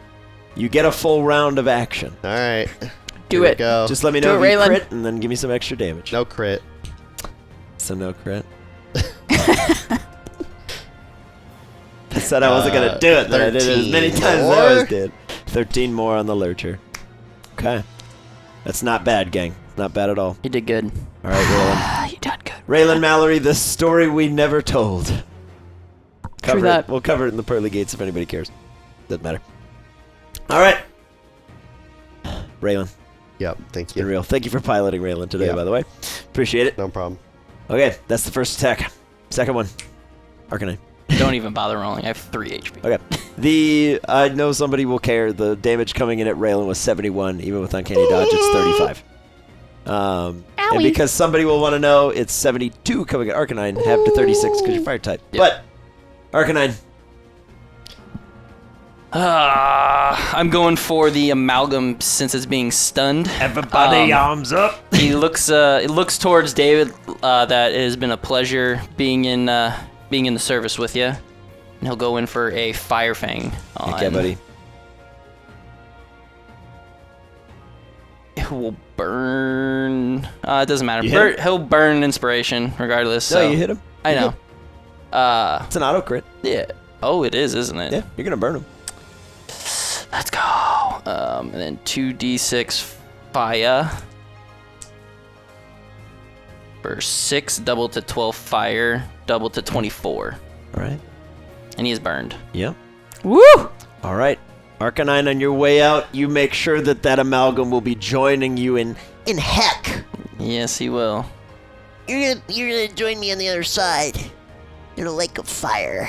You get a full round of action. Alright. Do Here we it. go. Just let me Do know it, if you Raylan. crit, and then give me some extra damage. No crit. So no crit. I said I wasn't gonna do it, then I did it as many 13 times as I always more? did. 13 more on the lurcher. Okay. That's not bad, gang. Not bad at all. You did good. All right, Raylan. You done good. Raylan Mallory, the story we never told. Cover that. We'll cover it in the pearly gates if anybody cares. Doesn't matter. All right. Raylan, Yep, thank been you. real. Thank you for piloting Raylan today, Yeah. by the way. Appreciate it. No problem. Okay, that's the first attack. Second one. Arcanine. Don't even bother rolling. I have 3 HP. Okay. I know somebody will care. The damage coming in at Raylan was 71. Even with Uncanny Dodge, it's 35. And Owie. because somebody will want to know, it's 72 coming at Arcanine, half to 36 because you're fire type. Yep. But, Arcanine. I'm going for the amalgam since it's being stunned. Everybody, arms up. He looks towards David. That it has been a pleasure being in the service with you. And he'll go in for a Fire Fang on. Okay, buddy. It will burn. It doesn't matter. You hit him? He'll burn inspiration regardless. No, So you hit him. I You're know. good. It's an auto crit. Yeah. Oh, it is, isn't it? Yeah, you're gonna burn him. Let's go. And then 2d6 fire. For 6, double to 12 fire, double to 24. All right. And he is burned. Yep. Woo! All right. Arcanine, on your way out, you make sure that amalgam will be joining you in heck. Yes, he will. You're gonna join me on the other side. In a lake of fire.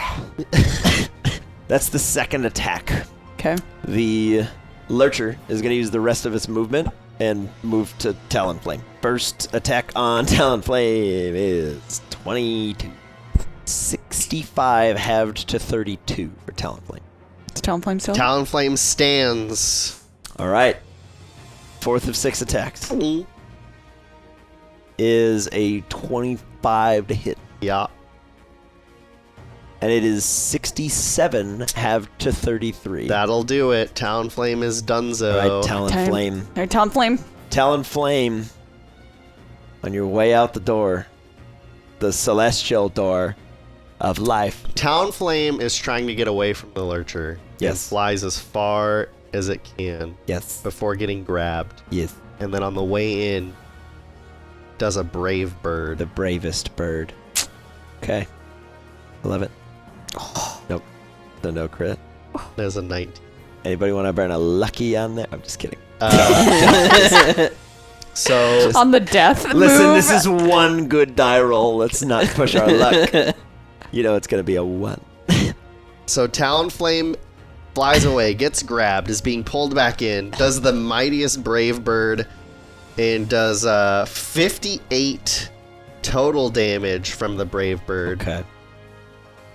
That's the second attack. Okay. The Lurcher is going to use the rest of its movement and move to Talonflame. First attack on Talonflame is 22. 65 halved to 32 for Talonflame. Is Talonflame still? Talonflame stands. All right. Fourth of 6 attacks is a 25 to hit. Yeah. And it is 67 halved to 33. That'll do it. Talonflame is donezo. All right, Talonflame. Alright, Talonflame. Talonflame, on your way out the door, the celestial door of life. Talonflame is trying to get away from the Lurcher. Yes. And flies as far as it can Yes. before getting grabbed. Yes. And then on the way in, does a brave bird. The bravest bird. Okay. I love it. Nope. No crit. There's a 19. Anybody want to burn a lucky on there? I'm just kidding. So On the death Listen, move. this is one good die roll. Let's not push our luck. You know it's going to be a 1. So Talonflame flies away, gets grabbed, is being pulled back in, does the mightiest brave bird, and does 58 total damage from the brave bird. Okay.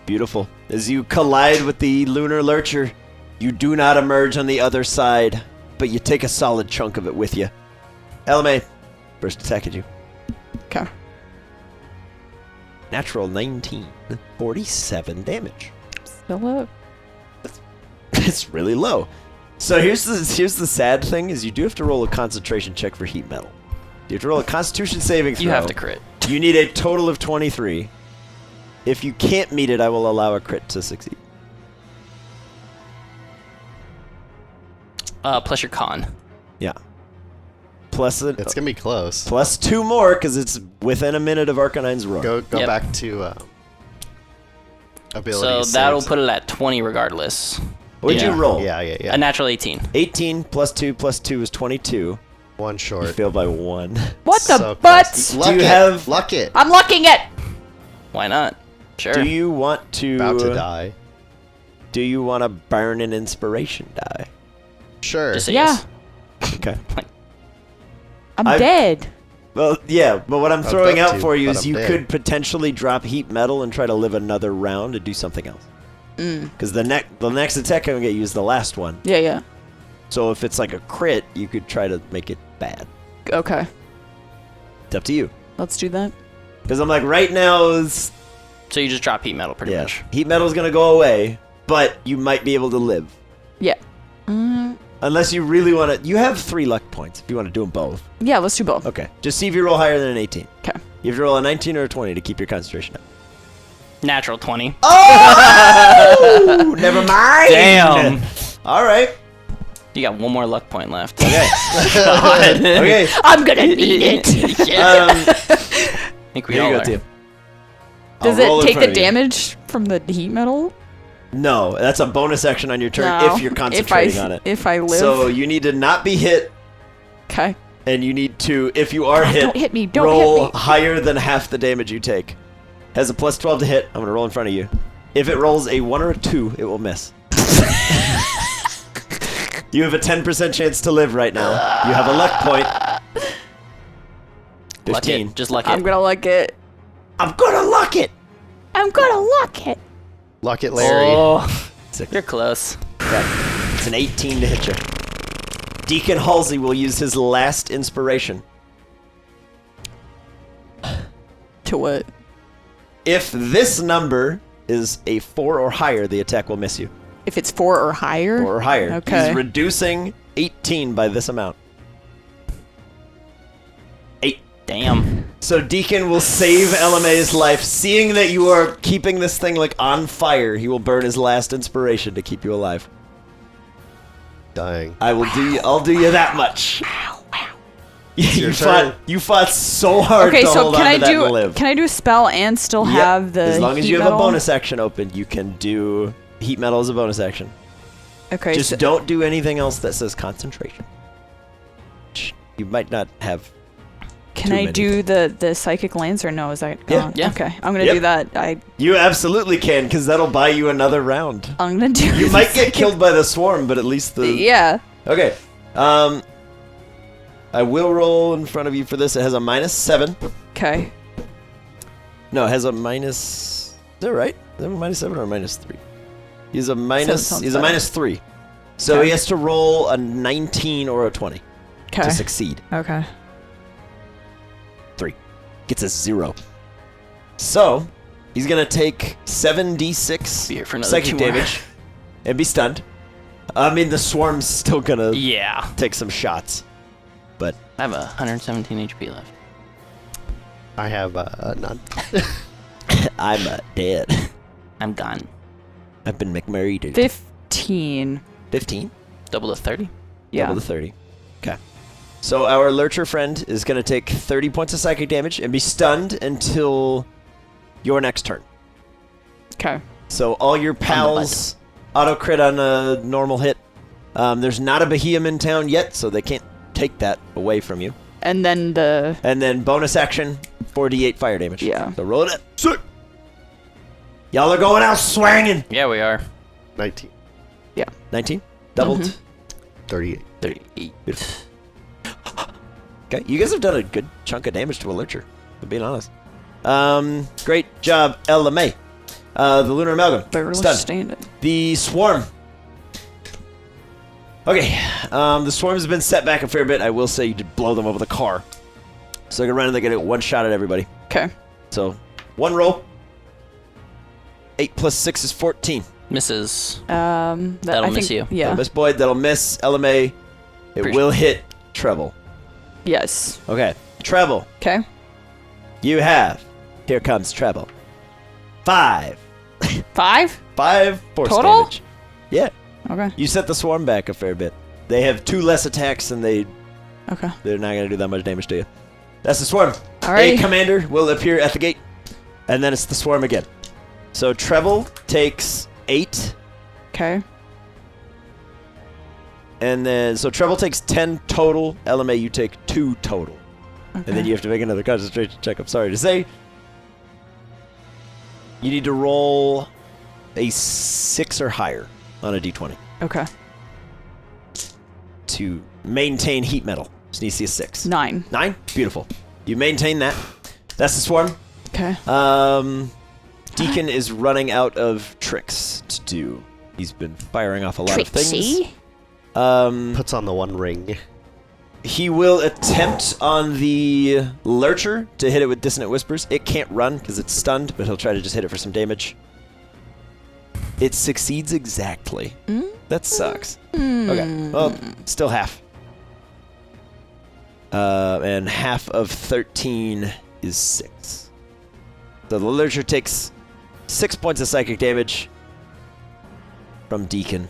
Beautiful. As you collide with the Lunar Lurcher, you do not emerge on the other side, but you take a solid chunk of it with you. Ella Mae, first attack at you. Okay. Natural 19. 47 damage. Still up. It's really low. So here's the sad thing is you do have to roll a concentration check for heat metal. You have to roll a constitution saving throw. You have to crit. You need a total of 23. If you can't meet it, I will allow a crit to succeed. Plus your con. Yeah. Plus It's gonna be close. plus 2 more because it's within a minute of Arcanine's roar. Go Yep. back to So ability. that'll put it at 20 regardless. What'd you Yeah. roll? Yeah. A natural 18. 18 plus 2 is 22. One You short. failed by 1. What the So butts? close. Luck you it. have- Luck it. I'm lucking it. Why not? Sure. Do you want to About to die. Do you want to burn an inspiration die? Sure. Just say Yeah. yes. Okay. I'm I've- dead. Well, yeah, but what I'm I'd throwing love out to, for you but is I'm you dead. could potentially drop heat metal and try to live another round to do something else. Because the next attack I'm gonna get you is the last one. Yeah. So if it's like a crit, you could try to make it bad. Okay. It's up to you. Let's do that. Because I'm like right now is So you just drop heat metal pretty much. heat metal's gonna go away, but you might be able to live Yeah. unless you really want to. You have 3 luck points if you want to do them both. Yeah, let's do both. Okay, just see if you roll higher than an 18. Okay. You have to roll a 19 or a 20 to keep your concentration up. Natural 20. Oh, never mind. Damn. All right. You got one more luck point left. Okay. Okay. I'm gonna need it. Yeah. I think we Here all you go, are. team. Does I'll roll it in take front the of you. damage from the heat metal? No, that's a bonus action on your turn No. if you're concentrating on it. If I live. So you need to not be hit, Okay. and you need to, if you are hit, Don't hit me. Don't roll hit me. higher than half the damage you take. Has a plus 12 to hit. I'm going to roll in front of you. If it rolls a 1 or a 2, it will miss. You have a 10% chance to live right now. You have a luck point. Luck 15. it. Just luck I'm it. gonna luck it. I'm going to luck it. I'm gonna luck it. Luck it, Larry. Oh, Six. you're close. Okay. It's an 18 to hit you. Deacon Halsey will use his last inspiration. To what? If this number is a 4 or higher, the attack will miss you. If it's 4 or higher? 4 or higher. Okay. He's reducing 18 by this amount. 8. Damn. So Deacon will save Ella Mae's life. Seeing that you are keeping this thing like on fire, he will burn his last inspiration to keep you alive. Dying. I'll do you that much. your You fought so hard Okay, to so hold can on I to that and do live. can I do a spell and still Yep. have the As long as heat you have a metal? bonus action open, you can do heat metal as a bonus action. Okay. Just so, don't do anything else that says concentration. You might not have. can too I many. do the psychic lance or no? Is that Yeah. gone? Yeah. Okay. I'm gonna Yep. do that. You absolutely can, because that'll buy you another round. I'm gonna do. You the might get psychic- killed by the swarm, but at least the. Yeah. Okay. I will roll in front of you for this. It has a -7. Okay. No, it has a minus. Is that right? Is that a -7 or a -3? He's a minus. sounds He's a better. -3. So Okay. he has to roll a 19 or a 20 Okay. to succeed. Okay. 3 gets a 0. So he's gonna take 7d6 Be here for another psychic 2 more. damage and be stunned. I mean, the swarm's still gonna Yeah. take some shots. I have 117 HP left. I have none. I'm dead. I'm gone. I've been McMurrayed. 15. 15? Double to 30. Yeah. Double to 30. Okay. So our lurcher friend is going to take 30 points of psychic damage and be stunned until your next turn. Okay. So all your pals auto crit on a normal hit. There's not a Behemoth in town yet, so they can't take that away from you. And then the And then bonus action, 4d8 fire damage. Yeah. So roll it up. Sick. Y'all are going out swanging. Yeah, we are. 19. 19? Doubled? Mhm. 38. 38. Beautiful. Okay, you guys have done a good chunk of damage to a lurcher, for being honest. Great job, Ella Mae. The Lunar Amalgam. barely Stunned. standing. The Swarm. Okay, the Swarm's been set back a fair bit. I will say you did blow them over the car. So they're going to run and they're going to get one shot at everybody. Okay. So, one roll. 8 plus 6 is 14. Misses. That'll miss you. Yeah. That'll miss Boyd, that'll miss Ella Mae. It Appreciate will hit Treble. Yes. Okay, Treble. Okay. You have. Here comes Treble. 5. 5? 5 force Total? damage. Yeah, Okay. you set the swarm back a fair bit. They have 2 less attacks and they're Okay. not going to do that much damage to you. That's the swarm. Alrighty. A commander will appear at the gate. And then it's the swarm again. So Treble takes 8. Okay. And then, so Treble takes 10 total. Ella Mae, you take 2 total. Okay. And then you have to make another concentration check. I'm sorry to say. You need to roll a 6 or higher on a d20 Okay. to maintain heat metal. Just need to see a 6. 9. 9? Beautiful. You maintain that. That's the swarm. Okay. Deacon is running out of tricks to do. He's been firing off a lot of things. Trixie? Puts on the one ring. He will attempt on the Lurcher to hit it with Dissonant Whispers. It can't run because it's stunned, but he'll try to just hit it for some damage. It succeeds exactly. That sucks. Okay, well, still half. And half of 13 is 6. So the Lurcher takes 6 points of psychic damage from Deacon.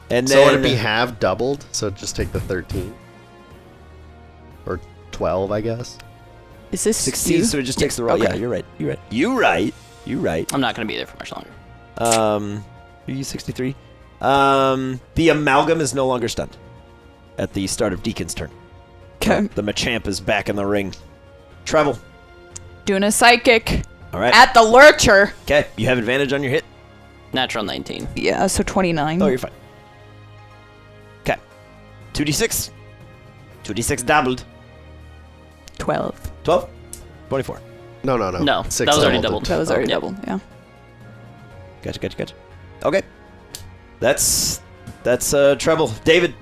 And So then would it be half doubled? So just take the 13. Or 12, I guess. Is this 16, you? so it just takes the roll. Okay. Yeah, you're right. You're right. I'm not gonna be there for much longer. Are you 63? The amalgam is no longer stunned at the start of Deacon's turn. Okay. The Machamp is back in the ring. Treble. Doing a psychic All right. at the lurcher. Okay, you have advantage on your hit. Natural 19. Yeah, so 29. Oh, you're fine. Okay. 2d6. 2d6 doubled. 12. 12. 24. No. No, 6 that was already doubled. doubled. That was already Yep. doubled, yeah. Gotcha. Okay. That's treble. David.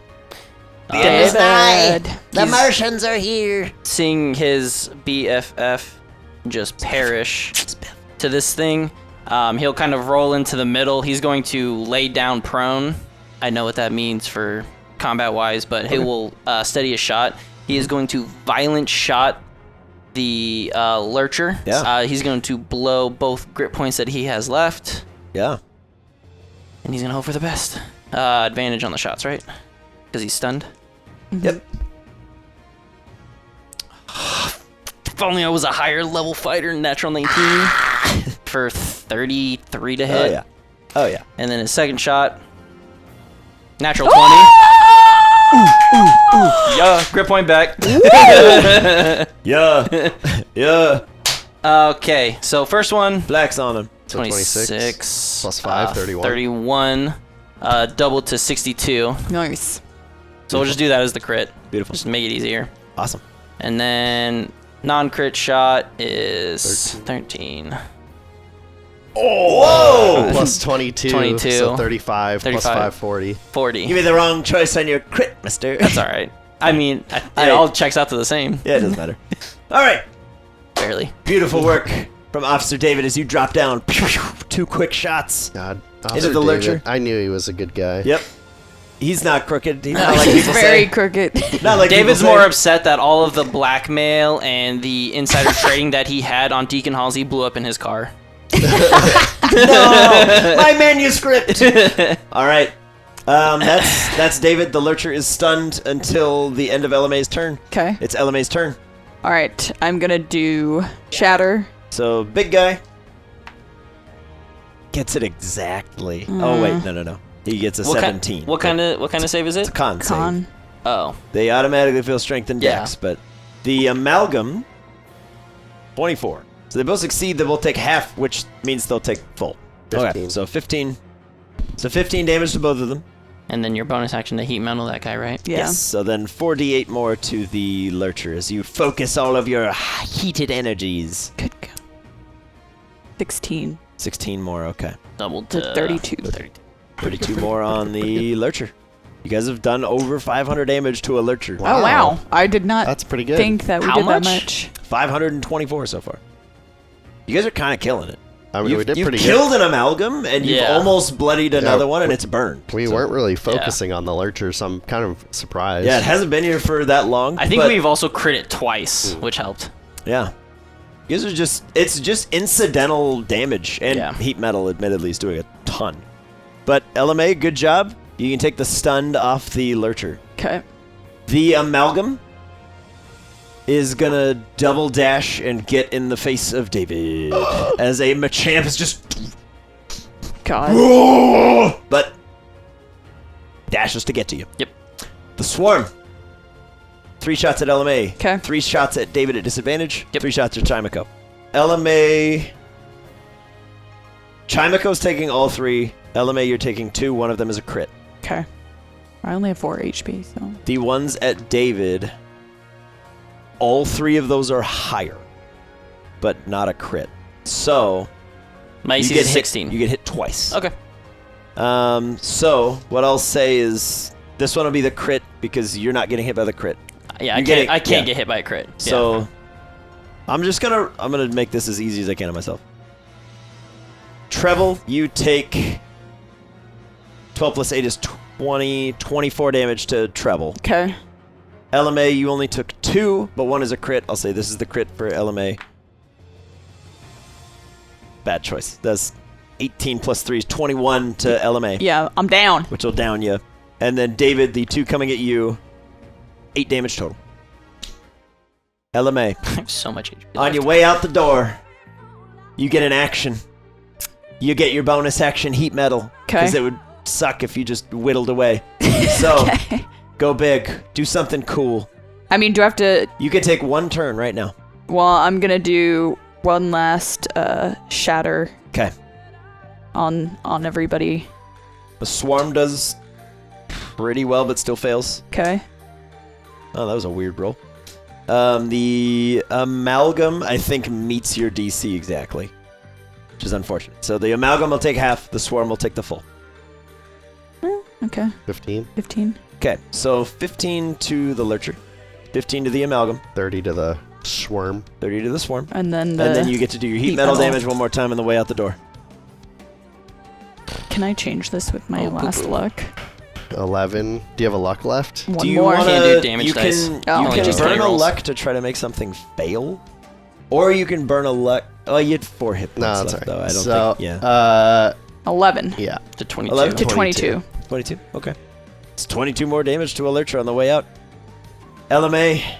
It was I. David. The He's- Martians are here. Seeing his BFF just perish to this thing, he'll kind of roll into the middle. He's going to lay down prone. I know what that means for combat-wise, but he will steady a shot. He is going to violent shot the lurcher. Yeah. He's going to blow both grip points that he has left, Yeah. and he's going to hope for the best. Advantage on the shots, right? Because he's stunned. Yep. If only I was a higher level fighter, natural 19 for 33 to hit. Oh yeah. And then his second shot, natural 20. Yeah, grip point back. Yeah. Okay, so first one, Black's on him. So 26 plus 5, 31. 31, doubled to 62. Nice. So we'll just do that as the crit. Beautiful. Just make it easier. Awesome. And then non-crit shot is 13. Oh! Whoa! Plus 22. 22. So 35. Plus 35. 5, 40. 40. You made the wrong choice on your crit, mister. That's all right. I mean, it Hey. all checks out to the same. Yeah, it doesn't matter. All right. Barely. Beautiful work from Officer David as you drop down. 2 quick shots. God. Into Officer the David, lurcher. I knew he was a good guy. Yep. He's not crooked. He's not like He's people very say. crooked. Not like David's people say. more upset that all of the blackmail and the insider trading that he had on Deacon Halsey blew up in his car. No, my manuscript. All right. That's David. The lurcher is stunned until the end of Ella Mae's turn. Okay. It's Ella Mae's turn. All right. I'm going to do Shatter. So big guy gets it exactly. Oh wait, no. He gets a 17. What kind of save is It's a it? con save. Con. Oh, They automatically feel strength and Yeah. dex, but the amalgam 24. So they both succeed. They both take half, which means they'll take full. Okay, 15. so 15. So 15 damage to both of them. and then your bonus action to heat metal that guy, right? Yeah. Yes. So then 4d8 more to the lurcher as you focus all of your heated energies. Good go. 16 16 more. Okay. Doubled to to 32. 32 more on the lurcher. You guys have done over 500 damage to a lurcher. Wow. Oh, wow. I did not That's pretty good. think that we How did much? that much. 524 so far. You guys are kind of killing it. I mean, we did you've pretty killed an amalgam, and you've Yeah. almost bloodied another one, and it's burned. good. We So- weren't really focusing on the lurcher, so I'm kind of surprised. Yeah, it hasn't been here for that long. I think but, we've also crit it twice, which helped. Yeah. You guys are it's just incidental damage, and Yeah. heat metal, admittedly, is doing a ton. But Ella Mae, good job. You can take the stunned off the lurcher. Okay. The amalgam is gonna double dash and get in the face of David as a Machamp is just God. but dashes to get to you. Yep. The swarm. 3 shots at Ella Mae. 'Kay. 3 shots at David at disadvantage. Yep. 3 shots at Chimiko. Ella Mae. Chimiko's taking all 3. Ella Mae, you're taking 2. One of them is a crit. Okay. I only have 4 HP, so. The ones at David, all 3 of those are higher, but not a crit. So My you AC get is hit, 16. You get hit twice. Okay. So what I'll say is this one will be the crit because you're not getting hit by the crit. Yeah, You get it- I can't yeah. get hit by a crit. So I'm gonna make this as easy as I can on myself. Treble, you take 12 plus 8 is 20, 24 damage to treble. Okay. Ella Mae, you only took 2, but 1 is a crit. I'll say this is the crit for Ella Mae. Bad choice. That's 18 plus 3 is 21 to Ella Mae, Yeah, I'm down. which will down you. And then David, the 2 coming at you. 8 damage total. Ella Mae, I have so much HP. on your way out the door, you get an action. You get your bonus action heat metal. Okay. Because it would suck if you just whittled away. So, Okay. go big. Do something cool. I mean, do I have to... You can take 1 turn right now. Well, I'm going to do one last shatter Okay. on everybody. The swarm does pretty well, but still fails. Okay. Oh, that was a weird roll. The amalgam, I think, meets your DC exactly, which is unfortunate. So the amalgam will take half, the swarm will take the full. Okay. 15, 15. Okay, so 15 to the lurcher, 15 to the amalgam, 30 to the swarm. 30 to the swarm, And then and then you get to do your heat metal damage one more time on the way out the door. Can I change this with my last luck? 11. Do you have a luck left? One Do you more. wanna, Can't do damage you dice. can, Oh, you only can just burn three a rolls. luck to try to make something fail, or you can burn a luck. Oh, you had 4 hit points No, left, that's alright. though. I don't So, think. Yeah. 11 yeah. To 22. 11? to 22. 22. Okay. It's 22 more damage to a lurcher on the way out. Ella Mae,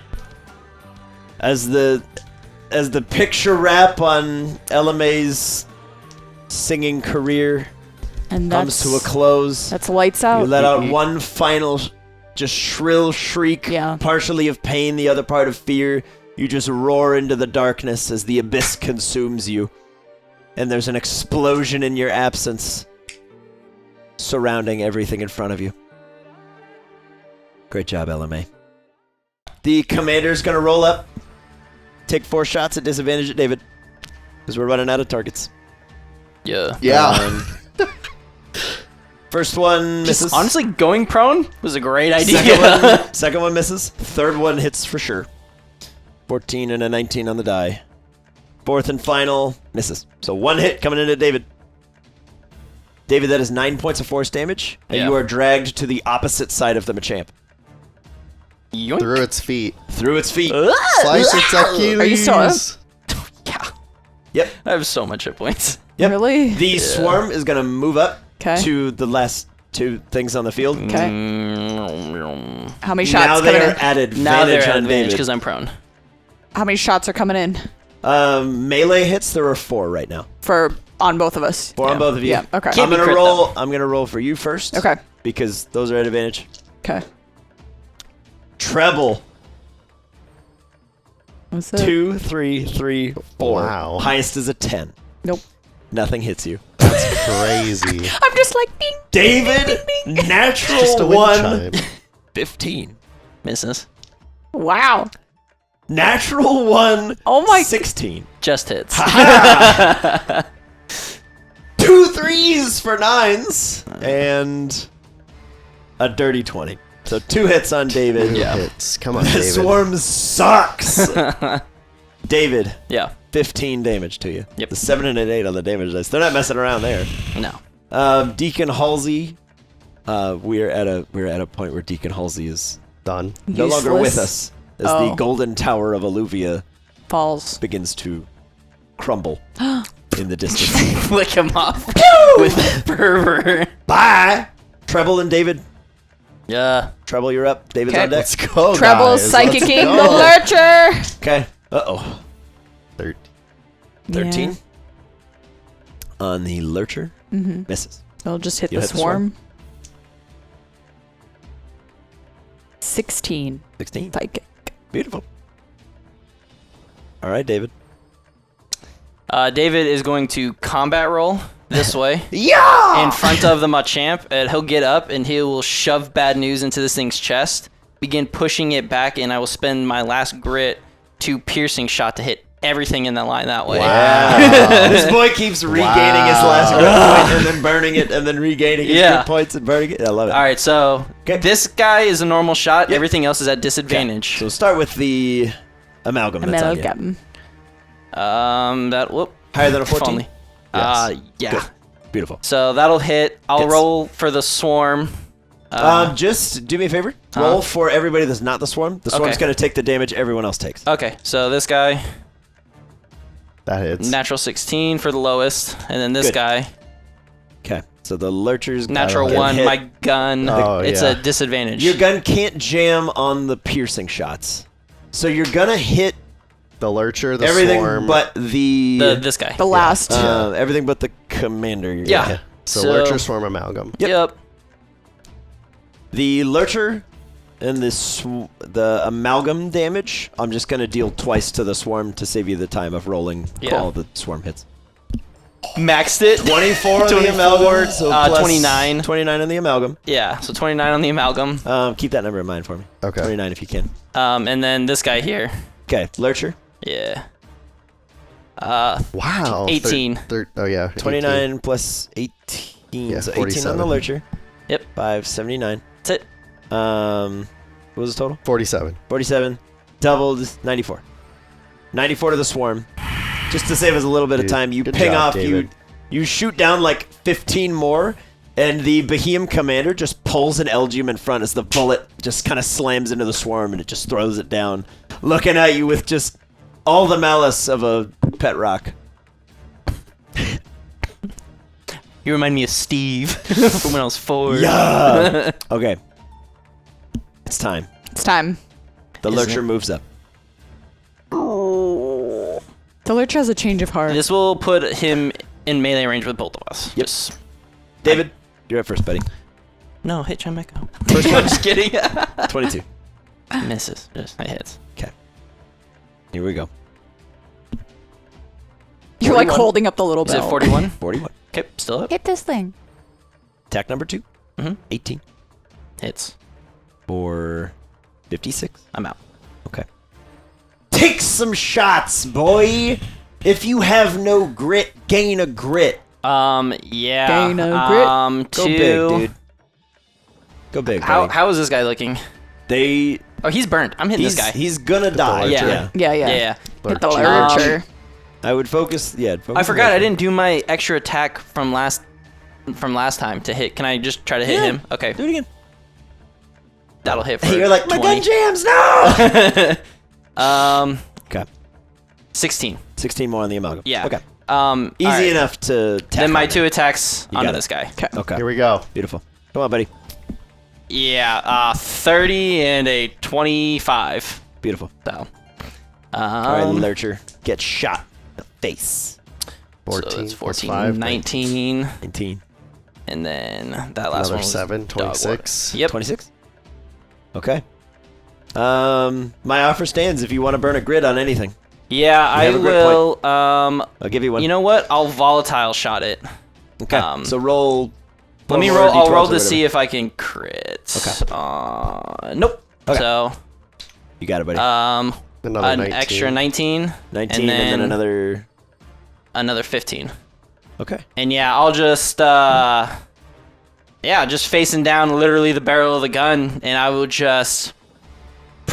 as the picture wrap on Ella Mae's singing career And comes that's to a close, That's lights out. you let out one final, just shrill shriek, Yeah. partially of pain, the other part of fear. You just roar into the darkness as the abyss consumes you, and there's an explosion in your absence, surrounding everything in front of you. Great job, Ella Mae. The commander's gonna roll up, take 4 shots at disadvantage at David, because we're running out of targets. Yeah. Yeah. First one misses. Just honestly, going prone was a great idea. Second one misses. Third one hits for sure. 14 and a 19 on the die. Fourth and final misses. So 1 hit coming in at David. David, that is 9 points of force damage, and Yeah. you are dragged to the opposite side of the Machamp. Yoink. Through its feet. Through its feet. Slice its Achilles. Are you still up? Yeah. Yep. I have so much hit points. Yep. Really? The swarm is going to move up 'Kay. to the last 2 things on the field. Okay. Mm, How many shots Now coming they're in? at advantage now they're at on advantage David. because I'm prone. How many shots are coming in Melee hits, there are 4 right now. on both of us? 4 on both of you. Yeah. Okay. Can't be crit, I'm gonna roll for you first. Okay. Because those are at advantage. Okay. Treble. What's that? 2, 3, 3, 4. Wow. Highest is a 10. Nope. Nothing hits you. Crazy. I'm just like ding. David, natural Just a wind 1, chime. 15. Misses. Wow. Natural 1, Oh my- 16. Just hits. 2 3s for 9s. And a dirty 20. So 2 hits on David. Yeah. Hits. Come on, The David. swarm sucks. David, Yeah. 15 damage to you. Yep. The 7 and an 8 on the damage dice. They're not messing around there. No. Deacon Halsey, we're at a point where Deacon Halsey is Done. no longer with Useless. us as the Oh. golden tower of Alluvia Falls. begins to crumble in the distance. Flick him off with fervor. Bye! Treble and David. Yeah. Treble, you're up. David's Okay. on deck. Let's go, Treble guys. Let's psychicking go. the lurcher. Okay. Uh-oh. 13. 13 Yeah. on the lurcher. Mm-hmm. Misses. I'll just hit You'll the hit the swarm. swarm. 16. 16. Psychic. Beautiful. All right, David. David is going to combat roll this way Yeah! in front of the Machamp, and he'll get up and he will shove bad news into this thing's chest, begin pushing it back, and I will spend my last grit to piercing shot to hit everything in that line that way. Wow. This boy keeps regaining his last grit point and then burning it and then regaining his Yeah. grit points and burning it. I love it. All right, so Okay. this guy is a normal shot. Yep. Everything else is at disadvantage. So start with the amalgam that's on you. Amalgam. That whoop. Higher than a If 14? only. Yes. Yeah. Good. Beautiful. So that'll hit. I'll Hits. roll for the swarm. Just do me a favor. Roll for everybody that's not the swarm. The swarm's Okay. going to take the damage everyone else takes. Okay, so this guy, That hits. natural 16 for the lowest, and then this Good. guy. Okay. It's So the lurchers Natural get 1, hit. my gun. Oh, It's yeah. a disadvantage. Your gun can't jam on the piercing shots. So you're gonna hit The Lurcher, the everything Swarm. but this guy. The last. everything but the commander. You're Yeah. gonna hit. So, So- Lurcher, Swarm, Amalgam. Yep. The lurcher and the amalgam damage, I'm just gonna deal twice to the swarm to save you the time of rolling all the swarm hits. Maxed it. 24 on the amalgam, so plus 29. 29 on the amalgam. Yeah, so 29 on the amalgam. Keep that number in mind for me. Okay. 29 if you can. And then this guy here. Okay, lurcher. Yeah. Wow. 18. Oh, yeah. 29 plus 18. Yeah, So 18 on 47. the lurcher. Yep. 579. That's it. What was the total? 47. 47. Doubled 94. 94 to the swarm. Just to save us a little bit of Dude, time, you good ping job, off, David. you shoot down like 15 more, and the Behemoth commander just pulls an Elgium in front as the bullet just kind of slams into the swarm and it just throws it down, looking at you with just all the malice of a pet rock. You remind me of Steve from when I was 4. Yeah. Okay. It's time. It's time. The Isn't lurcher it? moves up. The Lurcher has a change of heart. This will put him in melee range with both of us. Yep. Just, David, you're up first, buddy. no, hit Chimeko. First one. Just kidding. 22. Misses. Just it hits. Okay. Here we go. You're like 41. holding up the little Is bell. it 41? 41. Okay, still up. Hit this thing. Attack number 2. Mhm. 18. Hits. For 56. I'm out. Okay. Take some shots, boy! If you have no grit, gain a grit. Yeah. Gain a grit. Go Two. big, dude. Go big, buddy. How is this guy looking? They... Oh, he's burnt. I'm hitting He's, this guy. he's gonna die. Lurcher. Yeah. Yeah, yeah. Yeah. Hit the Lurcher. Lurcher. I would focus... Yeah, focus I on forgot I Lurcher. didn't do my extra attack from last time to hit. Can I just try to hit Yeah. him? Okay. Do it again. That'll hit for You're like, my 20. gun jams, no! Okay. 16. 16 more on the amalgam. Yeah. Okay. Easy Easy enough to tack Then my on 2 attacks You onto got it. this guy. Okay. Here we go. Beautiful. Come on, buddy. Yeah, 30 and a 25. Beautiful. So, All right, Lurcher. Get shot in the face. 14 so that's plus 14, 5. 19, 19. and then that last Another one was 7, dog water. 26. Yep. 26? Okay. My offer stands if you want to burn a grid on anything. Yeah, I have a grit will. I'll give you one. You know what? I'll volatile shot it. Okay. So roll. Let me four roll. more I'll roll D12s or to whatever. see if I can crit. Okay. Nope. Okay. So, You got it, buddy. Another an 19. extra 19, 19 and then another 15. Okay. And yeah, I'll just just facing down literally the barrel of the gun, and I will just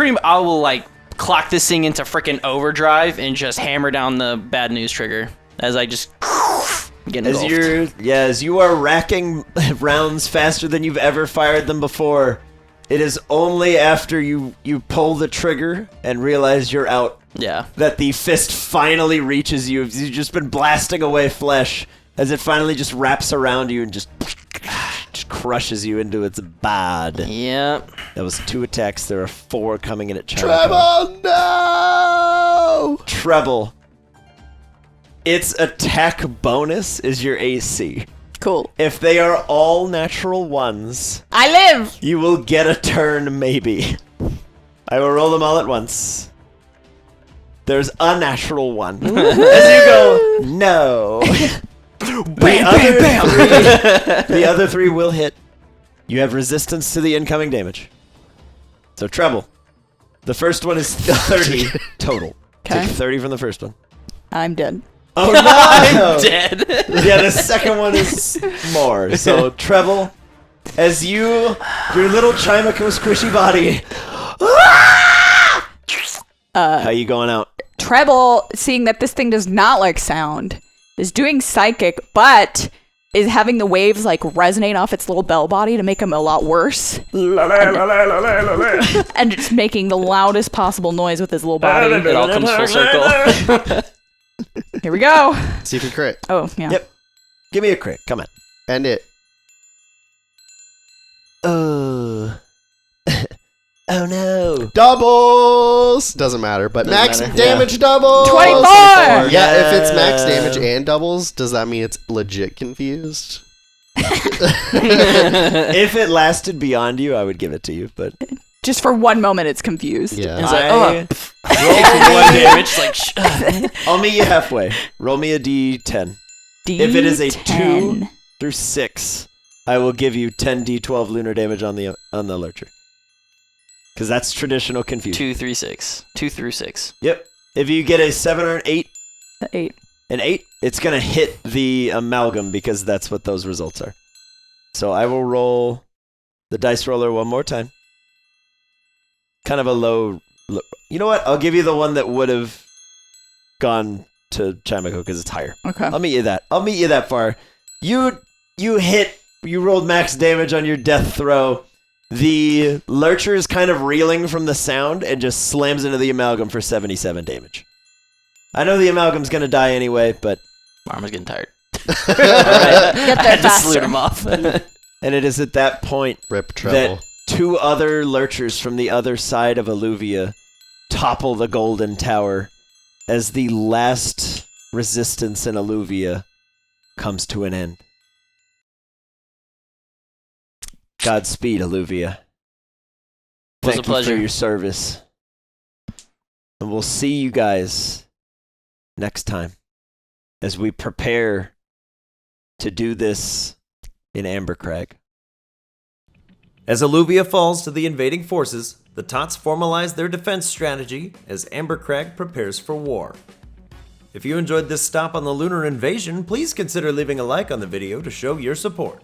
I will like clock this thing into freaking overdrive and just hammer down the bad news trigger as I just get engulfed. As you are racking rounds faster than you've ever fired them before, it is only after you pull the trigger and realize you're out Yeah. that the fist finally reaches you. You've just been blasting away flesh as it finally just wraps around you and just crushes you into its bod. Yep. That was 2 attacks. There are 4 coming in at China. Treble, no! Treble. Its attack bonus is your AC. Cool. If they are all natural ones, I live! you will get a turn, maybe. I will roll them all at once. There's a natural one. As you go, no. The other 3 will hit. You have resistance to the incoming damage. So treble. The first one is 30 total. Okay. Take 30 from the first one. I'm dead. Oh no! Dead. Yeah, the second one is more. So treble, as your little Chimako squishy body. How you going out? Treble, seeing that this thing does not like sound, is doing psychic, but is having the waves like resonate off its little bell body to make him a lot worse. And it's making the loudest possible noise with his little body. It all comes full circle. Here we go. See if you crit. Oh, yeah. Yep. Give me a crit. Come on. End it. Oh. Oh no. Doubles! Doesn't matter, but Doesn't max matter. damage doubles! 24! Yeah, if it's max damage and doubles, does that mean it's legit confused? If it lasted beyond you, I would give it to you, but Just for one moment, it's confused. Yeah. It's like, I- one damage. Like, I'll meet you halfway. Roll me a d10. If it is a 2 through 6, I will give you 10 d12 lunar damage on the lurcher. Because that's traditional confusion. 2, 3, 6. 2 through 6. Yep. If you get a 7 or an 8, 8. an 8, it's going to hit the amalgam because that's what those results are. So I will roll the dice roller one more time. Kind of a low... You know what? I'll give you the one that would have gone to Chimiko because it's higher. Okay. I'll meet you that far. You rolled max damage on your death throw. The lurcher is kind of reeling from the sound and just slams into the amalgam for 77 damage. I know the amalgam's going to die anyway, but... Marma's getting tired. Get I there had to faster. salute him off. And it is at that point Rip treble. that 2 other lurchers from the other side of Alluvia topple the golden tower as the last resistance in Alluvia comes to an end. Godspeed, Alluvia. Was a Thank you pleasure. for your service. And we'll see you guys next time as we prepare to do this in Ambercrag. As Alluvia falls to the invading forces, the Tots formalize their defense strategy as Ambercrag prepares for war. If you enjoyed this stop on the Lunar Invasion, please consider leaving a like on the video to show your support.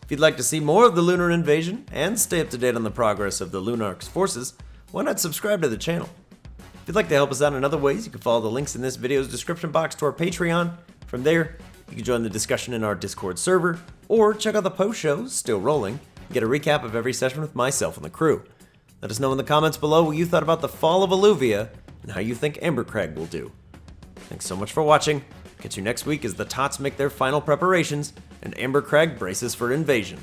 If you'd like to see more of the Lunar Invasion and stay up to date on the progress of the Lunarch's forces, why not subscribe to the channel? If you'd like to help us out in other ways, you can follow the links in this video's description box to our Patreon. From there, you can join the discussion in our Discord server, or check out the post shows still rolling, and get a recap of every session with myself and the crew. Let us know in the comments below what you thought about the fall of Alluvia and how you think Ambercrag will do. Thanks so much for watching. Catch you next week as the Tots make their final preparations and Ambercrag braces for invasion.